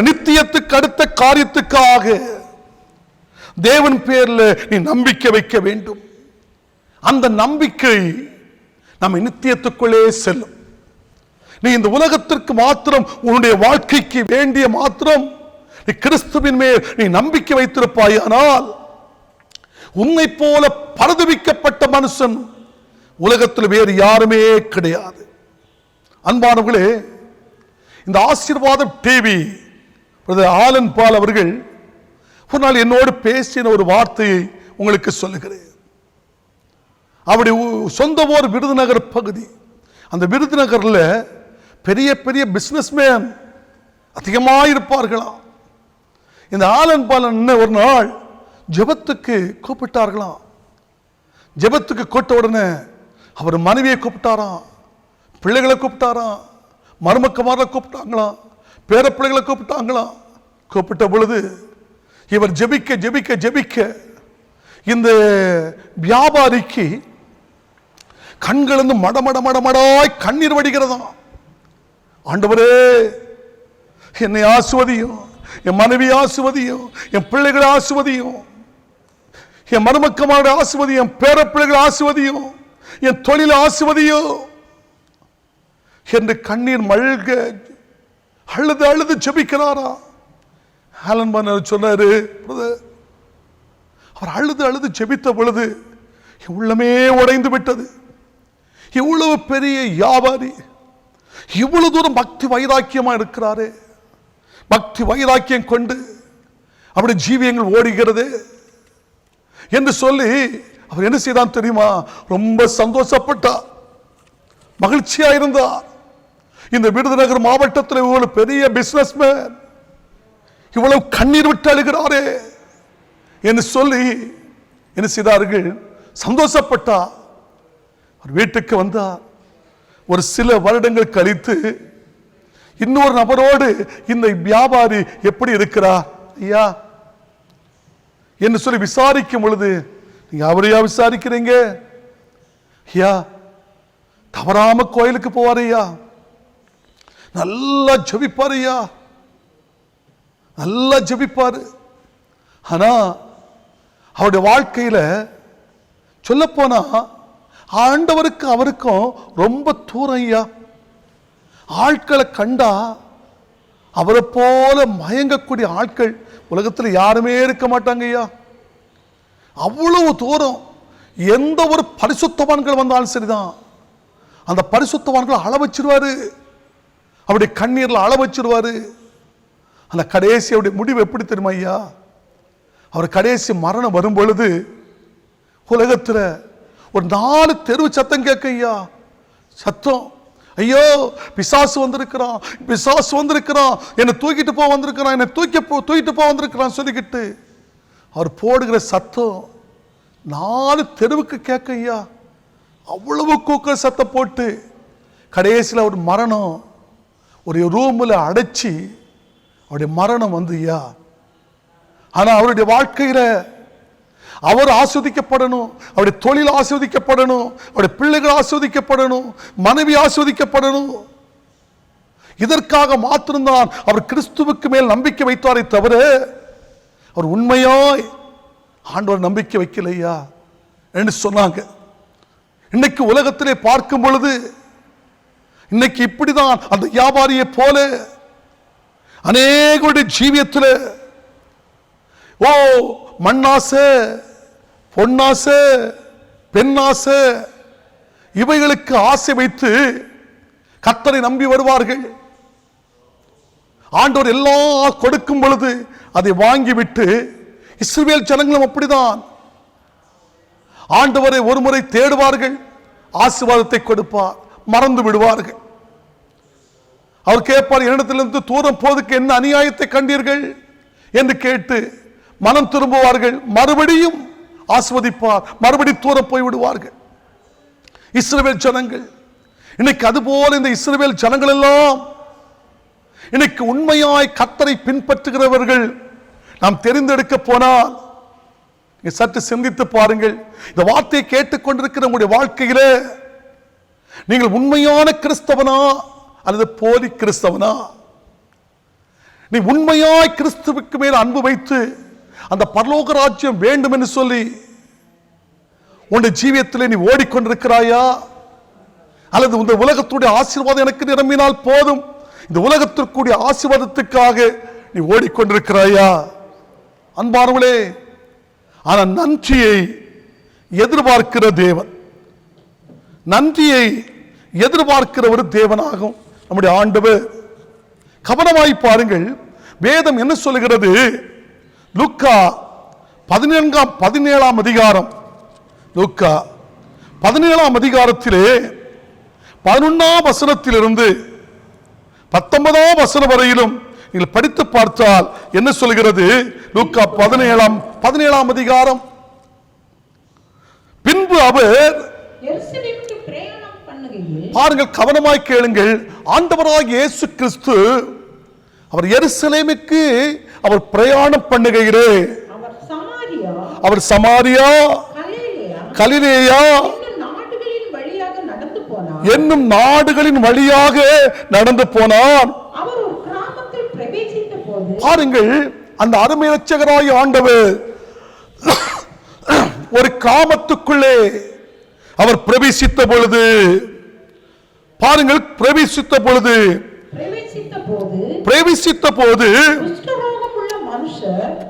நித்தியத்துக்கு அடுத்த காரியத்துக்காக தேவன் பேர்ல நீ நம்பிக்கை வைக்க வேண்டும். அந்த நம்பிக்கை நம்ம நித்தியத்துக்குள்ளே செல்லும். நீ இந்த உலகத்திற்கு மாத்திரம் உன்னுடைய வாழ்க்கைக்கு வேண்டிய மாத்திரம் நீ கிறிஸ்துவின் மேல் நீ நம்பிக்கை வைத்திருப்பாயானால் உன்னை போல பரிதபிக்கப்பட்ட மனுஷன் உலகத்தில் வேறு யாருமே கிடையாது. அன்பானவர்களே, இந்த ஆசீர்வாதம் டிவி ஆலன் பால் அவர்கள் ஒரு நாள் என்னோடு பேசின ஒரு வார்த்தையை உங்களுக்கு சொல்லுகிறேன். அவருடைய சொந்த ஊர் விருதுநகர் பகுதி. அந்த விருதுநகர்ல பெரிய பெரிய பிசினஸ்மேன் அதிகமாக இருப்பார்களாம். இந்த ஆலன் பாலன் ஒரு நாள் ஜெபத்துக்கு கூப்பிட்டார்களாம். ஜெபத்துக்கு கூட்ட உடனே அவர் மனைவியை கூப்பிட்டாராம், பிள்ளைகளை கூப்பிட்டாராம், மருமக்கமாரை கூப்பிட்டாங்களாம், பேர பிள்ளைகளை கூப்பிட்டாங்களாம். கூப்பிட்ட பொழுது இவர் ஜெபிக்க ஜெபிக்க ஜெபிக்க இந்த வியாபாரிக்கு கண்களிலிருந்து மடமடாய் கண்ணீர் வடிகிறதாம். ஆண்டவரே, என்னை ஆசுவதியும், என் மனைவி ஆசுவதியும், என் பிள்ளைகளை ஆசுவதியும், என் மருமக்கமான ஆசுவதியும், என் பேர பிள்ளைகள் ஆசுவதியும், என் தொழில் ஆசுவதியும் என்று கண்ணீர் மல்க அழுது அழுது ஜெபிக்கிறாரா. ஆலன் பால் சொன்னாரு, அவர் அழுது அழுது ஜெபித்த பொழுது என் உள்ளமே உடைந்து விட்டது. இவ்வளவு பெரிய வியாபாரி இவ்வளவு தூரம் பக்தி வைராக்கியமா இருக்கிறாரே, பக்தி வைராக்கியம் கொண்டு அவருடைய ஜீவியங்கள் ஓடுகிறது என்று சொல்லி அவர் என்ன செய்தான் தெரியுமா? ரொம்ப சந்தோஷப்பட்டார், மகிழ்ச்சியா இருந்தார். இந்த விருதுநகர் மாவட்டத்தில் இவ்வளவு பெரிய பிசினஸ்மேன் இவ்வளவு கண்ணீர் விட்டு அழுகிறாரே என்று சொல்லி என்ன செய்தார்கள்? சந்தோஷப்பட்டார். அவர் வீட்டுக்கு வந்தார். ஒரு சில வருடங்கள் கழித்து இன்னொரு நபரோடு இந்த வியாபாரி எப்படி இருக்கிறார் ஐயா என்று சொல்லி விசாரிக்கும் பொழுது, நீங்க அவரையா விசாரிக்கிறீங்க? ஐயா தவறாம கோயிலுக்கு போவார் ஐயா, நல்லா ஜெபிப்பார் ஐயா, நல்லா ஜெபிப்பாரு. ஆனா அவருடைய வாழ்க்கையில சொல்ல போனா ஆண்டவருக்கு அவருக்கும் ரொம்ப தூரம் ஐயா. ஆட்களை கண்டா அவரை போல மயங்கக்கூடிய ஆட்கள் உலகத்தில் யாருமே இருக்க மாட்டாங்க ஐயா. அவ்வளவு தூரம். எந்த ஒரு பரிசுத்தவான்கள் வந்தாலும் சரிதான், அந்த பரிசுத்தவான்களை அள வச்சிருவாரு, அவருடைய கண்ணீர்ல அள வச்சிருவாரு. அந்த கடைசி அவருடைய முடிவு எப்படி தெரியுமா ஐயா? அவர் கடைசி மரணம் வரும் பொழுது உலகத்தில் ஒரு 4 தெருவு சத்தம் கேட்க ஐயா. சத்தம், ஐயோ பிசாசு வந்திருக்கிறான், பிசாசு வந்திருக்கிறான், என்னை தூக்கிட்டு போ வந்திருக்கிறான், என்னை தூக்கிட்டு போ வந்திருக்கிறான் சொல்லிக்கிட்டு அவர் போடுகிற சத்தம் 4 தெருவுக்கு கேட்க ஐயா. அவ்வளவு கூக்கல் சத்தம் போட்டு கடைசியில் அவர் மரணம் ஒரு ரூமில் அடைச்சி அவருடைய மரணம் வந்து ஐயா. ஆனா அவருடைய வாழ்க்கையில அவர் ஆஸ்வதிக்கப்படணும், அவருடைய தொழில் ஆஸ்வதிக்கப்படணும், அவருடைய பிள்ளைகள் ஆஸ்வதிக்கப்படணும், மனைவி ஆஸ்வதிக்கப்படணும். இதற்காக மாத்திரம்தான் அவர் கிறிஸ்துவுக்கு மேல் நம்பிக்கை வைத்தாரே தவிர அவர் உண்மையாய் ஆண்டவர் நம்பிக்கை வைக்கலையா என்று சொன்னாங்க. இன்னைக்கு உலகத்திலே பார்க்கும் பொழுது இன்னைக்கு இப்படிதான் அந்த வியாபாரியை போல அநேகருடைய ஜீவியத்தில் ஓ மண்ணாசை, பொன்னாசை, பெண்ணாசை, இவைகளுக்கு ஆசை வைத்து கர்த்தரை நம்பி வருவார்கள். ஆண்டவர் எல்லாம் கொடுக்கும் பொழுது அதை வாங்கிவிட்டு, இஸ்ரவேல் ஜனங்களும் அப்படிதான் ஆண்டவரை ஒரு முறை தேடுவார்கள், ஆசீர்வாதத்தை கொடுப்பார், மறந்து விடுவார்கள். அவர் கேட்பார், என்னிடத்திலிருந்து தூரம் போதுக்கு என்ன அநியாயத்தை கண்டீர்கள் என்று கேட்டு மனம் திரும்புவார்கள், மறுபடியும் ஆஸ்வதிப்பார், மறுபடி தூரம் போய் விடுவார்கள். இஸ்ரவேல் ஜனங்கள் இன்னைக்கு அதுபோல இந்த இஸ்ரவேல் ஜனங்கள் எல்லாம் இன்னைக்கு உண்மையாய் கர்த்தரை பின்பற்றுகிறவர்கள் நாம் தெரிந்தெடுக்க போனால் சற்று சிந்தித்து பாருங்கள். இந்த வார்த்தையை கேட்டுக்கொண்டிருக்கிற உங்களுடைய வாழ்க்கையில நீங்கள் உண்மையான கிறிஸ்தவனா அல்லது போலி கிறிஸ்தவனா? நீ உண்மையாய் கிறிஸ்துவுக்கு மேல் அன்பு வைத்து அந்த பரலோக ராஜ்யம் வேண்டும் என்று சொல்லி உன்னுடைய ஜீவியத்திலே நீ ஓடிக்கொண்டிருக்கிறாயா? அல்லது இந்த உலகத்துடைய ஆசீர்வாதம் எனக்கு நிரம்பினால் போதும், இந்த உலகத்திற்குரிய ஆசீர்வாதத்துக்காக நீ ஓடிக்கொண்டிருக்கிறாயா? அன்பானவர்களே, ஆனா நன்றியை எதிர்பார்க்கிற தேவன், நன்றியை எதிர்பார்க்கிற ஒரு தேவனாகும் நம்முடைய ஆண்டவர். கவனமாய் பாருங்கள், வேதம் என்ன சொல்லுகிறது? லூக்கா 17ஆம் அதிகாரம், லூக்கா 17ஆம் அதிகாரத்திலே 11ஆம் வசனத்திலிருந்து 19ஆம் வசனம் வரையிலும் நீங்கள் படித்து பார்த்தால் என்ன சொல்கிறது? லூக்கா 17ஆம் அதிகாரம். பின்பு அவர் எருசலேமுக்கு பிரயாணம் பண்ணுகையில், பாருங்கள், கவனமாய் கேளுங்கள், ஆண்டவராகிய இயேசு கிறிஸ்து அவர் எருசலேமுக்கு அவர் பிரயாணம் பண்ணுகையிலே அவர் சமாரியா, கலிலேயா என்னும் நாடுகளின் வழியாக நடந்து போனான். பாருங்கள், அந்த அருமை இரட்சகராகிய ஆண்டவர் ஒரு கிராமத்துக்குள்ளே அவர் பிரவேசித்த பொழுது, பாருங்கள், பிரவேசித்த போது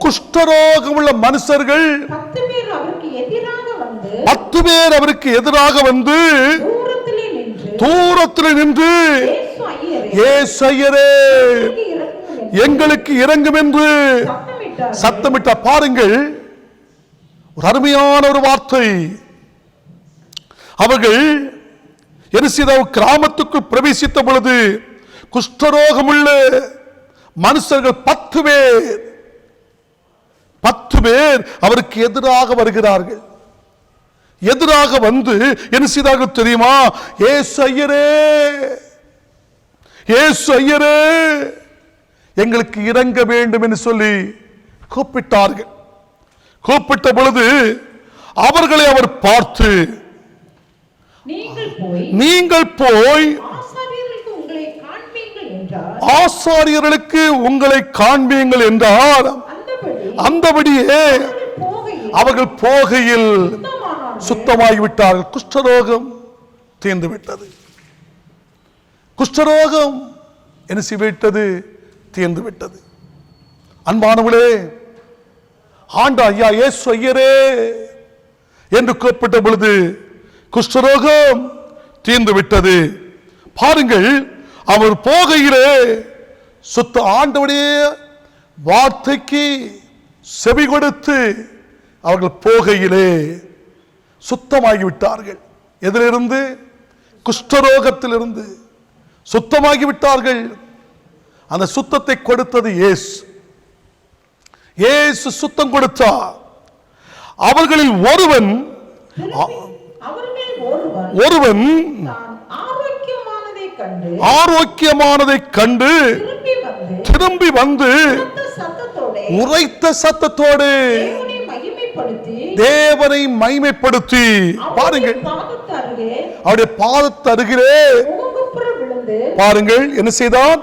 குஷ்டரோகமுள்ள மனுஷர்கள் 10 பேர் அவருக்கு எதிராக வந்து தூரத்தில் நின்று, இயேசு ஐயரே எங்களுக்கு இறங்கும் என்று சத்தமிட்டார். பாருங்கள், ஒரு அருமையான ஒரு வார்த்தை. அவர்கள் கிராமத்துக்குள் பிரவேசித்த பொழுது குஷ்டரோகமுள்ள மனுஷர்கள் 10 பேர் அவருக்கு எதிராக வருகிறார்கள். எதிராக வந்து என்ன செய்தார்கள் தெரியுமா? இயேசு ஐயரே, எங்களுக்கு இறங்க வேண்டும் என்று சொல்லி கூப்பிட்டார்கள். கூப்பிட்ட பொழுது அவர்களை அவர் பார்த்து, நீங்கள் போய் ஆசாரியர்களுக்கு உங்களை காண்பீங்கள் என்றார். அந்தபடியே அவர்கள் போகையில் சுத்தமாகிவிட்டார்கள். குஷ்டரோகம் தீர்ந்து விட்டது. குஷ்டரோகம் என்ன செய்துவிட்டது? தீர்ந்து விட்டது. அன்பானவர்களே, ஆண்டா ஐயா இயேசு ஐயரே என்று கூப்பிட்ட பொழுது குஷ்டரோகம் தீர்ந்து விட்டது. பாருங்கள், அவர் போகையிலே சுத்த ஆண்டவருடைய வார்த்தைக்கு செவி கொடுத்து அவர்கள் போகையிலே சுத்தமாகிவிட்டார்கள். எதிலிருந்து? குஷ்டரோகத்திலிருந்து சுத்தமாகிவிட்டார்கள். அந்த சுத்தத்தை கொடுத்தது இயேசு. இயேசு சுத்தம் கொடுத்தார். அவர்களில் ஒருவன் ஆரோக்கியமானதை கண்டு திரும்பி வந்து உரைத்த சத்தத்தோடு தேவனை மகிமைப்படுத்தி, பாருங்கள், அவருடைய பாதத்து அருகிலே பாருங்கள் என்ன செய்தான்?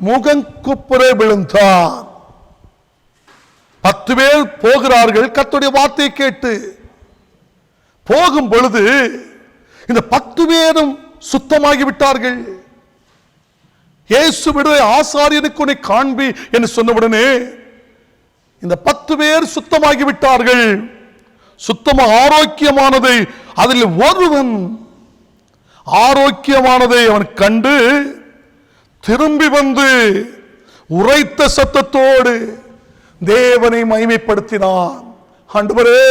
முகங்குப்புற விழுந்தான். 10 பேர் போகிறார்கள். கர்த்தருடைய வார்த்தையை கேட்டு போகும் பொழுது இந்த 10 பேரும் சுத்தமாகி விட்டார்கள். இயேசு விடுதலை ஆசாரியனுக்கு உன்னை காண்பி என்று சொன்னவுடனே இந்த 10 பேர் சுத்தமாகி விட்டார்கள். சுத்தமாக ஆரோக்கியமானதை, அதில் ஒருவன் ஆரோக்கியமானதை அவன் கண்டு திரும்பி வந்து உரைத்த சத்தத்தோடு தேவனை மகிமைப்படுத்தினான். ஆண்டவரே,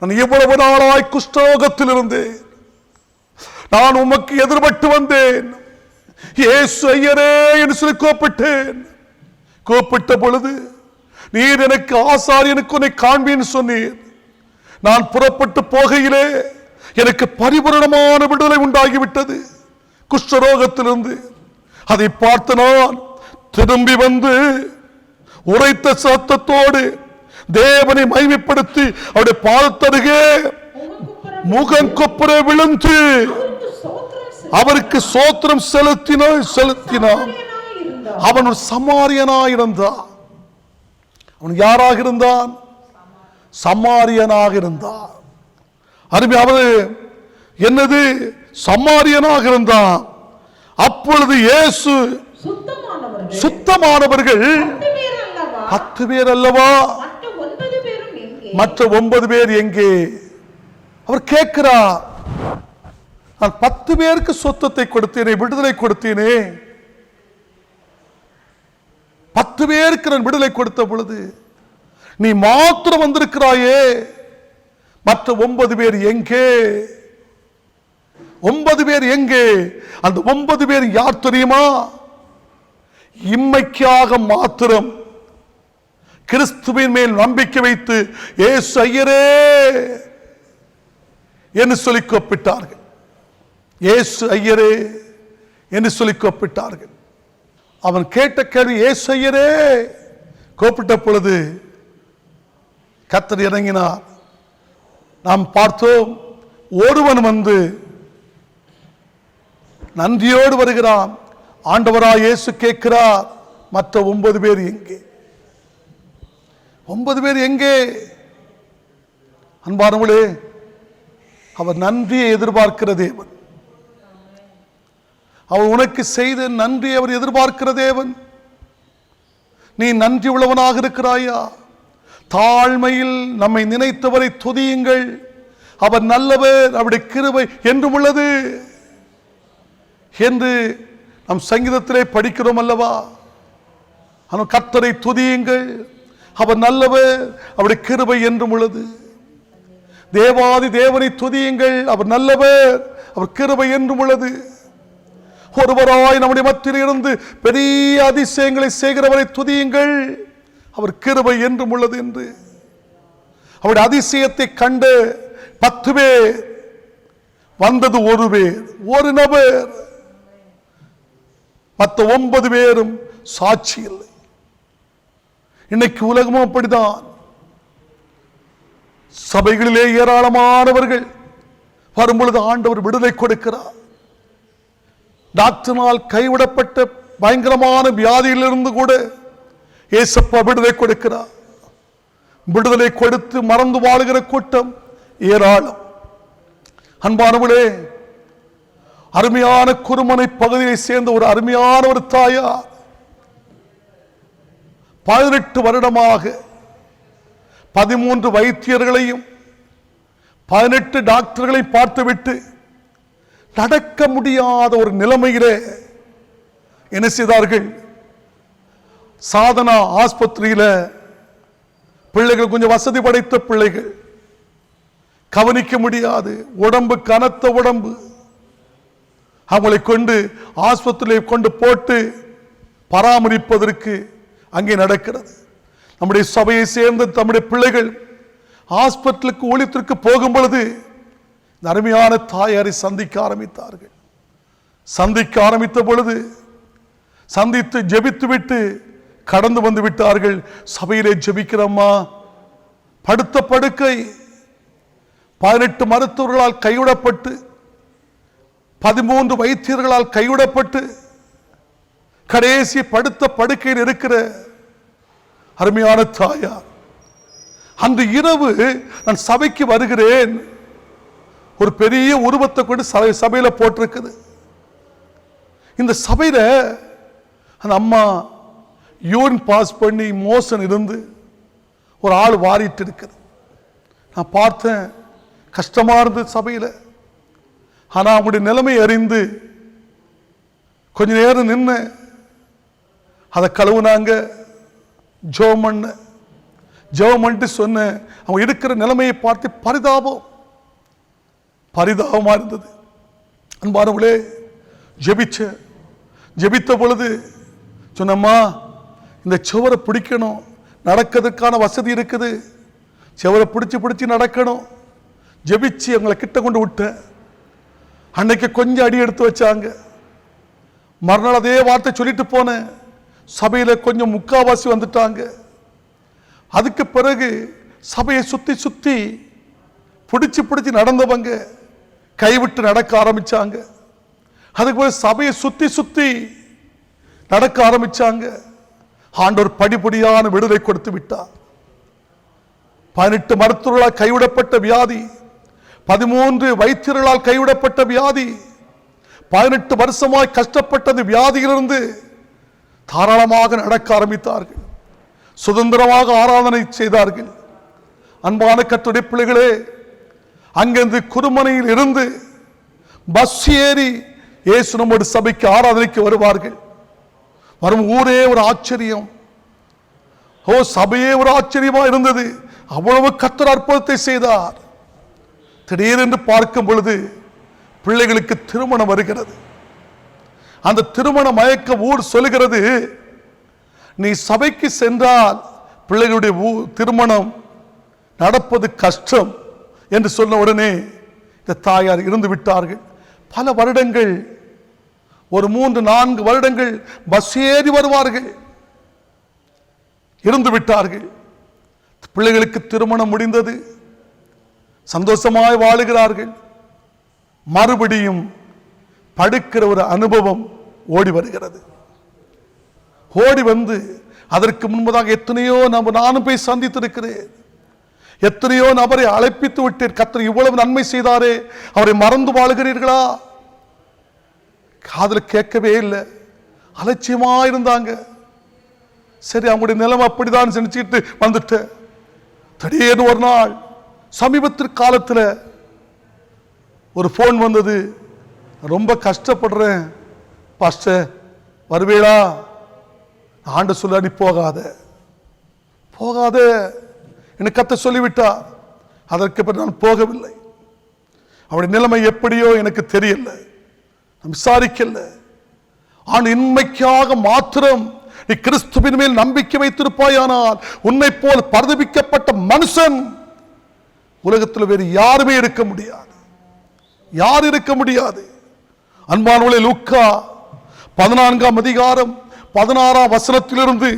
நான் இவ்வளவு நாளாய் குஷ்டரோகத்தில் இருந்தேன். நான் உமக்கு எதிர்பட்டு வந்தேன். இயேசு ஐயரே என்று சொல்லி கூப்பிட்டேன். கூப்பிட்ட பொழுது நீர் எனக்கு ஆசாரியனுக்கு உன்னை காண்பின்னு சொன்னீர். நான் புறப்பட்டு போகையிலே எனக்கு பரிபூரணமான விடுதலை உண்டாகிவிட்டது குஷ்டரோகத்திலிருந்து. அதை பார்த்து நான் திரும்பி வந்து உரைத்த சத்தத்தோடு தேவனை மகிமைப்படுத்தி அவருடைய பாதத்தருகே முகங்குப்புற விழுந்து அவருக்கு சோத்திரம் செலுத்தினான். அவன் ஒரு சமாரியனாக இருந்தான். அவன் யாராக இருந்தான்? சமாரியனாக இருந்தான். அருமையாவது என்னது? சமாரியனாக இருந்தான். அப்பொழுது இயேசு சுத்தமானவர்கள் 10 பேர் அல்லவா, மற்ற 9 பேர் எங்கே? அவர் கேட்கிறார், நான் 10 பேருக்கு சொத்தத்தை கொடுத்தேனே, விடுதலை கொடுத்தேனே, 10 பேருக்கு நான் விடுதலை கொடுத்த பொழுது நீ மாத்திரம் வந்திருக்கிறாயே, மற்ற 9 பேர் எங்கே? 9 பேர் எங்கே? அந்த 9 பேர் யார் தெரியுமா? இம்மைக்காக மாத்திரம் கிறிஸ்துவின் மேல் நம்பிக்கை வைத்து இயேசு ஐயரே என்று சொல்லி கூப்பிட்டார்கள். இயேசு ஐயரே என்று சொல்லி கூப்பிட்டார்கள். அவன் கேட்ட கேள்வி இயேசு ஐயரே. கூப்பிட்ட பொழுது கர்த்தர் இறங்கினார். நாம் பார்த்தோம், ஒருவன் வந்து நன்றியோடு வருகிறான். ஆண்டவராய் இயேசு கேட்கிறார், மற்ற 9 பேர் எங்கே? 9 பேர் எங்கே? அன்பானவர்களே, அவர் நன்றியை எதிர்பார்க்கிற தேவன். அவர் உனக்கு செய்த நன்றியை அவர் எதிர்பார்க்கிற தேவன். நீ நன்றி உள்ளவனாக இருக்கிறாயா? தாழ்மையில் நம்மை நினைத்தவரை துதியுங்கள், அவர் நல்லவர், அவருடைய கிருபை என்றும் உள்ளது என்று நம் சங்கீதத்திலே படிக்கிறோம் அல்லவா? கர்த்தரை துதியுங்கள், அவர் நல்லவர், அவருடைய கிருபை என்றும் உள்ளது. தேவாதி தேவனை துதியுங்கள், அவர் நல்லவர், அவர் கிருபை என்றும் உள்ளது. ஒருவராய் நம்முடைய மத்தியில் இருந்து பெரிய அதிசயங்களை செய்கிறவரை துதியுங்கள், அவர் கிருபை என்றும் உள்ளது என்று. அவருடைய அதிசயத்தை கண்டு 10 பேர், வந்தது ஒரு பேர், ஒரு நபர். மற்ற 9 பேரும் சாட்சி இல்லை. இன்னைக்கு உலகமும் அப்படிதான். சபைகளிலே ஏராளமானவர்கள் வரும்பொழுது ஆண்டவர் விடுதலை கொடுக்கிறார். டாக்டரினால் கைவிடப்பட்ட பயங்கரமான வியாதியிலிருந்து கூட இயேசப்பா விடுதலை கொடுக்கிறார். விடுதலை கொடுத்து மறந்து வாழுகிற கூட்டம் ஏராளம். அன்பானவர்களே, அருமையான குருமனை பகுதியை சேர்ந்த ஒரு அருமையான ஒரு தாயார் 18 வருடமாக 13 வைத்தியர்களையும் 18 டாக்டர்களை பார்த்துவிட்டு நடக்க முடியாத ஒரு நிலைமையிலே என்ன செய்தார்கள்? சாதனா ஆஸ்பத்திரியில் பிள்ளைகள், கொஞ்சம் வசதி படைத்த பிள்ளைகள், கவனிக்க முடியாது, உடம்பு கனத்த உடம்பு, அவங்களை கொண்டு ஆஸ்பத்திரியில் கொண்டு போட்டு பராமரிப்பதற்கு அங்கே நடக்கிறது. நம்முடைய சபையை சேர்ந்த நம்முடைய பிள்ளைகள் ஹாஸ்பிட்டலுக்கு ஊழியத்திற்கு போகும் பொழுது அருமையான தாயாரை சந்திக்க ஆரம்பித்தார்கள். சந்திக்க ஆரம்பித்த பொழுது சந்தித்து ஜெபித்து விட்டு கடந்து வந்து விட்டார்கள். சபையிலே ஜெபிக்கிறம்மா, படுத்த படுக்கை, 18 மருத்துவர்களால் கைவிடப்பட்டு 13 வைத்தியர்களால் கைவிடப்பட்டு கடைசி படுத்த படுக்கையில் இருக்கிற அருமையான தாயார். அன்று இரவு நான் சபைக்கு வருகிறேன், ஒரு பெரிய உருவத்தை கொண்டு சபையில போட்டிருக்குது. இந்த சபையில அந்த அம்மா யூரின் பாஸ் பண்ணி மோசன் இருந்து ஒரு ஆள் வாரிட்டு இருக்குது. நான் பார்த்தேன், கஷ்டமா இருந்தது சபையில. ஆனா அவங்களுடைய நிலைமை அறிந்து கொஞ்ச நேரம் நின்று அதை கழுவுனாங்க. ஜெபம் பண்ணிட்டு சொன்ன, அவங்க இருக்கிற நிலைமையை பார்த்து பரிதாபமா இருந்தது. அன்பானவர்களே, ஜெபித்த பொழுது சொன்னம்மா, இந்த சுவரை பிடிக்கணும், நடக்கிறதுக்கான வசதி இருக்குது, சுவரை பிடிச்சி நடக்கணும். ஜெபிச்சு அவங்களை கிட்ட கொண்டு விட்டேன். அன்னைக்கு கொஞ்சம் அடி எடுத்து வச்சாங்க. மறுநாள் அதே வார்த்தை சொல்லிட்டு போனேன். சபையில கொஞ்சம் முக்காவாசி வந்துட்டாங்க. அதுக்கு பிறகு சபையை சுத்தி பிடிச்சி நடந்தவங்க கைவிட்டு நடக்க ஆரம்பிச்சாங்க. அதுக்கு பிறகு சபையை சுத்தி நடக்க ஆரம்பிச்சாங்க. ஆண்டவர் படிப்படியான விடுதலை கொடுத்து விட்டார். 18 மருத்துவர்களால் கைவிடப்பட்ட வியாதி, 13 வைத்தியர்களால் கைவிடப்பட்ட வியாதி, 18 வருஷமாய் கஷ்டப்பட்டது வியாதியிலிருந்து தாராளமாக நடக்க ஆரம்பித்தார்கள். சுதந்திரமாக ஆராதனை செய்தார்கள். அன்பான கர்த்தருடைய பிள்ளைகளே, அங்கிருந்து குருமனையில் இருந்து பஸ் ஏறி இயேசு நம்முடைய சபைக்கு ஆராதனைக்கு வருவார்கள். வரும் ஊரே ஒரு ஆச்சரியம். சபையே ஒரு ஆச்சரியமா இருந்தது. அவ்வளவு கர்த்தர் அற்புதத்தை செய்தார். திடீரென்று பார்க்கும் பொழுது பிள்ளைகளுக்கு திருமணம் வருகிறது. அந்த திருமண மயக்க ஊர் சொல்லுகிறது, நீ சபைக்கு சென்றால் பிள்ளைகளுடைய திருமணம் நடப்பது கஷ்டம் என்று சொன்ன உடனே இந்த தாயார் இருந்து விட்டார்கள். பல வருடங்கள், ஒரு 3-4 வருடங்கள் பஸ் ஏறி வருவார்கள், இருந்து விட்டார்கள். பிள்ளைகளுக்கு திருமணம் முடிந்தது, சந்தோஷமாய் வாழுகிறார்கள். மறுபடியும் படுக்கிற ஒரு அனுபவம் ஓடி வருகிறது. ஓடி வந்து அதற்கு முன்பதாக எத்தனையோ நானும் போய் சந்தித்திருக்கிறேன். எத்தனையோ நபரை அழைப்பித்து விட்டேன். கர்த்தர் இவ்வளவு நன்மை செய்தாரே, அவரை மறந்து வாழுகிறீர்களா? காதில் கேட்கவே இல்லை, அலட்சியமா இருந்தாங்க. சரி, அவங்களுடைய நிலைமை அப்படிதான் நினைச்சுக்கிட்டு வந்துட்டேன். திடீர்னு ஒரு நாள் சமீபத்திற்கு காலத்தில் ஒரு போன் வந்தது. ரொம்ப கஷ்டப்படுறேன் பாஸ்டர், வருவீளா? ஆண்டு சொல்ல, நீ போகாத எனக்கு கர்த்தர் சொல்லிவிட்டா. அதற்கு பிறகு நான் போகவில்லை. அவருடைய நிலைமை எப்படியோ எனக்கு தெரியல, நான் விசாரிக்கல. ஆனால் இன்மைக்காக மாத்திரம் நீ கிறிஸ்துவின் மேல் நம்பிக்கை வைத்திருப்பாயானால் உன்னை போல் பரிதபிக்கப்பட்ட மனுஷன் உலகத்தில் வேறு யாருமே இருக்க முடியாது. யார் இருக்க முடியாது? அன்பானவர்களே, லூக்கா 14ஆம் அதிகாரம் 16ஆம் வசனத்திலிருந்து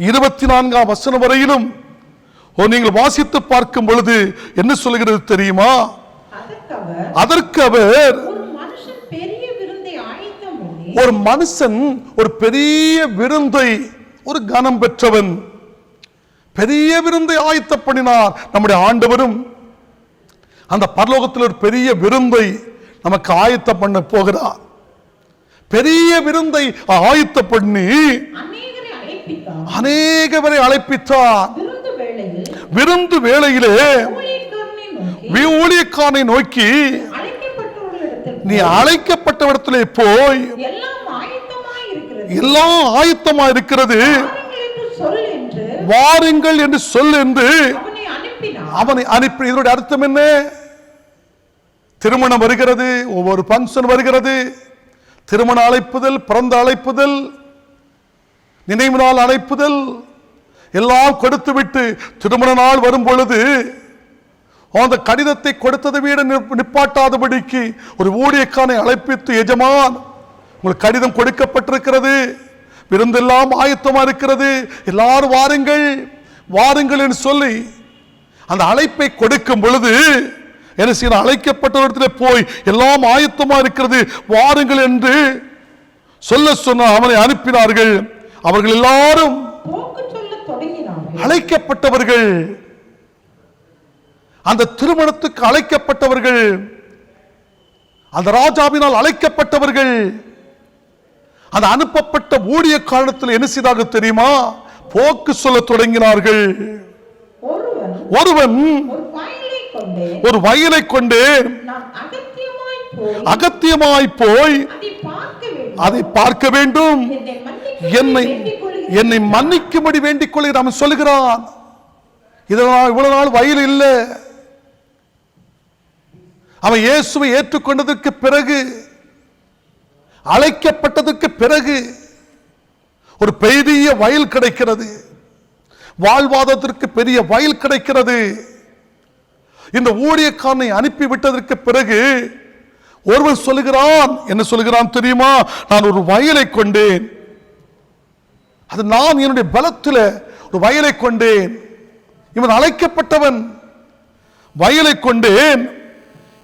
24ஆம் வசனம் வரையிலும் நீங்கள் வாசித்து பார்க்கும் பொழுது என்ன சொல்கிறது தெரியுமா? அதற்கு அவர் ஒரு மனுஷன் ஒரு பெரிய விருந்தை, ஒரு கனம் பெற்றவன் பெரிய விருந்தை ஆயத்த பண்ணினார். நம்முடைய ஆண்டவரும் அந்த பரலோகத்தில் ஒரு பெரிய விருந்தை நமக்கு ஆயத்த பண்ண போகிறார். பெரிய விருந்தை ஆயத்த பண்ணி அநேகவரை அழைப்பித்தார். விருந்து வேளையிலே ஊழியக்காரனை நோக்கி, நீ அழைக்கப்பட்ட இடத்திலே போய் எல்லாம் ஆயத்தமா இருக்கிறது, வாருங்கள் என்று சொல் என்று அவனை அனுப்பி. இதனுடைய அர்த்தம் என்ன? திருமணம் வருகிறது, ஒவ்வொரு பங்கன் வருகிறது, திருமண அழைப்புதல், பிறந்த அழைப்புதல், நினைவு நாள் அழைப்புதல் எல்லாம் கொடுத்து விட்டு திருமண நாள் வரும் பொழுது அந்த கடிதத்தை கொடுத்ததை விட நிப்பாட்டாதபடிக்கு ஒரு ஊழியக்காரனை அழைப்பித்து, எஜமான் உங்களுக்கு கடிதம் கொடுக்கப்பட்டிருக்கிறது, விருந்தெல்லாம் ஆயத்தமா இருக்கிறது, எல்லாரும் வாருங்கள் வாருங்கள் என்று சொல்லி அந்த அழைப்பை கொடுக்கும் பொழுது என்ன செய்ய, அழைக்கப்பட்டவரிடத்தில் போய் எல்லாம் ஆயத்தமா இருக்கிறது வாருங்கள் என்று சொல்ல சொன்ன அவனை அனுப்பினார்கள். அவர்கள் எல்லாரும் அழைக்கப்பட்டவர்கள், அந்த திருமணத்துக்கு அழைக்கப்பட்டவர்கள், அந்த ராஜாவினால் அழைக்கப்பட்டவர்கள். அந்த அனுப்பப்பட்ட ஊழிய காலத்தில் என்ன செய்தார்கள் தெரியுமா? போக்கு சொல்ல தொடங்கினார்கள். ஒருவன் ஒரு வயலை கொண்டு அகத்தியமாய் போய் அதை பார்க்க வேண்டும், என்னை மன்னிக்கும்படி வேண்டிக் கொள்கிற அவன் சொல்லுகிறான். இதனால் இவ்வளவு நாள் வயல் இல்லை. அவன் இயேசுவை ஏற்றுக்கொண்டதற்கு பிறகு, அழைக்கப்பட்டதற்கு பிறகு ஒரு பெரிய வயல் கிடைக்கிறது, வாழ்வாதாரத்திற்கு பெரிய வயல் கிடைக்கிறது. இந்த ஊழியக்காரனை அனுப்பி விட்டதற்கு பிறகு ஒருவன் சொல்லுகிறான், என்ன சொல்லுகிறான் தெரியுமா? நான் ஒரு வயலை கொண்டேன், அது நான் என்னுடைய பலத்தில் ஒரு வயலை கொண்டேன். இவன் அழைக்கப்பட்டவன், வயலை கொண்டேன்.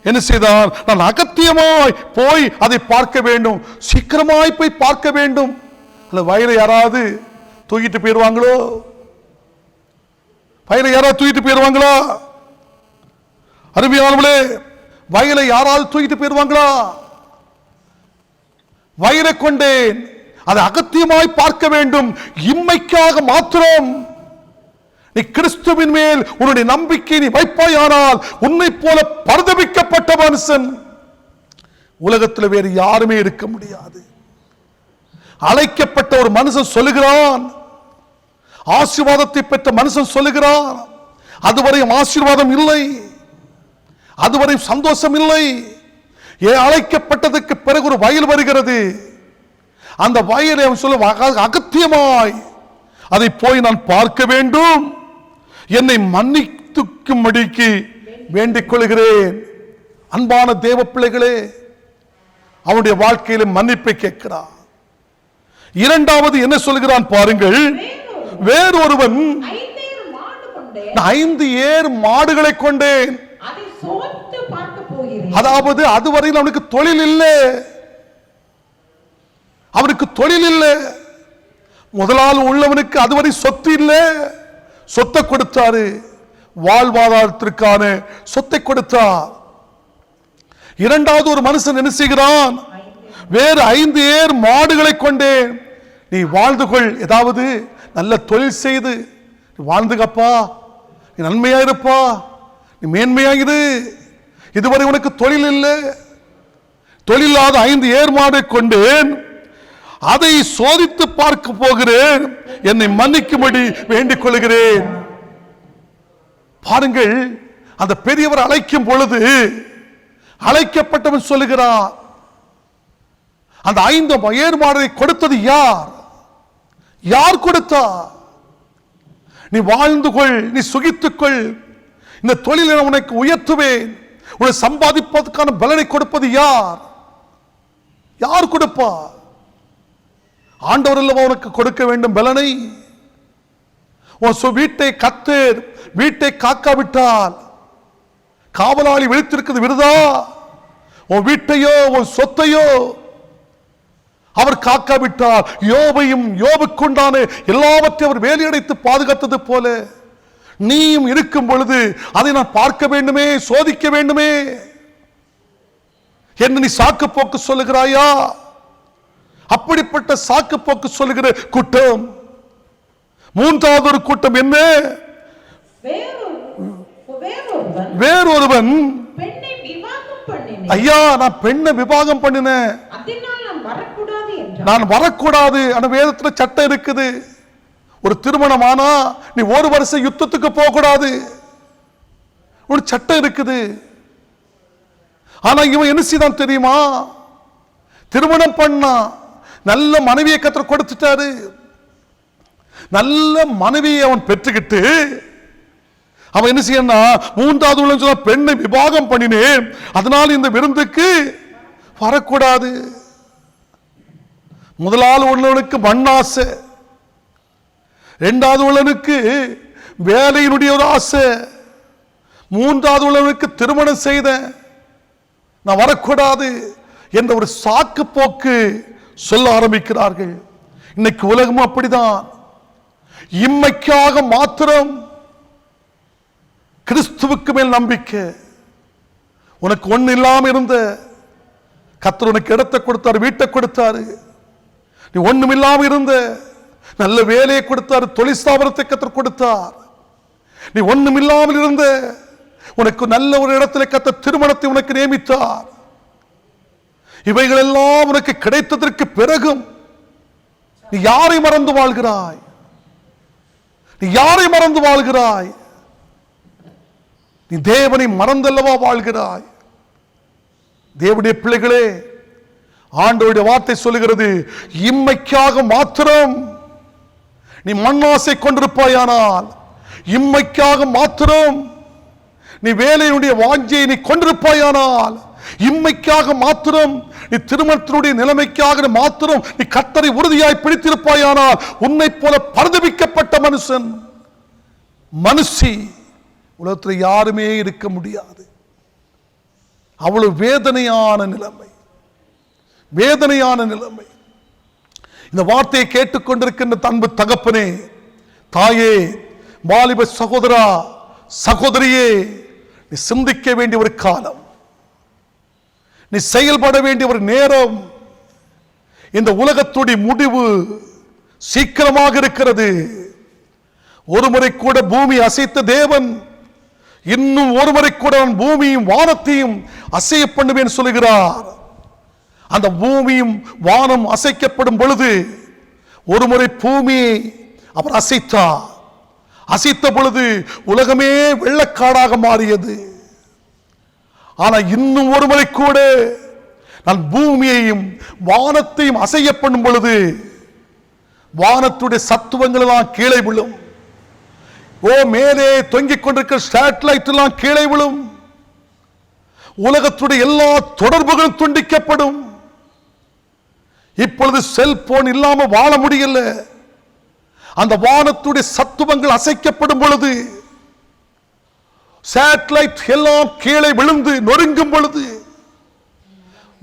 என்ன செய்தான்? நான் அகத்தியமாய் போய் அதை பார்க்க வேண்டும், சீக்கிரமாய் போய் பார்க்க வேண்டும். அந்த வயலை யாராவது தூக்கிட்டு போயிடுவாங்களோ? வயலை யாராவது தூக்கிட்டு போயிடுவாங்களா? அருமையானவர்களே, வயலை யாராவது தூக்கிட்டு போயிடுவாங்களா? வயலை கொண்டேன், அதை அகத்தியமாய் பார்க்க வேண்டும். இம்மைக்காக மாத்திரம் நீ கிறிஸ்துவின் மேல் உன்னுடைய நம்பிக்கை நீ வைப்பாயானால் உன்னை போல பரிதபிக்கப்பட்ட மனுஷன் உலகத்தில் வேறு யாருமே இருக்க முடியாது. அழைக்கப்பட்ட ஒரு மனுஷன் சொல்லுகிறான், ஆசீர்வாதத்தை பெற்ற மனுஷன் சொல்லுகிறான், அதுவரையும் ஆசீர்வாதம் இல்லை, அதுவரையும் சந்தோஷம் இல்லை. அழைக்கப்பட்டதுக்கு பிறகு ஒரு வயல் வருகிறது. அந்த வயலை அவன் சொல்ல, அகத்தியமாய் அதை போய் நான் பார்க்க வேண்டும், என்னை மன்னிக்கும்படிக்கு வேண்டிக் கொள்கிறேன். அன்பான தேவ பிள்ளைகளே, அவனுடைய வாழ்க்கையில மன்னிப்பை கேட்கிறான். இரண்டாவது என்ன சொல்கிறான் பாருங்கள். வேறொருவன் 5 ஏர் மாடுகளை கொண்டேன். அதாவது அதுவரையில் அவனுக்கு தொழில் இல்லை, அவனுக்கு தொழில் இல்லை. முதலாள் உள்ளவனுக்கு அதுவரை சொத்து இல்லை, சொத்தை கொடுத்தாரு, வாழ்வாதாரத்திற்கான சொத்தை கொடுத்தார். இரண்டாவது ஒரு மனுஷன் என்ன செய்கிறான்? வேறு 5 ஏர் மாடுகளை கொண்டேன், நீ வாழ்ந்து கொள், ஏதாவது நல்ல தொழில் செய்து வாழ்ந்துக்கப்பா, நீ நன்மையா இருப்பா, நீ மேன்மையாகிது. இதுவரை உனக்கு தொழில் இல்லை, தொழிலாத 5 ஏர் மாடை கொண்டேன், அதை சோதித்து பார்க்க போகிறேன், என்னை மன்னிக்கும்படி வேண்டிக் கொள்கிறேன். பாருங்கள், அந்த பெரியவர் அழைக்கும் பொழுது அழைக்கப்பட்டவன் சொல்லுகிறான், அந்த 5 ஏர்மாடை கொடுத்தது யார்? யார் கொடுத்தார்? நீ வாழ்ந்து கொள், நீ சுகித்துக்கொள், இந்த தொழிலை உனக்கு உயர்த்துவேன், உன்னை சம்பாதிப்பதற்கான பலனை கொடுப்பது யார்? யார் கொடுப்பா? ஆண்டவர் அல்லவா உனக்கு கொடுக்க வேண்டும் பலனை. உன் வீட்டை கத்தர் வீட்டை காக்காவிட்டால் காவலாளி விழித்திருக்கிறது விருதா? உன் வீட்டையோ உன் சொத்தையோ அவர் காக்காவிட்டார், யோபையும் யோபுக்குண்டான எல்லாவற்றையும் அவர் வேலையடைத்து பாதுகாத்தது போல நீயும் இருக்கும் பொழுது அதை நான் பார்க்க வேண்டுமே, சோதிக்க வேண்டுமே என்று நீ சாக்கு போக்கு சொல்லுகிறாயா? அப்படிப்பட்ட சாக்கு போக்கு சொல்லுகிற கூட்டம். மூன்றாவது ஒரு கூட்டம் என்ன? வேறொருவன் ஐயா நான் பெண்ணை விவாகம் பண்ணினேன், நான் வரக்கூடாது. ஆனா வேதத்துல சட்டம் இருக்குது, ஒரு திருமணம் ஆனா நீ 1 வருஷம் யுத்தத்துக்கு போக கூடாது, ஒரு சட்டம் இருக்குது. ஆனா இவன் என்ன செய்தான் தெரியுமா? திருமணம் பண்ணா, நல்ல மனைவியை கர்த்தர் கொடுத்துட்டாரு. நல்ல மனைவியை அவன் பெற்றுக்கிட்டு அவன் என்ன செய்யணும்? 3வது பெண்ணை விவாகம் பண்ணினேன், அதனால் இந்த விருந்துக்கு வரக்கூடாது. முதலாவது உள்ளவனுக்கு மண்ணாசை, 2வது உள்ளவனுக்கு வேலையினுடைய ஒரு ஆசை, 3வது உள்ளவனுக்கு திருமணம் செய்த நான் வரக்கூடாது என்ற ஒரு சாக்கு போக்கு சொல்ல ஆரம்பிக்கிறார்கள். இன்னைக்கு உலகம் அப்படிதான். இம்மைக்காக மாத்திரம் கிறிஸ்துவுக்கு மேல் நம்பிக்கை. உனக்கு ஒண்ணு இல்லாம இருந்த கர்த்தர் உனக்கு இடத்தை கொடுத்தாரு, வீட்டை கொடுத்தாரு. நீ ஒண்ணும் இல்லாம இருந்த, நல்ல வேலையை கொடுத்தாரு, தொழில் ஸ்தாபனத்தை கர்த்தர் கொடுத்தார். நீ ஒண்ணும் இல்லாமல் இருந்த, உனக்கு நல்ல ஒரு இடத்துல கர்த்தர் திருமணத்தை உனக்கு நியமித்தார். இவைகள் எல்லாம் உனக்கு கிடைத்ததற்கு பிறகும் நீ யாரை மறந்து வாழ்கிறாய்? நீ யாரை மறந்து வாழ்கிறாய்? நீ தேவனை மறந்தல்லவா வாழ்கிறாய்? தேவனுடைய பிள்ளைகளே, ஆண்டவருடைய வார்த்தை சொல்லுகிறது, இம்மைக்காக மாத்திரம் நீ மண்ணாசை கொண்டிருப்பாயானால், இம்மைக்காக மாத்திரம் நீ வேலையினுடைய வாஞ்சையை நீ கொண்டிருப்பாயானால், இம்மைக்காக மாத்திரம் நீ திருமணத்தினுடைய நிலைமைக்காக மாத்திரம் நீ கர்த்தரை உறுதியாய் பிடித்திருப்பாயானால், உன்னை போல பரிதபிக்கப்பட்ட மனுஷி உலகத்தில் யாருமே இருக்க முடியாது. அவ்வளவு வேதனையான நிலைமை, வேதனையான நிலைமை. இந்த வார்த்தையை கேட்டுக்கொண்டிருக்கின்ற அன்பு தகப்பனே, தாயே, வாலிப சகோதரா, சகோதரியே, நீ சிந்திக்க வேண்டிய ஒரு காலம், நீ செயல்பட வேண்டிய ஒரு நேரம். இந்த உலகத்துடைய முடிவு சீக்கிரமாக இருக்கிறது. ஒருமுறை கூட பூமி அசைத்த தேவன் இன்னும் ஒருமுறை கூட பூமியும் வானத்தையும் அசைய பண்ணுவேன் சொல்லுகிறார். அந்த பூமியும் வானம் அசைக்கப்படும் பொழுது ஒருமுறை பூமியை அவர் அசைத்தார். அசைத்த பொழுது உலகமே வெள்ளக்காடாக மாறியது. ஆனா இன்னும் ஒருமுறை கூட நான் பூமியையும் வானத்தையும் அசைய பண்ணும் பொழுது வானத்துடைய சத்துவங்கள் எல்லாம் கீழே விழும். மேலே தொங்கிக் கொண்டிருக்கிற சேட்டலைட் எல்லாம் கீழே விழும். உலகத்துடைய எல்லா தொடர்புகளும் துண்டிக்கப்படும். இப்பொழுது செல்போன் இல்லாம வாழ முடியல. அந்த வானத்துடைய சத்துவங்கள் அசைக்கப்படும் பொழுது, சேட்டலைட் எல்லாம் கீழே விழுந்து நொறுங்கும் பொழுது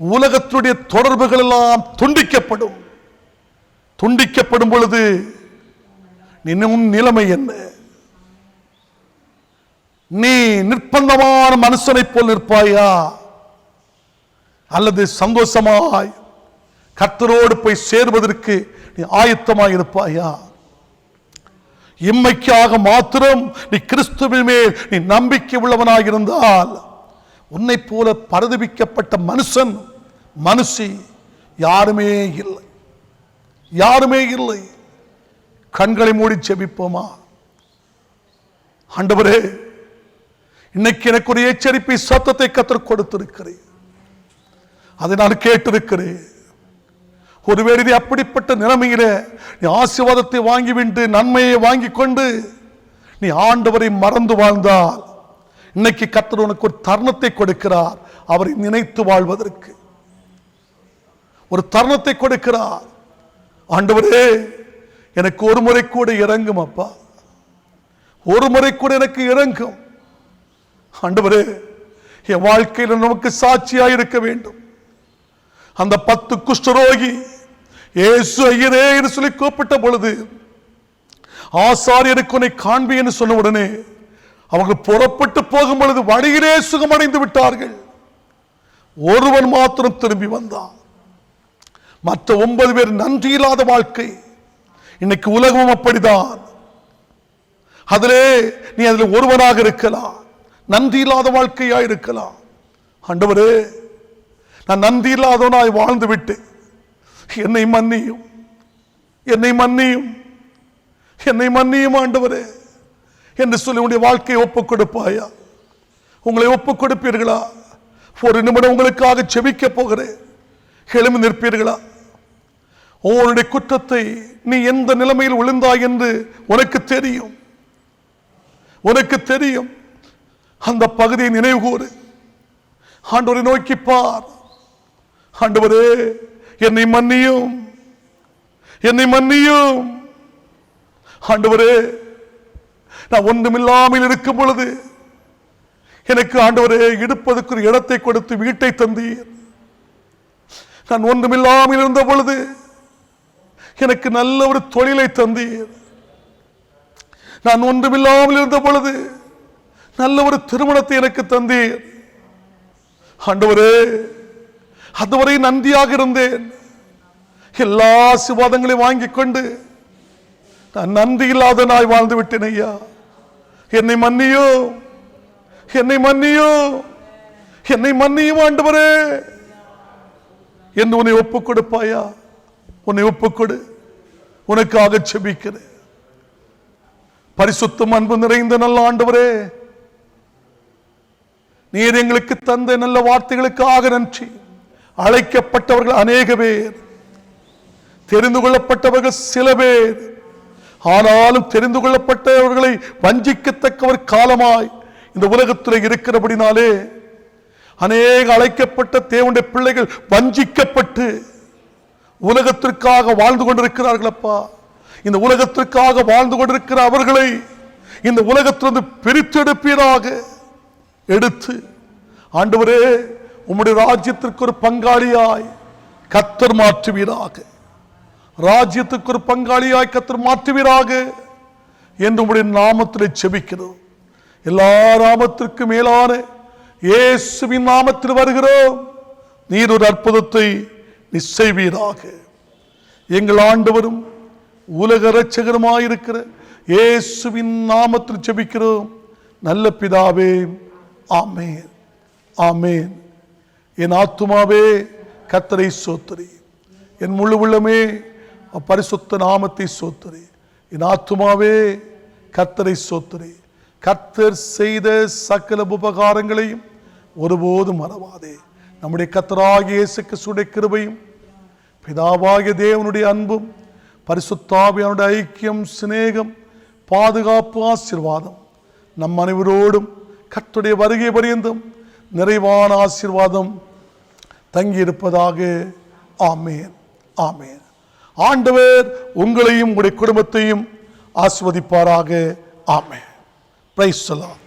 உலகத்துடைய தொடர்புகள் எல்லாம் துண்டிக்கப்படும். துண்டிக்கப்படும் பொழுது இன்னும் நிலைமை என்ன? நீ நிர்பந்தமான மனுஷனை போல் நிற்பாயா, அல்லது சந்தோஷமாய் கர்த்தரோடு போய் சேர்வதற்கு நீ ஆயத்தமாய் இருப்பாயா? இம்மைக்காக மாத்திரம் நீ கிறிஸ்துவின் மேல் நீ நம்பிக்கை உள்ளவனாக இருந்தால், உன்னை போல பரிதபிக்கப்பட்ட மனுஷி யாருமே இல்லை, யாருமே இல்லை. கண்களை மூடி ஜெபிப்போமா? ஆண்டவரே, இன்னைக்கு எனக்கு ஒரு எச்சரிப்பை சத்தத்தை கர்த்தர் கொடுத்திருக்கிறேன். அதை நான் கேட்டிருக்கிறேன். ஒருவேளை இது அப்படிப்பட்ட நிலைமையில நீ ஆசீர்வாதத்தை வாங்கிவிட்டு நன்மையை வாங்கி கொண்டு நீ ஆண்டவரை மறந்து வாழ்ந்தால் இன்னைக்கு கர்த்தர் உனக்கு ஒரு தருணத்தை கொடுக்கிறார். அவரை நினைத்து வாழ்வதற்கு ஒரு தருணத்தை கொடுக்கிறார். ஆண்டவரே, எனக்கு ஒரு முறை கூட இறங்கும் அப்பா, ஒரு முறை கூட எனக்கு இறங்கும். ஆண்டவரே, என் வாழ்க்கையில் நமக்கு சாட்சியாக இருக்க வேண்டும். அந்த 10 குஷ்டரோகி இயேசு ஐயரே என்று சொல்லி கூப்பிட்ட பொழுது ஆசாரியருக்கு உன்னை காண்பி என்று சொன்ன உடனே அவர்கள் புறப்பட்டு போகும் பொழுது வழியிலே சுகமடைந்து விட்டார்கள். ஒருவன் மாத்திரம் திரும்பி வந்தான். மற்ற 9 பேர் நன்றி இல்லாத வாழ்க்கை. இன்னைக்கு உலகம் அப்படிதான். அதிலே நீ அதில் ஒருவனாக இருக்கலாம். நன்றி இல்லாத வாழ்க்கையா இருக்கலாம். ஆண்டவரே, நான் நன்றி இல்லாதவனாய் வாழ்ந்து விட்டு என்னை மன்னியும், என்னை மன்னியும், என்னை மன்னியும் ஆண்டவரே என்று சொல்லி உங்களுடைய வாழ்க்கையை ஒப்புக் கொடுப்பாயா? உங்களை ஒப்புக் கொடுப்பீர்களா? ஒரு நிமிடம் உங்களுக்காக செபிக்க போகிறேன். எழும்பி நிற்பீர்களா? உங்களுடைய குற்றத்தை நீ எந்த நிலைமையில் விழுந்தாய் என்று உனக்கு தெரியும். உனக்கு தெரியும். அந்த பகுதியை நினைவு கூறு. ஆண்டவரை நோக்கி பார். ஆண்டவரே, என்னை மன்னியும், என்னை மன்னியும். ஆண்டவரே, நான் ஒன்றுமில்லாமல் இருக்கும் பொழுது எனக்கு ஆண்டவரே இடுப்பதற்கு ஒரு இடத்தை கொடுத்து வீட்டை தந்தீர். நான் ஒன்றுமில்லாமல் இருந்த பொழுது எனக்கு நல்ல ஒரு தொழிலை தந்தீர். நான் ஒன்றுமில்லாமல் இருந்த பொழுது நல்ல ஒரு திருமணத்தை எனக்கு தந்தீர். ஆண்டவரே, அதுவரை நன்றியாக இருந்தேன். எல்லா ஆசீர்வாதங்களையும் வாங்கிக் கொண்டு நான் நன்றி இல்லாத நாய் வாழ்ந்து விட்டேன். ஐயா, என்னை மன்னியோ, என்னை மன்னியோ, என்னை மன்னியும் ஆண்டவரே என்று உன்னை ஒப்புக் கொடுப்பாயா? உன்னை ஒப்புக்கொடு. உனக்காக செபிக்கிறேன். பரிசுத்தம் அன்பு நிறைந்த நல்ல ஆண்டவரே, நீர் எங்களுக்கு தந்த நல்ல வார்த்தைகளுக்காக நன்றி. அழைக்கப்பட்டவர்கள் அநேக பேர், தெரிந்து கொள்ளப்பட்டவர்கள் சில பேர். ஆனாலும் தெரிந்து கொள்ளப்பட்டவர்களை வஞ்சிக்கத்தக்க ஒரு காலமாய் இந்த உலகத்தில் இருக்கிறபடினாலே அநேக அழைக்கப்பட்ட தேவனுடைய பிள்ளைகள் வஞ்சிக்கப்பட்டு உலகத்திற்காக வாழ்ந்து கொண்டிருக்கிறார்கள். அப்பா, இந்த உலகத்திற்காக வாழ்ந்து கொண்டிருக்கிற அவர்களை இந்த உலகத்திலிருந்து பிரித்தெடுப்பீராக. எடுத்து ஆண்டவரே, உம்முடைய ராஜ்யத்திற்கு ஒரு பங்காளியாய் கர்த்தர் மாற்றுவீராக. ராஜ்யத்துக்கு ஒரு பங்காளியாய் கர்த்தர் மாற்றுவீராக என்று உம்முடைய நாமத்திலே செபிக்கிறோம். எல்லா நாமத்திற்கு மேலான இயேசுவின் நாமத்தில் வருகிறோம். நீர் ஒரு அற்புதத்தை செய்வீராக. எங்கள் ஆண்டவரும் உலக இரட்சகருமாயிருக்கிற இயேசுவின் நாமத்தில் ஜெபிக்கிறோம் நல்ல பிதாவே, ஆமென், ஆமென். என் ஆத்துமாவே கர்த்தரை ஸ்தோத்திரி, என் முழு உள்ளமே பரிசுத்த நாமத்தை ஸ்தோத்திரி. என் ஆத்துமாவே கர்த்தரை ஸ்தோத்திரி. கர்த்தர் செய்த சகல உபகாரங்களையும் ஒருபோதும் மறவாதே. நம்முடைய கர்த்தராகிய இயேசு கிறிஸ்துவின் கிருபையும் பிதாவாகிய தேவனுடைய அன்பும் பரிசுத்தாவியானுடைய ஐக்கியம், சிநேகம், பாதுகாப்பு, ஆசீர்வாதம் நம் அனைவரோடும் கர்த்தருடைய வருகை பரியந்தம் நிறைவான ஆசீர்வாதம் தங்கியிருப்பதாக. ஆமென், ஆமென். ஆண்டவர் உங்களையும் உங்களுடைய குடும்பத்தையும் ஆசீர்வதிப்பாராக. ஆமென். Praise the Lord.